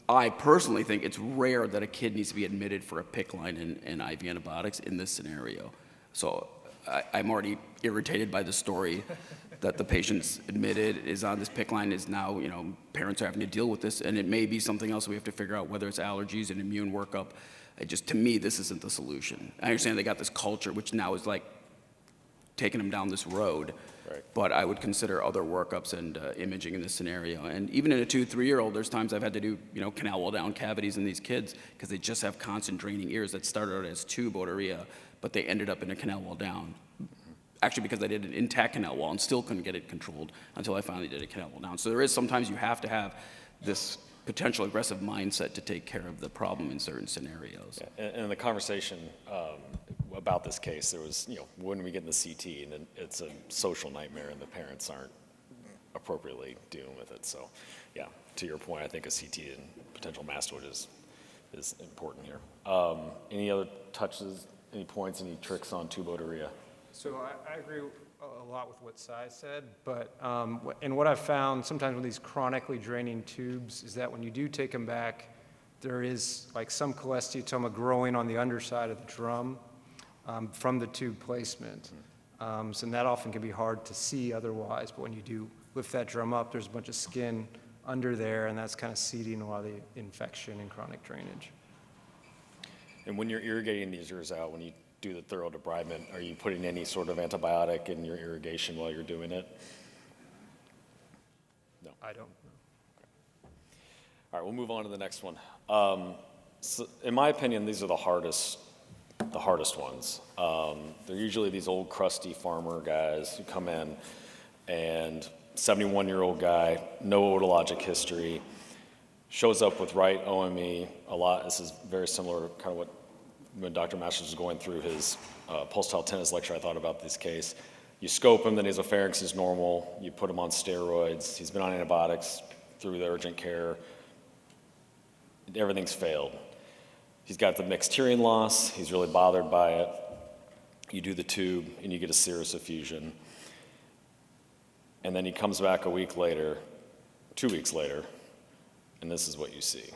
I personally think it's rare that a kid needs to be admitted for a PICC line and IV antibiotics in this scenario. So I'm already irritated by the story that the patient's admitted, is on this PICC line, is now, parents are having to deal with this, and it may be something else we have to figure out, whether it's allergies and immune workup. To me, this isn't the solution. I understand they got this culture, which now is like taking them down this road, Right. but I would consider other workups and imaging in this scenario. And even in a 2, 3-year-old, there's times I've had to do, canal wall down cavities in these kids because they just have constant draining ears that started out as tube otorrhea, but they ended up in a canal wall down. Actually, because I did an intact canal wall and still couldn't get it controlled until I finally did a canal wall down. So there is sometimes you have to have this potential aggressive mindset to take care of the problem in certain scenarios. Yeah. And in the conversation about this case, there was, when we get in the CT, and it's a social nightmare, and the parents aren't appropriately dealing with it. So, yeah, to your point, I think a CT and potential mastoid is important here. Any other touches, any points, any tricks on tubotorrhea? So I agree a lot with what Sai said, but and what I've found sometimes with these chronically draining tubes is that when you do take them back, there is like some cholesteatoma growing on the underside of the drum from the tube placement. So that often can be hard to see otherwise, but when you do lift that drum up, there's a bunch of skin under there, and that's kind of seeding a lot of the infection and chronic drainage. And when you're irrigating these ears out, when you do the thorough debridement, are you putting any sort of antibiotic in your irrigation while you're doing it? No. I don't. All right, we'll move on to the next one. So in my opinion, these are the hardest ones. They're usually these old crusty farmer guys who come in, and 71-year-old guy, no otologic history, shows up with right OME a lot. This is very similar to kind of what when Dr. Masters was going through his pulsatile tennis lecture, I thought about this case. You scope him, the nasopharynx is normal, you put him on steroids, he's been on antibiotics through the urgent care, everything's failed. He's got the mixed hearing loss, he's really bothered by it. You do the tube and you get a serous effusion. And then he comes back a week later, 2 weeks later, and this is what you see.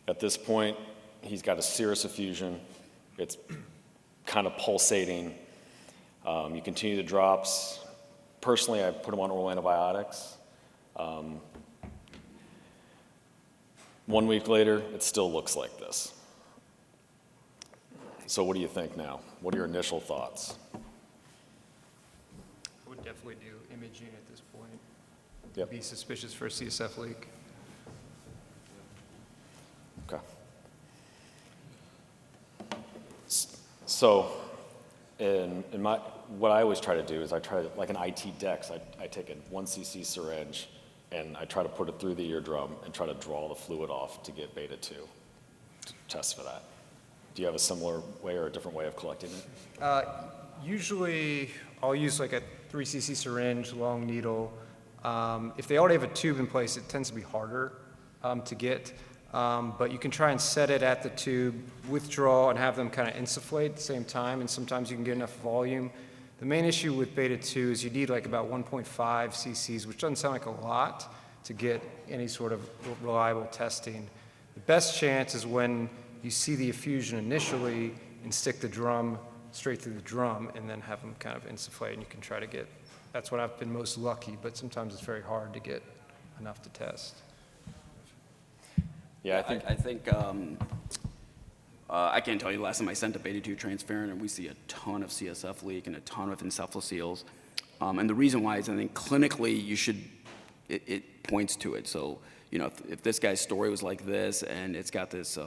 At this point, he's got a serous effusion. It's kind of pulsating. You continue the drops. Personally, I put him on oral antibiotics. 1 week later, it still looks like this. So what do you think now? What are your initial thoughts? I would definitely do imaging at this point. Yep. Be suspicious for a CSF leak. Okay. So, what I always try to do is I try to, like an IT DEX, I take a 1 cc syringe and I try to put it through the eardrum and try to draw the fluid off to get beta 2 to test for that. Do you have a similar way or a different way of collecting it? Usually, I'll use like a 3 cc syringe, long needle. If they already have a tube in place, it tends to be harder to get. But you can try and set it at the tube, withdraw, and have them kind of insufflate at the same time, and sometimes you can get enough volume. The main issue with beta 2 is you need like about 1.5 cc's, which doesn't sound like a lot to get any sort of reliable testing. The best chance is when you see the effusion initially and stick the drum straight through the drum and then have them kind of insufflate, and you can try to get, that's when I've been most lucky, but sometimes it's very hard to get enough to test. Yeah, I think I can't tell you the last time I sent a beta 2 transferrin, and we see a ton of CSF leak and a ton of encephaloceles. And the reason why is I think clinically it points to it. So, you know, if this guy's story was like this and it's got this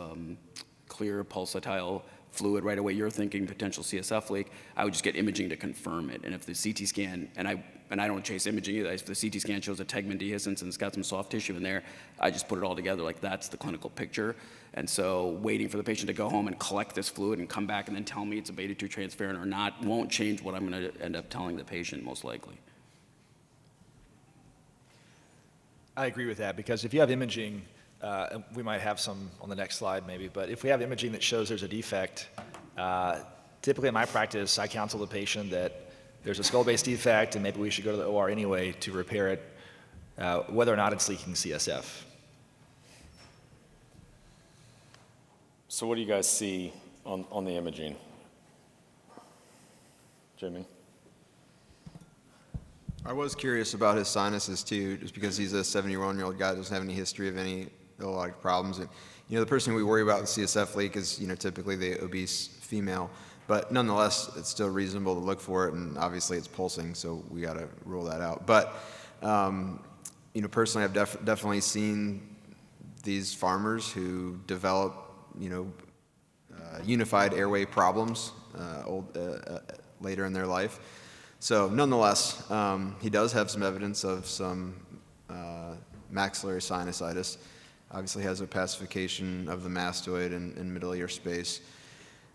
clear pulsatile fluid right away, you're thinking potential CSF leak, I would just get imaging to confirm it. And if the CT scan, and I don't chase imaging either, if the CT scan shows a tegmen dehiscence and it's got some soft tissue in there, I just put it all together like that's the clinical picture. And so waiting for the patient to go home and collect this fluid and come back and then tell me it's a beta 2 transferrin or not won't change what I'm going to end up telling the patient most likely. I agree with that, because if you have imaging, and we might have some on the next slide maybe, but if we have imaging that shows there's a defect, typically in my practice, I counsel the patient that there's a skull-based defect and maybe we should go to the OR anyway to repair it, whether or not it's leaking CSF. So what do you guys see on the imaging? Jimmy? I was curious about his sinuses too, just because he's a 71-year-old guy, doesn't have any history of any otologic problems. And, you know, the person we worry about with CSF leak is, you know, typically the obese female. But nonetheless, it's still reasonable to look for it, and obviously it's pulsing, so we got to rule that out. But, you know, personally, I've definitely seen these farmers who develop, you know, unified airway problems later in their life. So nonetheless, he does have some evidence of some maxillary sinusitis. Obviously has a pacification of the mastoid and middle ear space.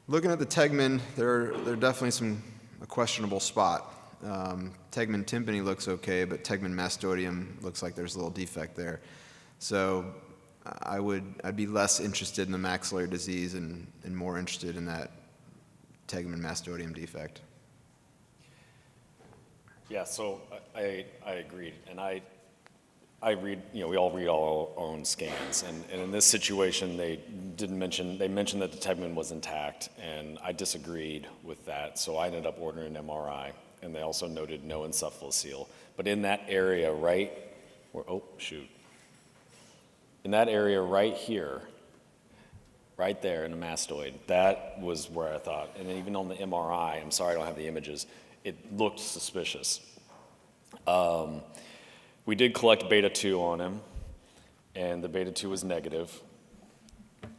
Looking at the tegmen, they're definitely a questionable spot. Tegmen tympani looks okay, but tegmen mastoideum looks like there's a little defect there. So I'd be less interested in the maxillary disease and more interested in that tegmen mastoideum defect. Yeah, so I agreed, and we all read all our own scans, and in this situation, they mentioned that the tegmen was intact, and I disagreed with that, so I ended up ordering an MRI, and they also noted no encephalocele. But in that area in that area right here, right there in the mastoid, that was where I thought, and even on the MRI, I'm sorry I don't have the images, it looked suspicious. We did collect beta-2 on him, and the beta-2 was negative.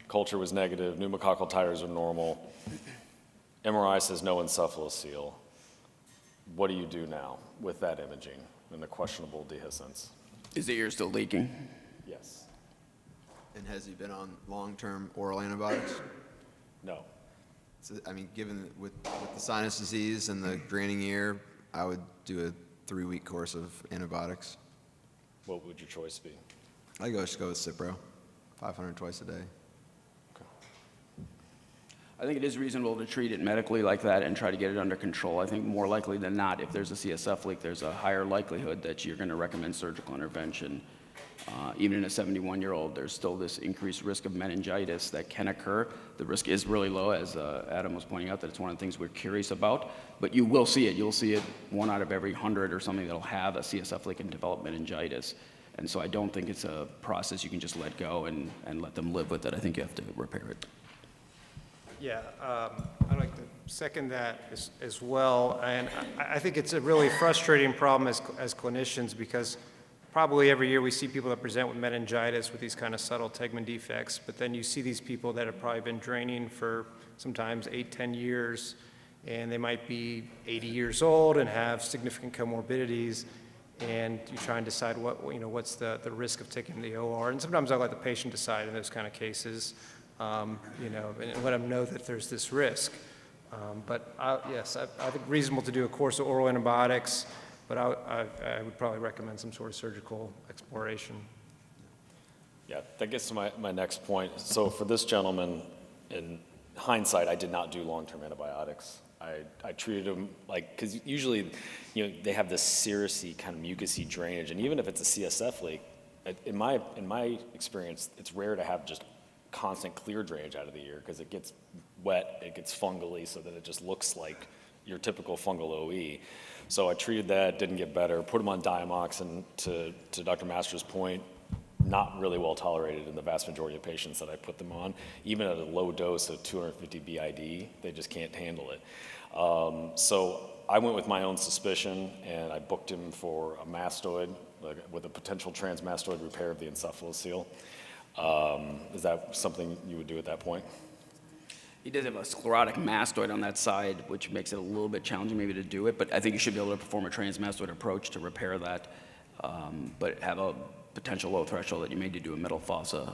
Culture was negative, pneumococcal titers are normal. MRI says no encephalocele. What do you do now with that imaging and the questionable dehiscence? Is the ear still leaking? Yes. And has he been on long-term oral antibiotics? No. So, I mean, given with the sinus disease and the draining ear, I would do a 3-week course of antibiotics. What would your choice be? I'd just go with Cipro, 500 twice a day. I think it is reasonable to treat it medically like that and try to get it under control. I think more likely than not, if there's a CSF leak, there's a higher likelihood that you're going to recommend surgical intervention. Even in a 71-year-old, there's still this increased risk of meningitis that can occur. The risk is really low, as Adam was pointing out, that it's one of the things we're curious about. But you will see it. You'll see it 1 out of every 100 or something that'll have a CSF leak and develop meningitis. And so I don't think it's a process you can just let go and let them live with it. I think you have to repair it. Yeah, I'd like to second that as well. And I think it's a really frustrating problem as clinicians, because probably every year we see people that present with meningitis with these kind of subtle tegmen defects, but then you see these people that have probably been draining for sometimes 8-10 years, and they might be 80 years old and have significant comorbidities, and you try and decide what's the risk of taking the OR. And sometimes I let the patient decide in those kind of cases, and let them know that there's this risk. But yes, I think reasonable to do a course of oral antibiotics, but I would probably recommend some sort of surgical exploration. Yeah, that gets to my next point. So for this gentleman, in hindsight, I did not do long-term antibiotics. I treated him because usually, they have this serous-y kind of mucousy drainage, and even if it's a CSF leak, in my experience, it's rare to have just constant clear drainage out of the ear, because it gets wet, it gets fungally, so that it just looks like your typical fungal OE. So I treated that, didn't get better, put him on Diamox, and to Dr. Master's point, not really well tolerated in the vast majority of patients that I put them on. Even at a low dose of 250 BID, they just can't handle it. So I went with my own suspicion, and I booked him for a mastoid with a potential transmastoid repair of the encephalocele. Is that something you would do at that point? He does have a sclerotic mastoid on that side, which makes it a little bit challenging maybe to do it, but I think you should be able to perform a transmastoid approach to repair that, but have a potential low threshold that you may need to do a metal fossa,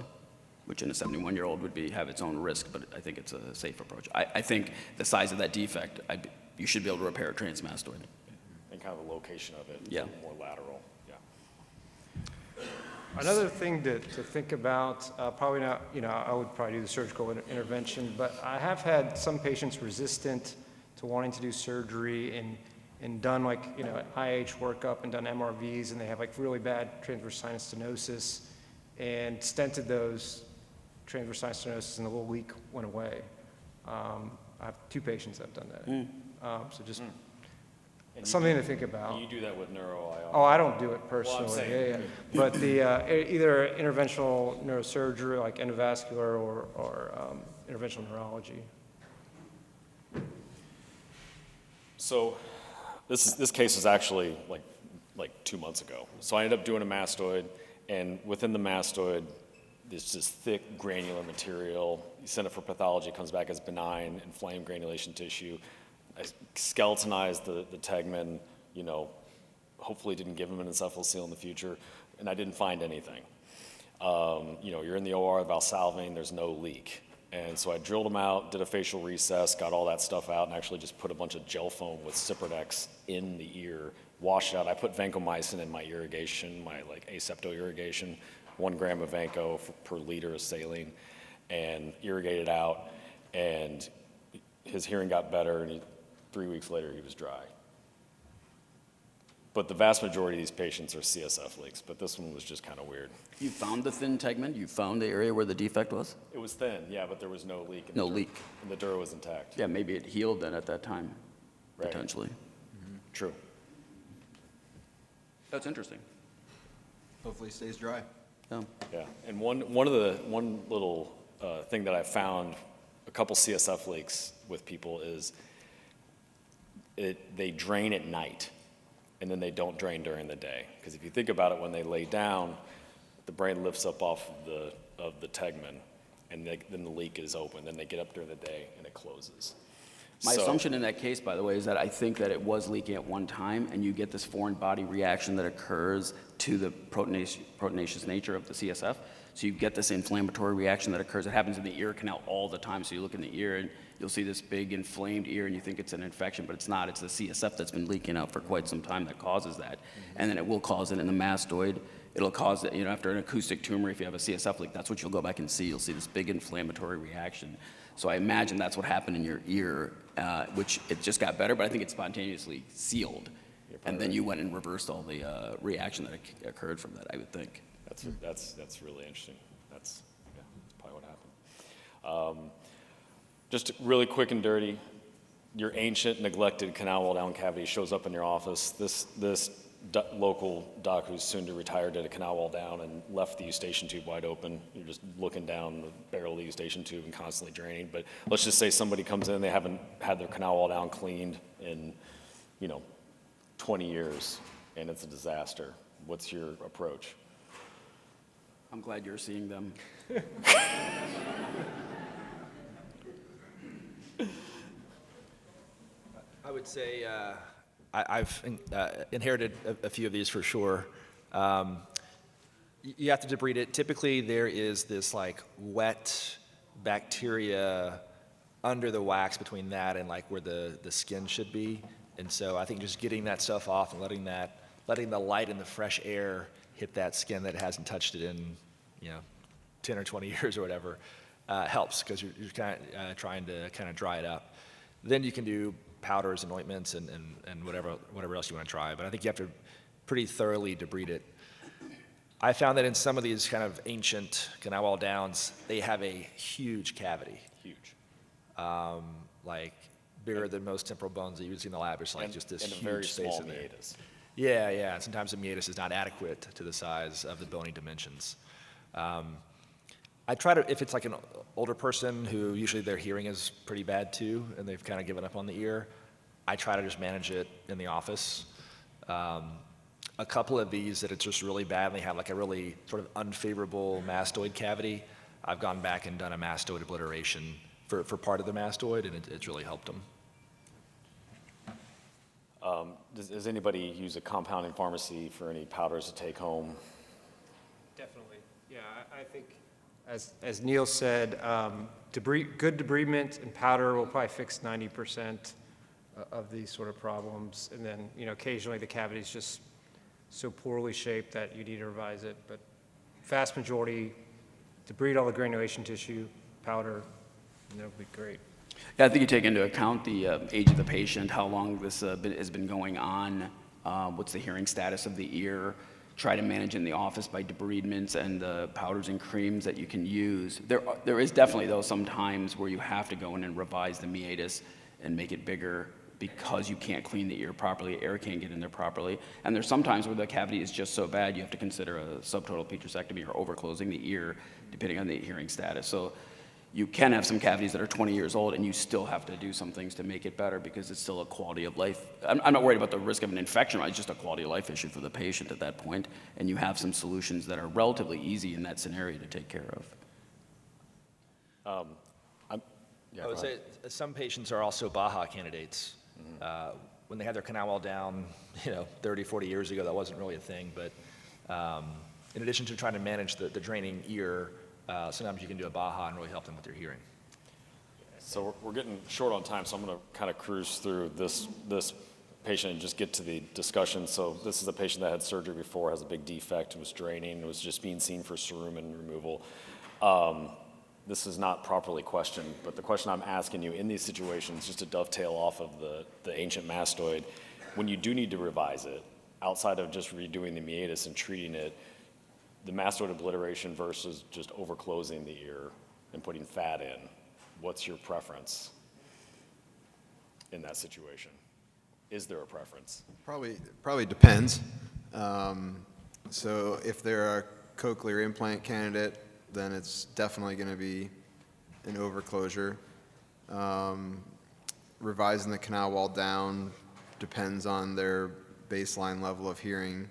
which in a 71-year-old would have its own risk, but I think it's a safe approach. I think the size of that defect, you should be able to repair a transmastoid. And kind of the location of it, yeah. More lateral. Another thing to think about, probably not, I would probably do the surgical intervention, but I have had some patients resistant to wanting to do surgery and done an IH workup and done MRVs, and they have really bad transverse sinus stenosis, and stented those transverse sinus stenosis, and the little leak went away. I have 2 patients that have done that. So just something to think about. You do that with neuro IR? Oh, I don't do it personally. Well, I'm saying. Yeah. But the either interventional neurosurgery like endovascular or interventional neurology. So this case was actually like 2 months ago. So I ended up doing a mastoid, and within the mastoid, there's this thick granular material. You send it for pathology, it comes back as benign, inflamed granulation tissue. I skeletonized the tegmen, hopefully didn't give him an encephalocele in the future, and I didn't find anything. You're in the OR, valsalving, there's no leak. And so I drilled him out, did a facial recess, got all that stuff out, and actually just put a bunch of gel foam with Ciprodex in the ear, washed out. I put vancomycin in my irrigation, my asepto irrigation, 1 gram of vanco per liter of saline, and irrigated out, and his hearing got better, and 3 weeks later he was dry. But the vast majority of these patients are CSF leaks, but this one was just kind of weird. You found the thin tegment? You found the area where the defect was? It was thin, yeah, but there was no leak. No leak. And the dura was intact. Yeah, maybe it healed then at that time, Right. potentially. True. That's interesting. Hopefully it stays dry. Yeah, and one little thing that I found, a couple CSF leaks with people is they drain at night, and then they don't drain during the day. Because if you think about it, when they lay down, the brain lifts up off of the tegmen, and then the leak is open. Then they get up during the day, and it closes. My So- assumption in that case, by the way, is that I think that it was leaking at one time, and you get this foreign body reaction that occurs to the proteinaceous nature of the CSF. So you get this inflammatory reaction that occurs. It happens in the ear canal all the time. So you look in the ear, and you'll see this big inflamed ear, and you think it's an infection, but it's not. It's the CSF that's been leaking out for quite some time that causes that. And then it will cause it in the mastoid. It'll cause it, after an acoustic tumor, if you have a CSF leak, that's what you'll go back and see. You'll see this big inflammatory reaction. So I imagine that's what happened in your ear, which it just got better, but I think it spontaneously sealed. And then you went and reversed all the reaction that occurred from that, I would think. That's really interesting. That's probably what happened. Just really quick and dirty, your ancient neglected canal wall down cavity shows up in your office. This local doc who's soon to retire did a canal wall down and left the eustachian tube wide open. You're just looking down the barrel of the eustachian tube and constantly draining. But let's just say somebody comes in, they haven't had their canal wall down cleaned in, 20 years, and it's a disaster. What's your approach? I'm glad you're seeing them. I would say I've inherited a few of these for sure. You have to debride it. Typically, there is this like wet bacteria under the wax between that and like where the skin should be. And so I think just getting that stuff off and letting the light and the fresh air hit that skin that hasn't touched it in 10 or 20 years or whatever helps, because you're kind of trying to kind of dry it up. Then you can do powders and ointments and whatever else you want to try. But I think you have to pretty thoroughly debride it. I found that in some of these kind of ancient canal wall downs, they have a huge cavity. Huge. Like bigger than most temporal bones that you would see in the lab. It's like just this and a huge very space small in there. meatus. Yeah. And sometimes the meatus is not adequate to the size of the bony dimensions. I try to, if it's like an older person who usually their hearing is pretty bad too, and they've kind of given up on the ear, I try to just manage it in the office. A couple of these that it's just really bad and they have like a really sort of unfavorable mastoid cavity, I've gone back and done a mastoid obliteration for part of the mastoid, and it's really helped them. Does anybody use a compounding pharmacy for any powders to take home? Definitely. Yeah, I think, as Neil said, good debridement and powder will probably fix 90% of these sort of problems. And then, occasionally the cavity is just so poorly shaped that you need to revise it. But vast majority, debride all the granulation tissue, powder, and that would be great. Yeah, I think you take into account the age of the patient, how long this has been going on, what's the hearing status of the ear. Try to manage in the office by debridements and the powders and creams that you can use. There is definitely, though, some times where you have to go in and revise the meatus and make it bigger because you can't clean the ear properly, air can't get in there properly. And there's some times where the cavity is just so bad you have to consider a subtotal petrosectomy or overclosing the ear, depending on the hearing status. So you can have some cavities that are 20 years old, and you still have to do some things to make it better because it's still a quality of life. I'm not worried about the risk of an infection, right? It's just a quality of life issue for the patient at that point, and you have some solutions that are relatively easy in that scenario to take care of. I would say some patients are also BAHA candidates. When they had their canal wall down, 30, 40 years ago, that wasn't really a thing. But in addition to trying to manage the draining ear, sometimes you can do a BAHA and really help them with their hearing. So we're getting short on time, so I'm going to kind of cruise through this patient and just get to the discussion. So this is a patient that had surgery before, has a big defect, was draining, was just being seen for cerumen removal. This is not properly questioned, but the question I'm asking you in these situations, just to dovetail off of the ancient mastoid, when you do need to revise it, outside of just redoing the meatus and treating it, the mastoid obliteration versus just overclosing the ear and putting fat in, what's your preference in that situation? Is there a preference? Probably depends. So if they're a cochlear implant candidate, then it's definitely going to be an overclosure. Revising the canal wall down depends on their baseline level of hearing,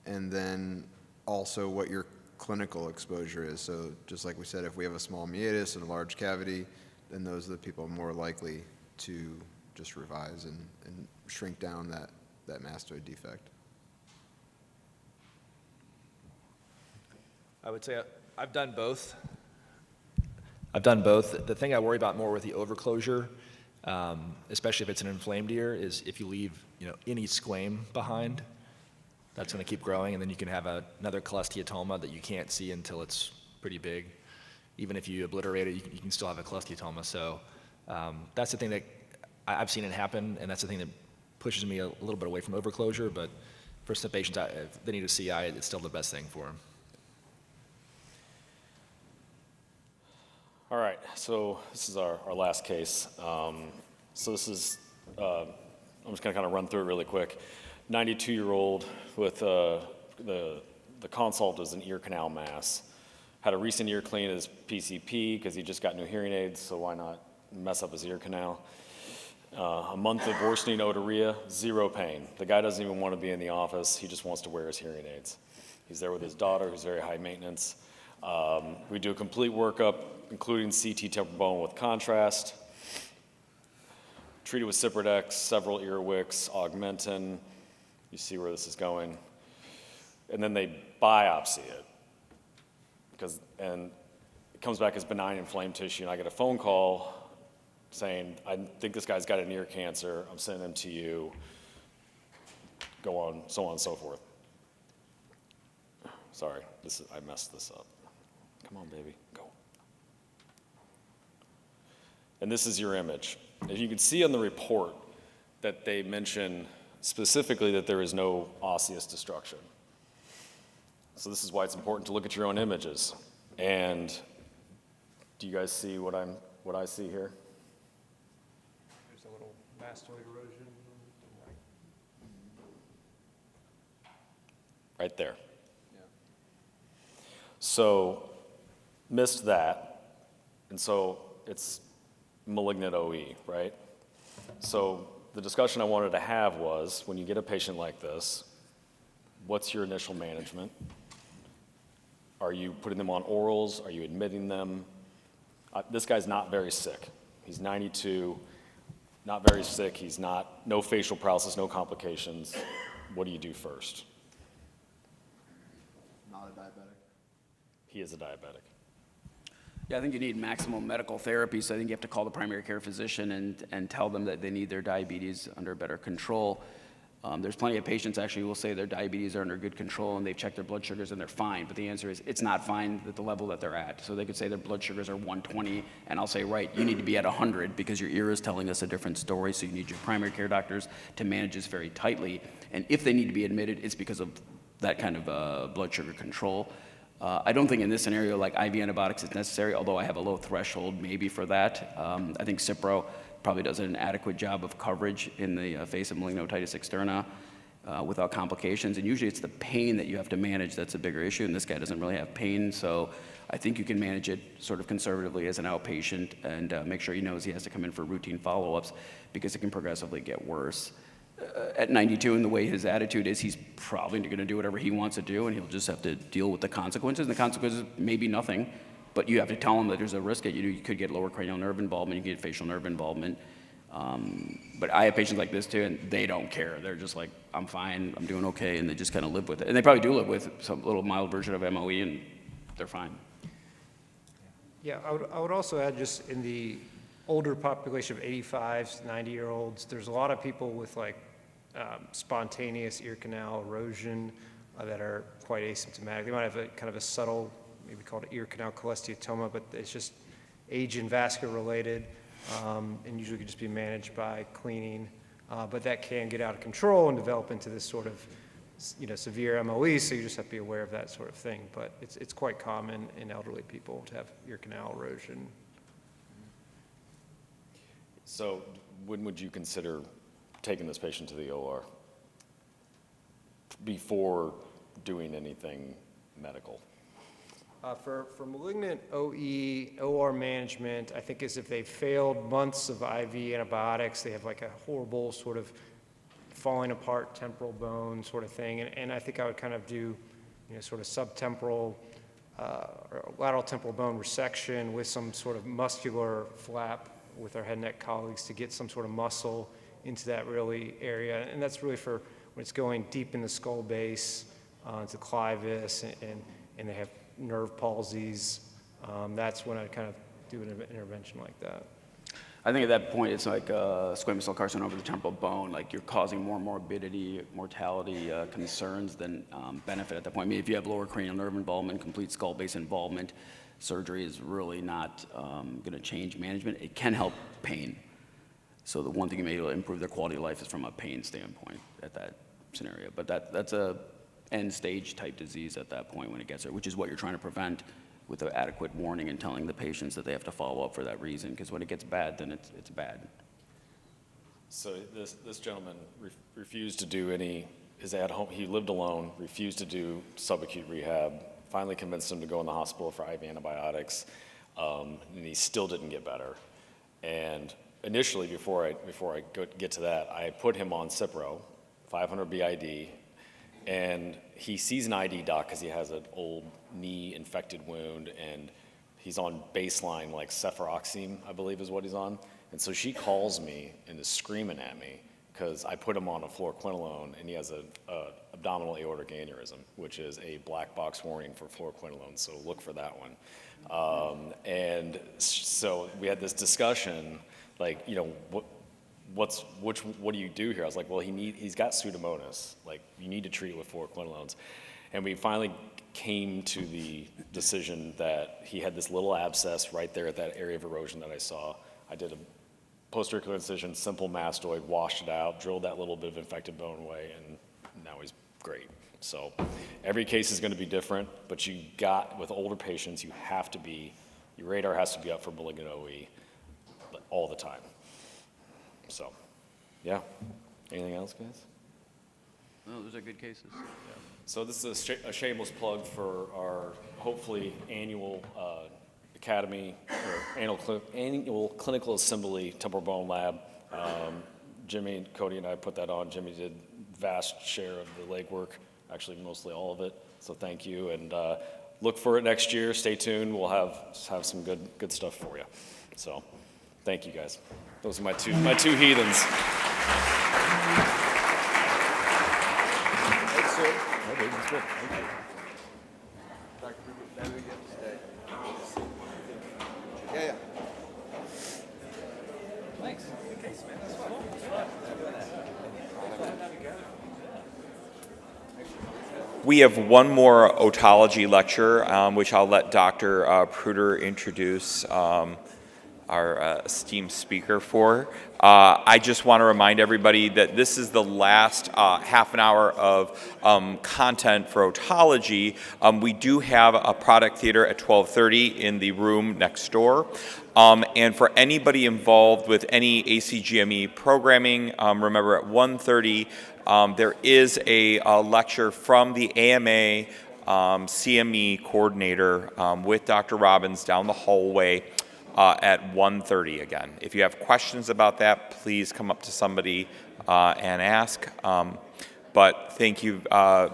and then also what your clinical exposure is. So just like we said, if we have a small meatus and a large cavity, then those are the people more likely to just revise and shrink down that mastoid defect. I would say I've done both. The thing I worry about more with the overclosure, especially if it's an inflamed ear, is if you leave any squame behind, that's going to keep growing, and then you can have another cholesteatoma that you can't see until it's pretty big. Even if you obliterate it, you can still have a cholesteatoma. So that's the thing that I've seen it happen, and that's the thing that pushes me a little bit away from overclosure. But for some patients, if they need a CI, it's still the best thing for them. All right, so this is our last case. So this is, I'm just gonna kind of run through it really quick. 92-year-old with the consult is an ear canal mass. Had a recent ear clean at his PCP because he just got new hearing aids, so why not mess up his ear canal? A month of worsening otorrhea, zero pain. The guy doesn't even want to be in the office, he just wants to wear his hearing aids. He's there with his daughter, who's very high maintenance. We do a complete workup, including CT temporal bone with contrast. Treated with Ciprodex, several ear wicks, Augmentin. You see where this is going. And then they biopsy it. And it comes back as benign inflamed tissue, and I get a phone call saying, I think this guy's got an ear cancer, I'm sending him to you, go on and so forth. Sorry, I messed this up. Come on, baby, go. And this is your image. As you can see on the report that they mention specifically that there is no osseous destruction. So this is why it's important to look at your own images. And do you guys see what I see here? There's a little mastoid erosion. Right there. Yeah. So missed that, and so it's malignant OE, right? So the discussion I wanted to have was, when you get a patient like this, what's your initial management? Are you putting them on orals? Are you admitting them? This guy's not very sick. He's 92, not very sick. No facial paralysis, no complications. What do you do first? Not a diabetic. He is a diabetic. Yeah, I think you need maximum medical therapy, so I think you have to call the primary care physician and tell them that they need their diabetes under better control. There's plenty of patients actually who will say their diabetes are under good control and they've checked their blood sugars and they're fine, but the answer is it's not fine at the level that they're at. So they could say their blood sugars are 120, and I'll say, right, you need to be at 100 because your ear is telling us a different story, so you need your primary care doctors to manage this very tightly. And if they need to be admitted, it's because of that kind of blood sugar control. I don't think in this scenario like IV antibiotics is necessary, although I have a low threshold maybe for that. I think Cipro probably does an adequate job of coverage in the face of malignant otitis externa without complications. And usually it's the pain that you have to manage that's a bigger issue, and this guy doesn't really have pain, so I think you can manage it sort of conservatively as an outpatient and make sure he knows he has to come in for routine follow-ups because it can progressively get worse. At 92, and the way his attitude is, he's probably going to do whatever he wants to do, and he'll just have to deal with the consequences. And the consequences may be nothing, but you have to tell him that there's a risk that you could get lower cranial nerve involvement, you could get facial nerve involvement. But I have patients like this too, and they don't care. They're just like, I'm fine, I'm doing okay, and they just kind of live with it. And they probably do live with some little mild version of MOE, and they're fine. Yeah, I would also add, just in the older population of 85s, 90-year-olds, there's a lot of people with like spontaneous ear canal erosion that are quite asymptomatic. They might have a kind of a subtle, maybe called ear canal cholesteatoma, but it's just age and vascular related, and usually could just be managed by cleaning. But that can get out of control and develop into this sort of severe MOE, so you just have to be aware of that sort of thing. But it's quite common in elderly people to have ear canal erosion. So when would you consider taking this patient to the OR before doing anything medical? For malignant OE, OR management, I think is if they failed months of IV antibiotics, they have like a horrible sort of falling apart temporal bone sort of thing. And I think I would kind of do, sort of subtemporal or lateral temporal bone resection with some sort of muscular flap with our head and neck colleagues to get some sort of muscle into that really area. And that's really for when it's going deep in the skull base, into clivus, and they have nerve palsies. That's when I kind of do an intervention like that. I think at that point, it's like squamous cell carcinoma of the temporal bone, like you're causing more morbidity, mortality concerns than benefit at that point. I mean, if you have lower cranial nerve involvement, complete skull base involvement, surgery is really not going to change management. It can help pain. So the one thing you may be able to improve their quality of life is from a pain standpoint at that scenario. But that's a end stage type disease at that point when it gets there, which is what you're trying to prevent with an adequate warning and telling the patients that they have to follow up for that reason, because when it gets bad, then it's bad. So this gentleman refused to do his at-home, he lived alone, refused to do subacute rehab, finally convinced him to go in the hospital for IV antibiotics, and he still didn't get better. And initially, before I get to that, I put him on Cipro, 500 BID, and he sees an ID doc because he has an old knee infected wound, and he's on baseline like cefuroxime, I believe is what he's on. And so she calls me and is screaming at me because I put him on a fluoroquinolone, and he has a abdominal aortic aneurysm, which is a black box warning for fluoroquinolone, so look for that one. And so we had this discussion, like, what do you do here? I was like, well, he's got Pseudomonas. Like, you need to treat it with fluoroquinolones. And we finally came to the decision that he had this little abscess right there at that area of erosion that I saw. I did a post-circular incision, simple mastoid, washed it out, drilled that little bit of infected bone away, and now he's great. So every case is going to be different, but with older patients, your radar has to be up for malignant OE all the time. So, yeah. Anything else, guys? No, those are good cases. Yeah. So this is a shameless plug for our hopefully annual academy or annual clinical assembly temporal bone lab. Jimmy, Cody, and I put that on. Jimmy did vast share of the legwork, actually mostly all of it. So thank you, and look for it next year. Stay tuned. We'll have some good stuff for you. So thank you, guys. Those are my two heathens. Thanks, sir. Okay, that's good. Thank you. Yeah. Thanks. Good case, man. That's fun. We have one more otology lecture, which I'll let Dr. Pruder introduce our esteemed speaker for. I just want to remind everybody that this is the last half an hour of content for otology. We do have a product theater at 12:30 in the room next door. And for anybody involved with any ACGME programming, remember at 1:30 there is a lecture from the AMA CME coordinator with Dr. Robbins down the hallway at 1:30 again. If you have questions about that, please come up to somebody and ask. But thank you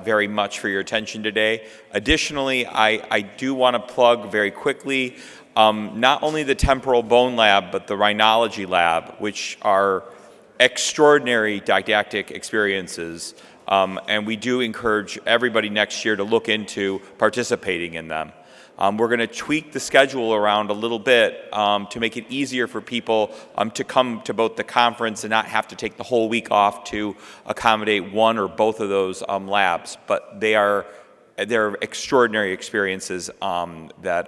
very much for your attention today. Additionally, I do want to plug very quickly not only the temporal bone lab, but the rhinology lab, which are extraordinary didactic experiences. And we do encourage everybody next year to look into participating in them. We're going to tweak the schedule around a little bit to make it easier for people to come to both the conference and not have to take the whole week off to accommodate one or both of those labs. But they're extraordinary experiences that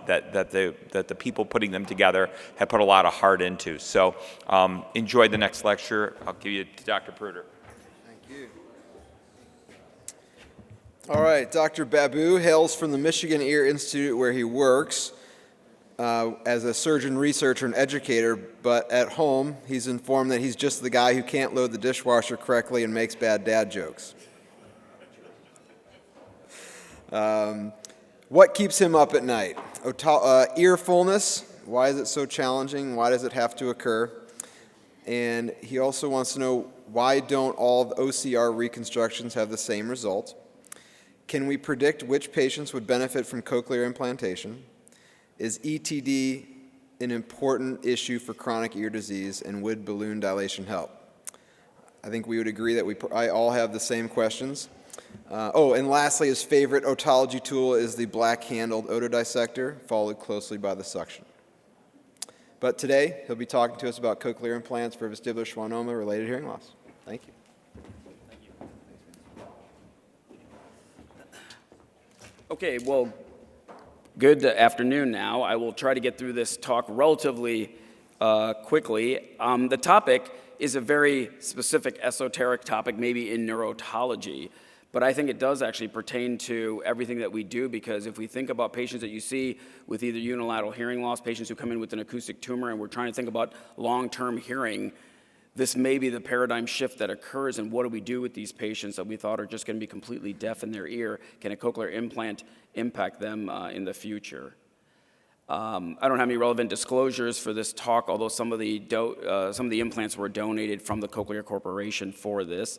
the people putting them together have put a lot of heart into. So enjoy the next lecture. I'll give you to Dr. Pruder. Thank you. All right, Dr. Babu hails from the Michigan Ear Institute where he works as a surgeon, researcher, and educator, but at home he's informed that he's just the guy who can't load the dishwasher correctly and makes bad dad jokes. What keeps him up at night? Ear fullness. Why is it so challenging? Why does it have to occur? And he also wants to know, why don't all the OCR reconstructions have the same result? Can we predict which patients would benefit from cochlear implantation? Is ETD an important issue for chronic ear disease, and would balloon dilation help? I think we would agree that I all have the same questions. And lastly, his favorite otology tool is the black-handled otodissector, followed closely by the suction. But today, he'll be talking to us about cochlear implants for vestibular schwannoma-related hearing loss. Thank you. Okay, well, good afternoon now. I will try to get through this talk relatively quickly. The topic is a very specific esoteric topic, maybe in neurotology, but I think it does actually pertain to everything that we do, because if we think about patients that you see with either unilateral hearing loss, patients who come in with an acoustic tumor, and we're trying to think about long-term hearing, this may be the paradigm shift that occurs, and what do we do with these patients that we thought are just going to be completely deaf in their ear? Can a cochlear implant impact them in the future? I don't have any relevant disclosures for this talk, although some of the implants were donated from the Cochlear Corporation for this.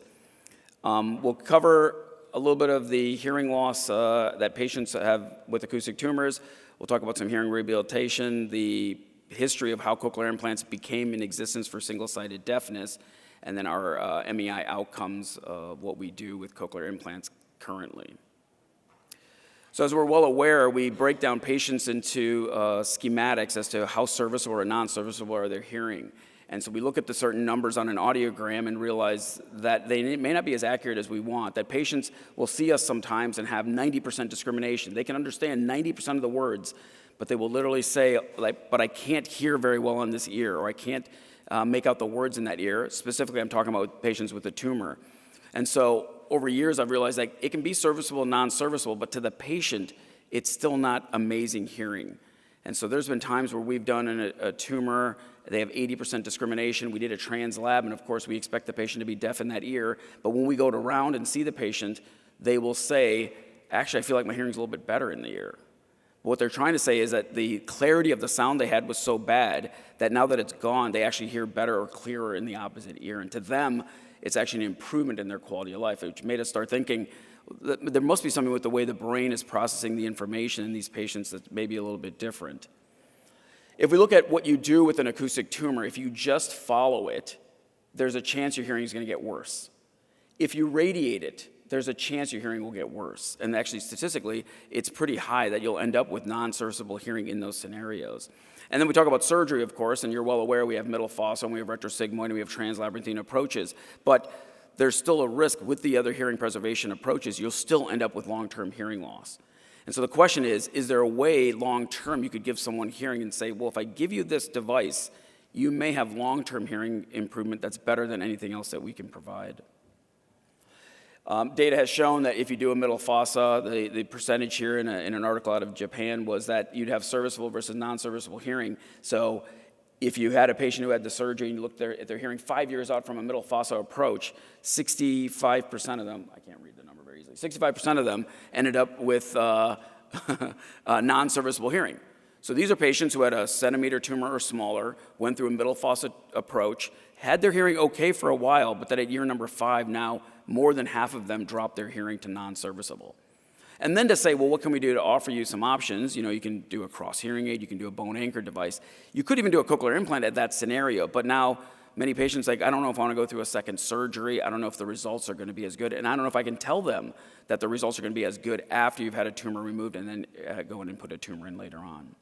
We'll cover a little bit of the hearing loss that patients have with acoustic tumors. We'll talk about some hearing rehabilitation, the history of how cochlear implants became in existence for single-sided deafness, and then our MEI outcomes of what we do with cochlear implants currently. So as we're well aware, we break down patients into schematics as to how serviceable or non-serviceable are their hearing. And so we look at the certain numbers on an audiogram and realize that they may not be as accurate as we want, that patients will see us sometimes and have 90% discrimination. They can understand 90% of the words, but they will literally say, like, but I can't hear very well on this ear, or I can't make out the words in that ear. Specifically, I'm talking about patients with a tumor. And so over years, I've realized that it can be serviceable and non-serviceable, but to the patient, it's still not amazing hearing. And so there's been times where we've done a tumor, they have 80% discrimination, we did a translab, and of course we expect the patient to be deaf in that ear, but when we go around and see the patient, they will say, actually I feel like my hearing's a little bit better in the ear. But what they're trying to say is that the clarity of the sound they had was so bad that now that it's gone, they actually hear better or clearer in the opposite ear. And to them, it's actually an improvement in their quality of life, which made us start thinking that there must be something with the way the brain is processing the information in these patients that's maybe a little bit different. If we look at what you do with an acoustic tumor, if you just follow it, there's a chance your hearing is going to get worse. If you radiate it, there's a chance your hearing will get worse. And actually, statistically, it's pretty high that you'll end up with non-serviceable hearing in those scenarios. And then we talk about surgery, of course, and you're well aware we have middle fossa, and we have retrosigmoid, and we have translabyrinthine approaches. But there's still a risk with the other hearing preservation approaches. You'll still end up with long-term hearing loss. And so the question is there a way long-term you could give someone hearing and say, well, if I give you this device, you may have long-term hearing improvement that's better than anything else that we can provide. Data has shown that if you do a middle fossa, the percentage here in an article out of Japan was that you'd have serviceable versus non-serviceable hearing. So if you had a patient who had the surgery and you looked at their hearing 5 years out from a middle fossa approach, 65% of them, I can't read the number very easily, 65% of them ended up with non-serviceable hearing. So these are patients who had a centimeter tumor or smaller, went through a middle fossa approach, had their hearing okay for a while, but then at year number 5 now, more than half of them dropped their hearing to non-serviceable. And then to say, well, what can we do to offer you some options? You know, you can do a cross hearing aid, you can do a bone anchor device. You could even do a cochlear implant at that scenario, but now many patients like, I don't know if I want to go through a second surgery, I don't know if the results are going to be as good, and I don't know if I can tell them that the results are going to be as good after you've had a tumor removed and then go in and put a tumor in later on.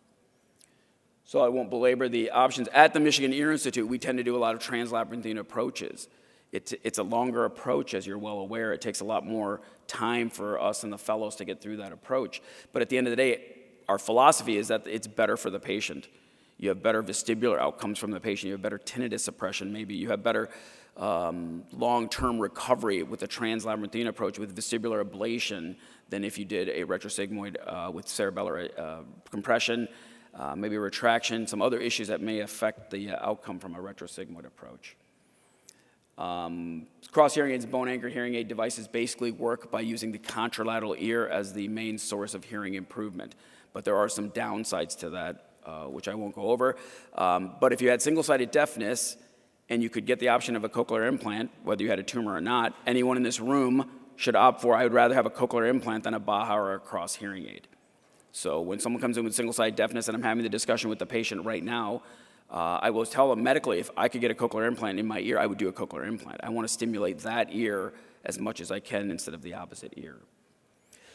So I won't belabor the options. At the Michigan Ear Institute, we tend to do a lot of translabyrinthine approaches. It's a longer approach, as you're well aware. It takes a lot more time for us and the fellows to get through that approach. But at the end of the day, our philosophy is that it's better for the patient. You have better vestibular outcomes from the patient. You have better tinnitus suppression, maybe. You have better long-term recovery with a translabyrinthine approach with vestibular ablation than if you did a retrosigmoid with cerebellar compression, maybe retraction, some other issues that may affect the outcome from a retrosigmoid approach. Cross-hearing aids, bone-anchored hearing aid devices basically work by using the contralateral ear as the main source of hearing improvement. But there are some downsides to that, which I won't go over. But if you had single-sided deafness and you could get the option of a cochlear implant, whether you had a tumor or not, anyone in this room should opt for, I would rather have a cochlear implant than a Baha or a cross hearing aid. So when someone comes in with single-sided deafness, and I'm having the discussion with the patient right now, I will tell them medically, if I could get a cochlear implant in my ear, I would do a cochlear implant. I want to stimulate that ear as much as I can instead of the opposite ear.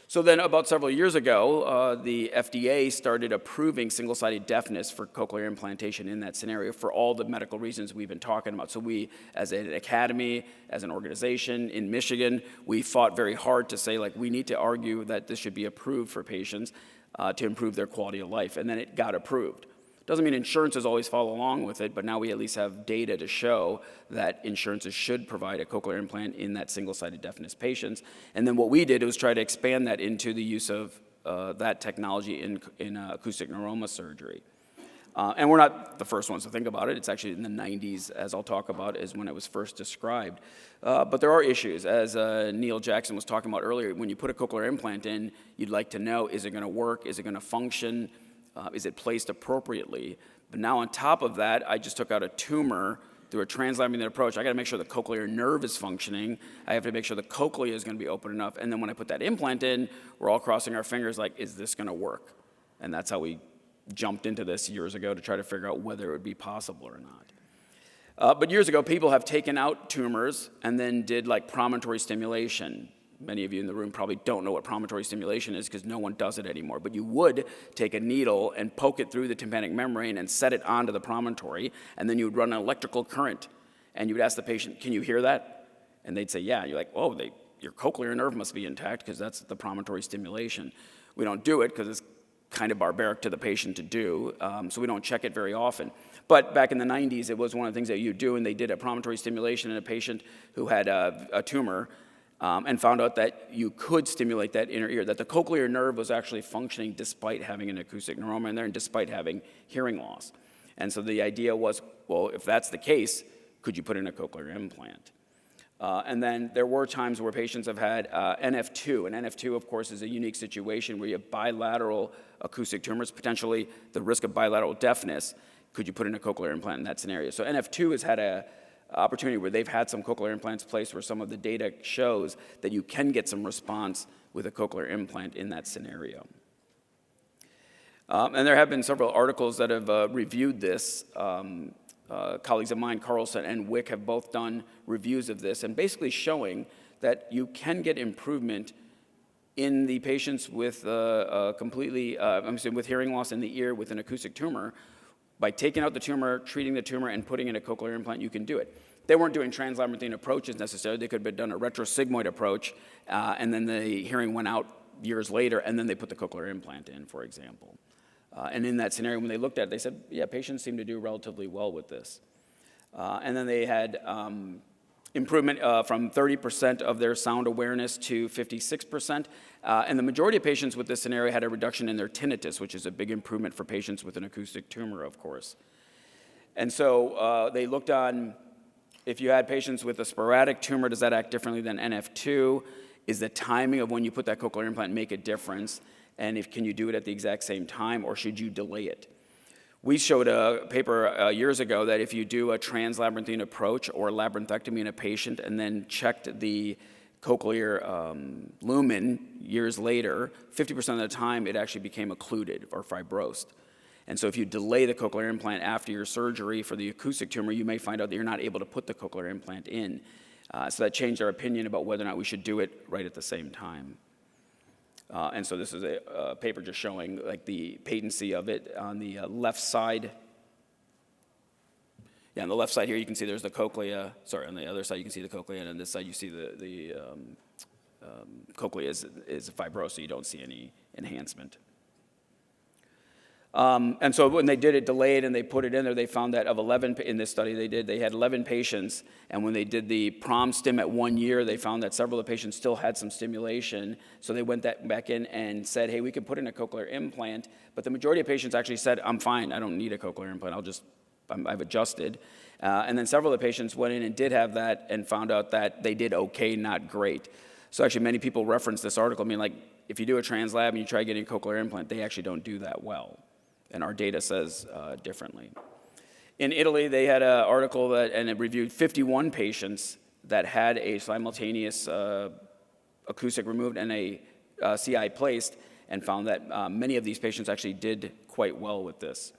So then about several years ago, the FDA started approving single-sided deafness for cochlear implantation in that scenario for all the medical reasons we've been talking about. So we, as an academy, as an organization in Michigan, we fought very hard to say, like, we need to argue that this should be approved for patients to improve their quality of life, and then it got approved. Doesn't mean insurances always follow along with it, but now we at least have data to show that insurances should provide a cochlear implant in that single-sided deafness patients. And then what we did was try to expand that into the use of that technology in acoustic neuroma surgery. And we're not the first ones to think about it. It's actually in the 90s, as I'll talk about, is when it was first described. But there are issues. As Neil Jackson was talking about earlier, when you put a cochlear implant in, you'd like to know, is it going to work? Is it going to function? Is it placed appropriately? But now on top of that, I just took out a tumor through a translabyrinthine approach. I got to make sure the cochlear nerve is functioning. I have to make sure the cochlea is going to be open enough. And then when I put that implant in, we're all crossing our fingers like, is this going to work? And that's how we jumped into this years ago to try to figure out whether it would be possible or not. But years ago, people have taken out tumors and then did like promontory stimulation. Many of you in the room probably don't know what promontory stimulation is because no one does it anymore. But you would take a needle and poke it through the tympanic membrane and set it onto the promontory, and then you would run an electrical current. And you would ask the patient, can you hear that? And they'd say, yeah. And you're like, oh, your cochlear nerve must be intact because that's the promontory stimulation. We don't do it because it's kind of barbaric to the patient to do, so we don't check it very often. But back in the 90s, it was one of the things that you do, and they did a promontory stimulation in a patient who had a tumor, and found out that you could stimulate that inner ear, that the cochlear nerve was actually functioning despite having an acoustic neuroma in there and despite having hearing loss. And so the idea was, well, if that's the case, could you put in a cochlear implant? And then there were times where patients have had NF2, and NF2, of course, is a unique situation where you have bilateral acoustic tumors, potentially the risk of bilateral deafness. Could you put in a cochlear implant in that scenario? So NF2 has had an opportunity where they've had some cochlear implants placed where some of the data shows that you can get some response with a cochlear implant in that scenario. And there have been several articles that have reviewed this. Colleagues of mine, Carlson and Wick, have both done reviews of this and basically showing that you can get improvement in the patients with with hearing loss in the ear with an acoustic tumor. By taking out the tumor, treating the tumor, and putting in a cochlear implant, you can do it. They weren't doing translabyrinthine approaches necessarily. They could have done a retrosigmoid approach, and then the hearing went out years later, and then they put the cochlear implant in, for example. And in that scenario, when they looked at it, they said, yeah, patients seem to do relatively well with this. And then they had improvement from 30% of their sound awareness to 56%. And the majority of patients with this scenario had a reduction in their tinnitus, which is a big improvement for patients with an acoustic tumor, of course. And so they looked on, if you had patients with a sporadic tumor, does that act differently than NF2? Is the timing of when you put that cochlear implant make a difference? And can you do it at the exact same time, or should you delay it? We showed a paper years ago that if you do a translabyrinthine approach or labyrinthectomy in a patient and then checked the cochlear lumen years later, 50% of the time it actually became occluded or fibrosed. And so if you delay the cochlear implant after your surgery for the acoustic tumor, you may find out that you're not able to put the cochlear implant in. So that changed our opinion about whether or not we should do it right at the same time. And so this is a paper just showing like the patency of it on the left side. Yeah, on the left side here you can see there's the cochlea. Sorry, on the other side you can see the cochlea, and on this side you see the cochlea is fibrosed, so you don't see any enhancement. And so when they did it delayed and they put it in there, they found that of 11, in this study they had 11 patients, and when they did the prom stim at 1 year, they found that several of the patients still had some stimulation, so they went back in and said, hey, we could put in a cochlear implant, but the majority of patients actually said, I'm fine, I don't need a cochlear implant, I've adjusted. And then several of the patients went in and did have that and found out that they did okay, not great. So actually many people reference this article, I mean, like, if you do a translab and you try getting a cochlear implant, they actually don't do that well. And our data says differently. In Italy, they had an article and it reviewed 51 patients that had a simultaneous acoustic removed and a CI placed, and found that many of these patients actually did quite well with this.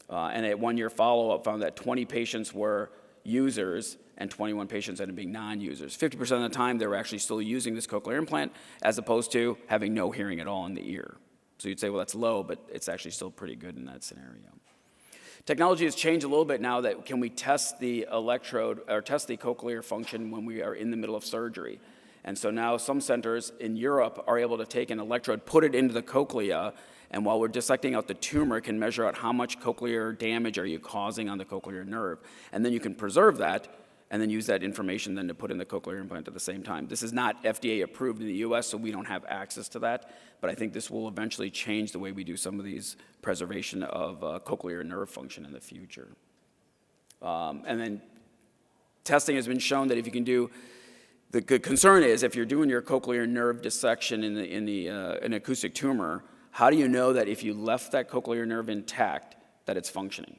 And at 1 year follow-up, found that 20 patients were users and 21 patients ended up being non-users. 50% of the time, they were actually still using this cochlear implant, as opposed to having no hearing at all in the ear. So you'd say, well, that's low, but it's actually still pretty good in that scenario. Technology has changed a little bit now that can we test the electrode or test the cochlear function when we are in the middle of surgery. And so now some centers in Europe are able to take an electrode, put it into the cochlea, and while we're dissecting out the tumor, can measure out how much cochlear damage are you causing on the cochlear nerve. And then you can preserve that and then use that information then to put in the cochlear implant at the same time. This is not FDA approved in the US, so we don't have access to that, but I think this will eventually change the way we do some of these preservation of cochlear nerve function in the future. And then testing has been shown that if you can do, the concern is if you're doing your cochlear nerve dissection in an acoustic tumor, how do you know that if you left that cochlear nerve intact, that it's functioning?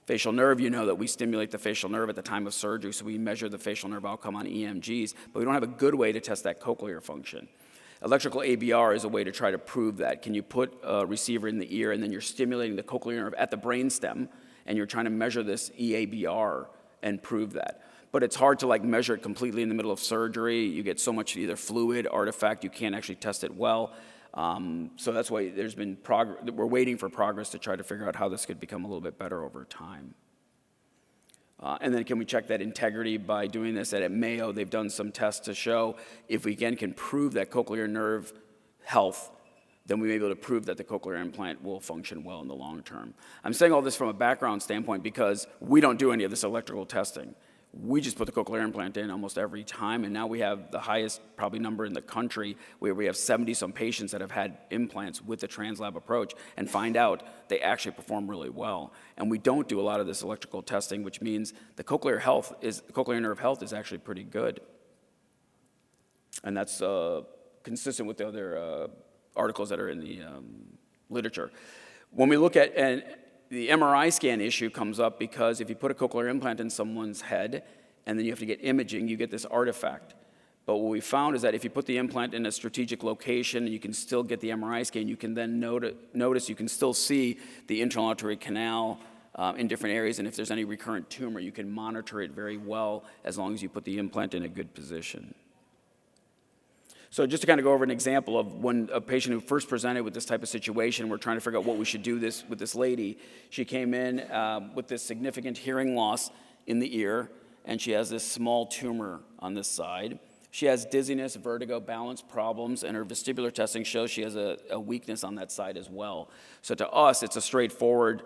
Facial nerve, you know that we stimulate the facial nerve at the time of surgery, so we measure the facial nerve outcome on EMGs, but we don't have a good way to test that cochlear function. Electrical ABR is a way to try to prove that. Can you put a receiver in the ear and then you're stimulating the cochlear nerve at the brainstem and you're trying to measure this EABR and prove that? But it's hard to measure it completely in the middle of surgery. You get so much either fluid, artifact, you can't actually test it well. So that's why there's been progress. We're waiting for progress to try to figure out how this could become a little bit better over time. And then can we check that integrity by doing this? At Mayo, they've done some tests to show if we again can prove that cochlear nerve health, then we may be able to prove that the cochlear implant will function well in the long term. I'm saying all this from a background standpoint because we don't do any of this electrical testing. We just put the cochlear implant in almost every time, and now we have the highest probably number in the country where we have 70-some patients that have had implants with the translab approach and find out they actually perform really well. And we don't do a lot of this electrical testing, which means the cochlear nerve health is actually pretty good. And that's consistent with the other articles that are in the literature. When we look at, and the MRI scan issue comes up because if you put a cochlear implant in someone's head and then you have to get imaging, you get this artifact. But what we found is that if you put the implant in a strategic location and you can still get the MRI scan, you can then notice you can still see the internal auditory canal in different areas, and if there's any recurrent tumor, you can monitor it very well as long as you put the implant in a good position. So just to kind of go over an example of when a patient who first presented with this type of situation, we're trying to figure out what we should do with this lady. She came in with this significant hearing loss in the ear, and she has this small tumor on this side. She has dizziness, vertigo, balance problems, and her vestibular testing shows she has a weakness on that side as well. So to us, it's a straightforward,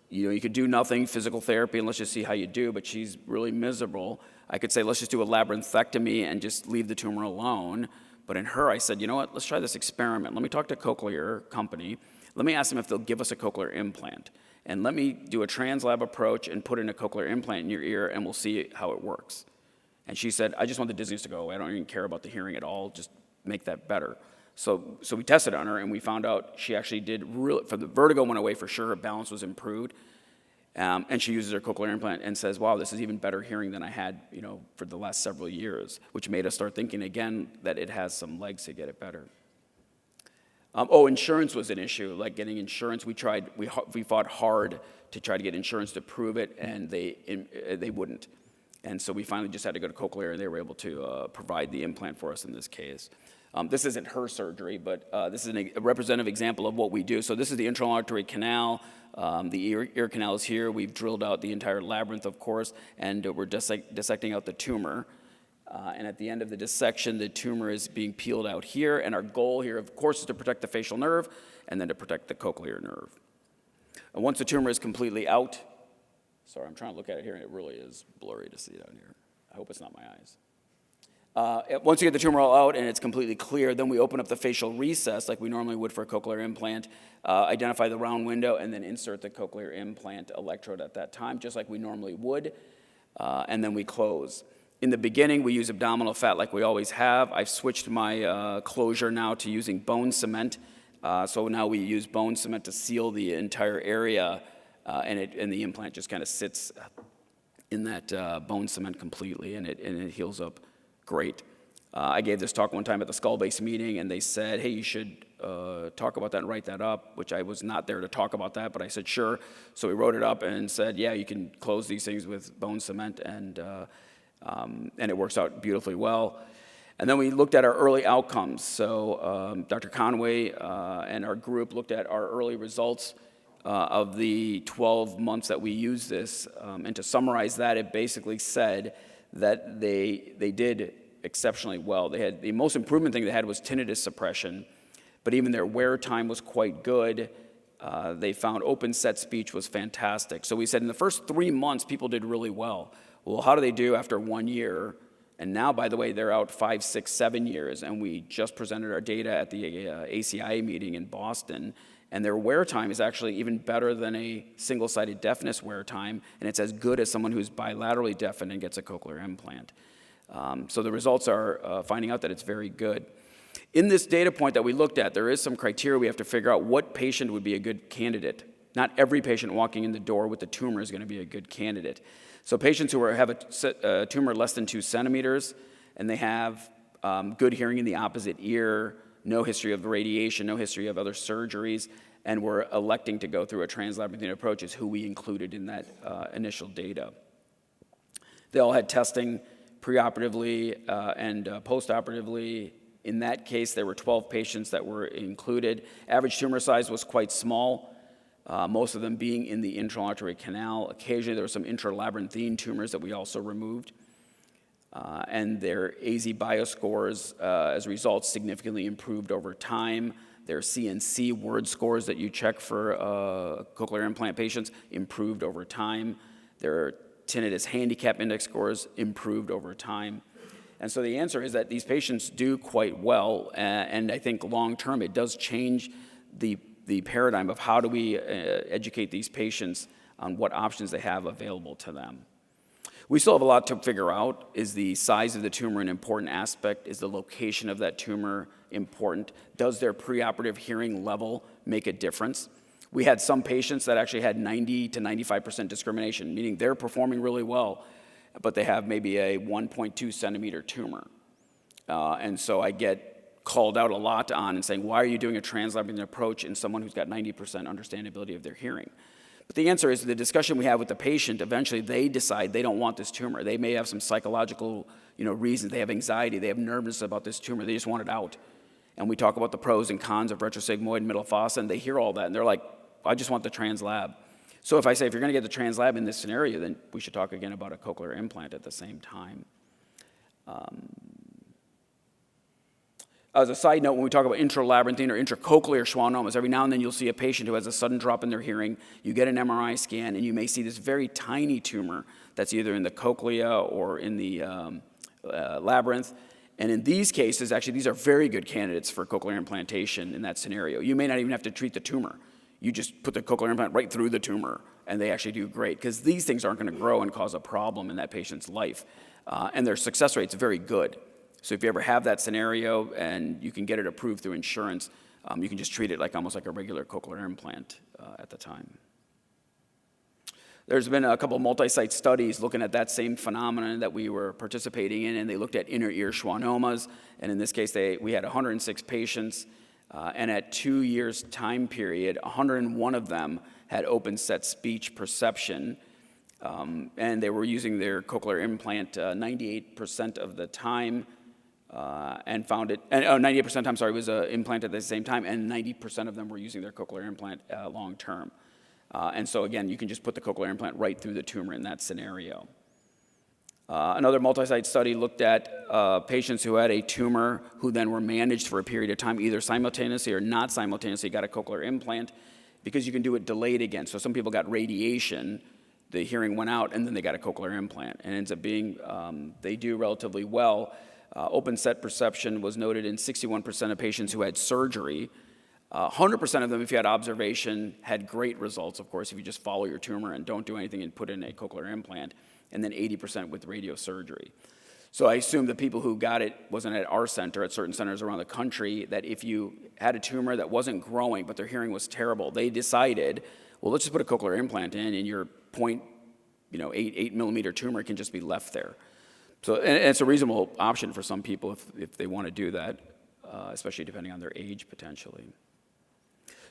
you could do nothing, physical therapy, and let's just see how you do, but she's really miserable. I could say, let's just do a labyrinthectomy and just leave the tumor alone. But in her, I said, you know what, let's try this experiment. Let me talk to a cochlear company. Let me ask them if they'll give us a cochlear implant. And let me do a translab approach and put in a cochlear implant in your ear, and we'll see how it works. And she said, I just want the dizziness to go away. I don't even care about the hearing at all. Just make that better. So we tested on her, and we found out she actually did really, for the vertigo went away for sure. Her balance was improved. And she uses her cochlear implant and says, wow, this is even better hearing than I had, for the last several years, which made us start thinking again that it has some legs to get it better. Insurance was an issue, like getting insurance. We fought hard to try to get insurance to prove it, and they wouldn't. And so we finally just had to go to Cochlear, and they were able to provide the implant for us in this case. This isn't her surgery, but this is a representative example of what we do. So this is the internal auditory canal. The ear canal is here. We've drilled out the entire labyrinth, of course, and we're dissecting out the tumor. And at the end of the dissection, the tumor is being peeled out here. And our goal here, of course, is to protect the facial nerve and then to protect the cochlear nerve. And once the tumor is completely out, sorry, I'm trying to look at it here, and it really is blurry to see down here. I hope it's not my eyes. Once you get the tumor all out and it's completely clear, then we open up the facial recess like we normally would for a cochlear implant, identify the round window, and then insert the cochlear implant electrode at that time, just like we normally would, and then we close. In the beginning, we use abdominal fat like we always have. I've switched my closure now to using bone cement. So now we use bone cement to seal the entire area, and the implant just kind of sits in that bone cement completely, and it heals up great. I gave this talk one time at the skull base meeting, and they said, hey, you should talk about that and write that up, which I was not there to talk about that, but I said, sure. So we wrote it up and said, yeah, you can close these things with bone cement, and it works out beautifully well. And then we looked at our early outcomes. So Dr. Conway and our group looked at our early results of the 12 months that we used this. And to summarize that, it basically said that they did exceptionally well. They had the most improvement thing they had was tinnitus suppression, but even their wear time was quite good. They found open set speech was fantastic. So we said in the first 3 months, people did really well. Well, how do they do after 1 year? And now, by the way, they're out 5, 6, 7 years, and we just presented our data at the ACIA meeting in Boston, and their wear time is actually even better than a single-sided deafness wear time, and it's as good as someone who's bilaterally deafened and gets a cochlear implant. So the results are finding out that it's very good. In this data point that we looked at, there is some criteria we have to figure out what patient would be a good candidate. Not every patient walking in the door with the tumor is going to be a good candidate. So patients who have a tumor less than 2 centimeters, and they have good hearing in the opposite ear, no history of radiation, no history of other surgeries, and we're electing to go through a translabyrinthine approach is who we included in that initial data. They all had testing preoperatively and postoperatively. In that case, there were 12 patients that were included. Average tumor size was quite small, most of them being in the intra-artery canal. Occasionally, there were some intralabyrinthine tumors that we also removed. And their AZ bioscores, as a result, significantly improved over time. Their CNC word scores that you check for cochlear implant patients improved over time. Their tinnitus handicap index scores improved over time. And so the answer is that these patients do quite well, and I think long-term it does change the paradigm of how do we educate these patients on what options they have available to them. We still have a lot to figure out. Is the size of the tumor an important aspect? Is the location of that tumor important? Does their preoperative hearing level make a difference? We had some patients that actually had 90 to 95% discrimination, meaning they're performing really well, but they have maybe a 1.2 centimeter tumor. And so I get called out a lot on and saying, why are you doing a translabyrinthine approach in someone who's got 90% understandability of their hearing? But the answer is the discussion we have with the patient, eventually they decide they don't want this tumor. They may have some psychological reasons. They have anxiety. They have nervousness about this tumor. They just want it out. And we talk about the pros and cons of retrosigmoid and middle fossa, and they hear all that, and they're like, I just want the translab. So if I say, if you're going to get the translab in this scenario, then we should talk again about a cochlear implant at the same time. As a side note, when we talk about intralabyrinthine or intracochlear schwannomas, every now and then you'll see a patient who has a sudden drop in their hearing. You get an MRI scan, and you may see this very tiny tumor that's either in the cochlea or in the labyrinth. And in these cases, actually, these are very good candidates for cochlear implantation in that scenario. You may not even have to treat the tumor. You just put the cochlear implant right through the tumor, and they actually do great, because these things aren't going to grow and cause a problem in that patient's life. And their success rate's very good. So if you ever have that scenario and you can get it approved through insurance, you can just treat it like almost like a regular cochlear implant at the time. There's been a couple of multi-site studies looking at that same phenomenon that we were participating in, and they looked at inner ear schwannomas. And in this case, we had 106 patients, and at 2 years' time period, 101 of them had open set speech perception. And they were using their cochlear implant 98% of the time. And found it, 98% of the time, sorry, was implanted at the same time, and 90% of them were using their cochlear implant long term. And so again, you can just put the cochlear implant right through the tumor in that scenario. Another multi-site study looked at patients who had a tumor who then were managed for a period of time, either simultaneously or not simultaneously, got a cochlear implant. because you can do it delayed again. So some people got radiation, the hearing went out, and then they got a cochlear implant. And it ends up being, they do relatively well. Open set perception was noted in 61% of patients who had surgery. 100% of them, if you had observation, had great results, of course, if you just follow your tumor and don't do anything and put in a cochlear implant, and then 80% with radiosurgery. So I assume the people who got it wasn't at our center, at certain centers around the country, that if you had a tumor that wasn't growing but their hearing was terrible, they decided, well, let's just put a cochlear implant in and your 8 millimeter tumor can just be left there. So and it's a reasonable option for some people if they want to do that, especially depending on their age potentially.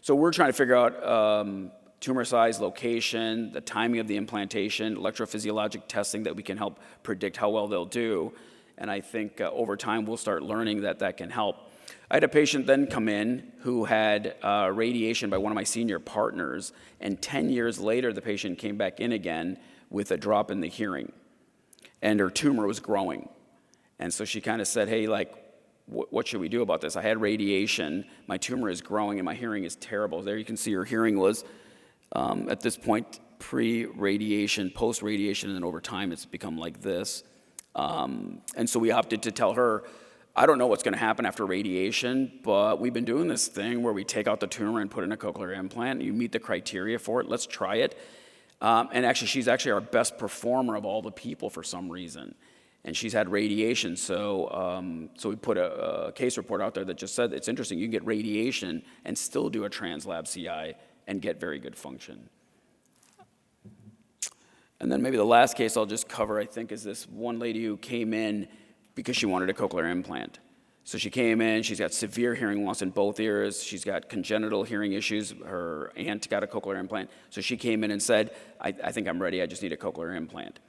So we're trying to figure out tumor size, location, the timing of the implantation, electrophysiologic testing that we can help predict how well they'll do. And I think over time we'll start learning that can help. I had a patient then come in who had radiation by one of my senior partners, and 10 years later the patient came back in again with a drop in the hearing, and her tumor was growing. And so she kind of said, hey, like, what should we do about this? I had radiation, my tumor is growing, and my hearing is terrible. There you can see her hearing was, at this point, pre-radiation, post-radiation, and then over time it's become like this. And so we opted to tell her, I don't know what's going to happen after radiation, but we've been doing this thing where we take out the tumor and put in a cochlear implant. You meet the criteria for it. Let's try it. And actually, she's actually our best performer of all the people for some reason. And she's had radiation, so we put a case report out there that just said, it's interesting, you can get radiation and still do a translab CI and get very good function. And then maybe the last case I'll just cover, I think, is this one lady who came in because she wanted a cochlear implant. So she came in, she's got severe hearing loss in both ears, she's got congenital hearing issues, her aunt got a cochlear implant, so she came in and said, I think I'm ready, I just need a cochlear implant.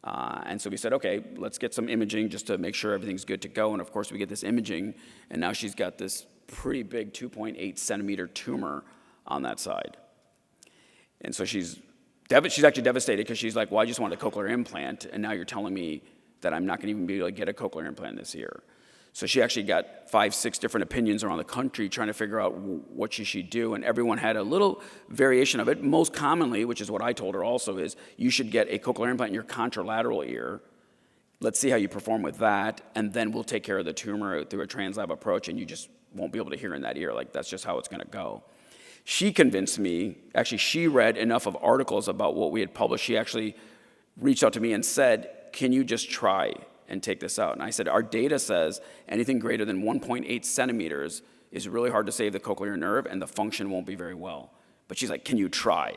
And so we said, okay, let's get some imaging just to make sure everything's good to go. And of course, we get this imaging, and now she's got this pretty big 2.8 centimeter tumor on that side. And so she's actually devastated because she's like, well, I just want a cochlear implant, and now you're telling me that I'm not going to even be able to get a cochlear implant this year. So she actually got 5, 6 different opinions around the country trying to figure out what she should do, and everyone had a little variation of it. Most commonly, which is what I told her also, is you should get a cochlear implant in your contralateral ear. Let's see how you perform with that, and then we'll take care of the tumor through a translab approach, and you just won't be able to hear in that ear. Like, that's just how it's going to go. She convinced me, actually she read enough of articles about what we had published. She actually reached out to me and said, can you just try and take this out? And I said, our data says anything greater than 1.8 centimeters is really hard to save the cochlear nerve, and the function won't be very well. But she's like, can you try?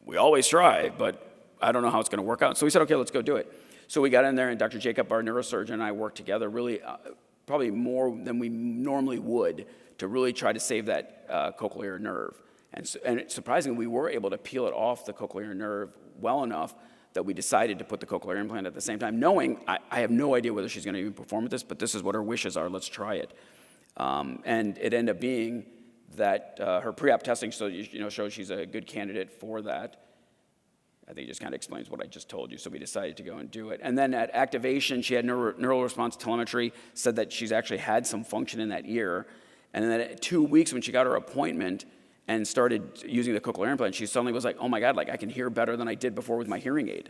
We always try, but I don't know how it's going to work out. So we said, okay, let's go do it. So we got in there, and Dr. Jacob, our neurosurgeon, and I worked together really probably more than we normally would to really try to save that cochlear nerve. And surprisingly, we were able to peel it off the cochlear nerve well enough that we decided to put the cochlear implant at the same time, knowing I have no idea whether she's going to even perform with this, but this is what her wishes are. Let's try it. And it ended up being that her pre-op testing shows she's a good candidate for that. I think it just kind of explains what I just told you, so we decided to go and do it. And then at activation, she had neural response telemetry, said that she's actually had some function in that ear. And then at 2 weeks when she got her appointment and started using the cochlear implant, she suddenly was like, oh my God, like I can hear better than I did before with my hearing aid.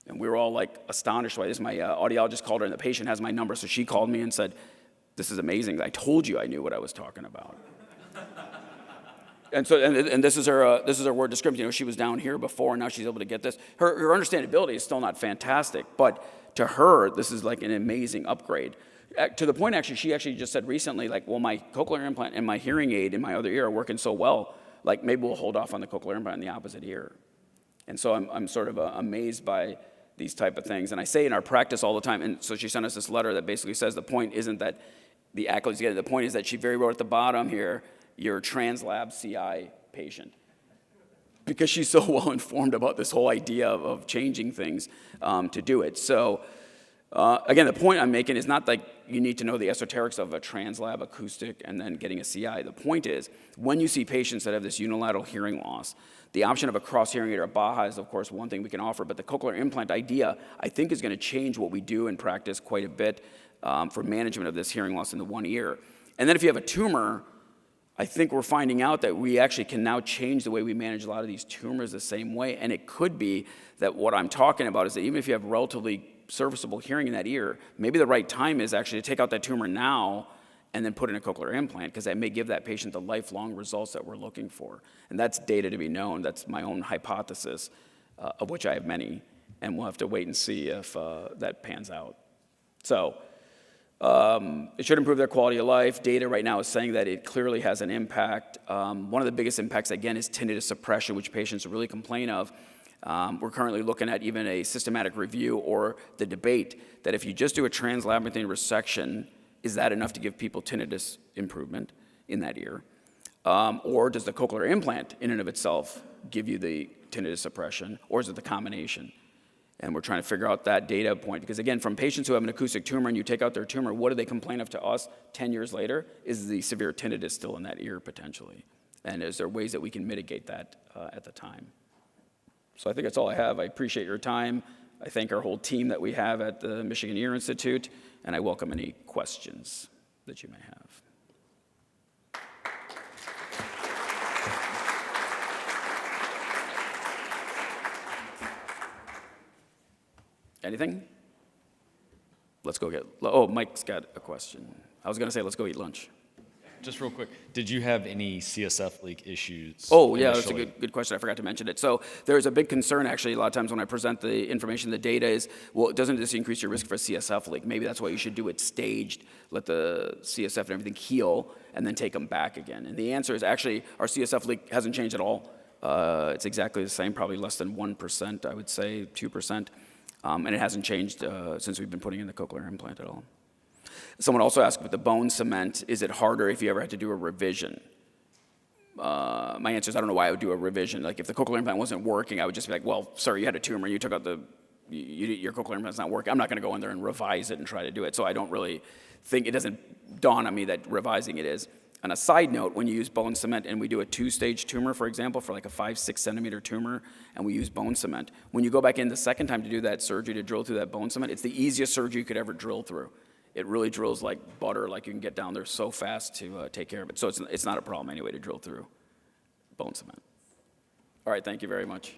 And we were all like astonished by this. My audiologist called her, and the patient has my number, so she called me and said, this is amazing. I told you I knew what I was talking about. And so, and this is her word description. She was down here before, and now she's able to get this. Her understandability is still not fantastic, but to her, this is like an amazing upgrade. To the point, actually, she actually just said recently, like, well, my cochlear implant and my hearing aid in my other ear are working so well, like maybe we'll hold off on the cochlear implant in the opposite ear. And so I'm sort of amazed by these type of things. And I say in our practice all the time, and so she sent us this letter that basically says the point isn't that the accolades get it. The point is that she very wrote at the bottom here, you're a translab CI patient. Because she's so well informed about this whole idea of changing things to do it. So again, the point I'm making is not like you need to know the esoterics of a translab acoustic and then getting a CI. The point is, when you see patients that have this unilateral hearing loss, the option of a cross-hearing aid or a BAHA is, of course, one thing we can offer, but the cochlear implant idea, I think, is going to change what we do in practice quite a bit for management of this hearing loss in the one ear. And then if you have a tumor, I think we're finding out that we actually can now change the way we manage a lot of these tumors the same way, and it could be that what I'm talking about is that even if you have relatively serviceable hearing in that ear, maybe the right time is actually to take out that tumor now and then put in a cochlear implant, because that may give that patient the lifelong results that we're looking for. And that's data to be known. That's my own hypothesis, of which I have many, and we'll have to wait and see if that pans out. So it should improve their quality of life. Data right now is saying that it clearly has an impact. One of the biggest impacts, again, is tinnitus suppression, which patients really complain of. We're currently looking at even a systematic review or the debate that if you just do a translabyrinthine resection, is that enough to give people tinnitus improvement in that ear? Or does the cochlear implant in and of itself give you the tinnitus suppression, or is it the combination? And we're trying to figure out that data point, because again, from patients who have an acoustic tumor and you take out their tumor, what do they complain of to us 10 years later? Is the severe tinnitus still in that ear potentially? And is there ways that we can mitigate that at the time? So I think that's all I have. I appreciate your time. I thank our whole team that we have at the Michigan Ear Institute, and I welcome any questions that you may have. Anything? Let's go get, oh, Mike's got a question. I was going to say, let's go eat lunch. Just real quick, did you have any CSF leak issues? Oh, yeah, that's a initially? good question. I forgot to mention it. So there's a big concern, actually, a lot of times when I present the information, the data is, well, doesn't this increase your risk for a CSF leak? Maybe that's why you should do it staged, let the CSF and everything heal, and then take them back again. And the answer is actually, our CSF leak hasn't changed at all. It's exactly the same, probably less than 1%, I would say, 2%. And it hasn't changed since we've been putting in the cochlear implant at all. Someone also asked with the bone cement, is it harder if you ever had to do a revision? My answer is I don't know why I would do a revision. Like if the cochlear implant wasn't working, I would just be like, well, sir, you had a tumor, you took out your cochlear implant's not working. I'm not gonna go in there and revise it and try to do it. So I don't really think, it doesn't dawn on me that revising it is. On a side note, when you use bone cement and we do a 2-stage tumor, for example, for like a 5-6 centimeter tumor, and we use bone cement, when you go back in the second time to do that surgery to drill through that bone cement, it's the easiest surgery you could ever drill through. It really drills like butter, like you can get down there so fast to take care of it. So it's not a problem anyway to drill through bone cement. All right, thank you very much.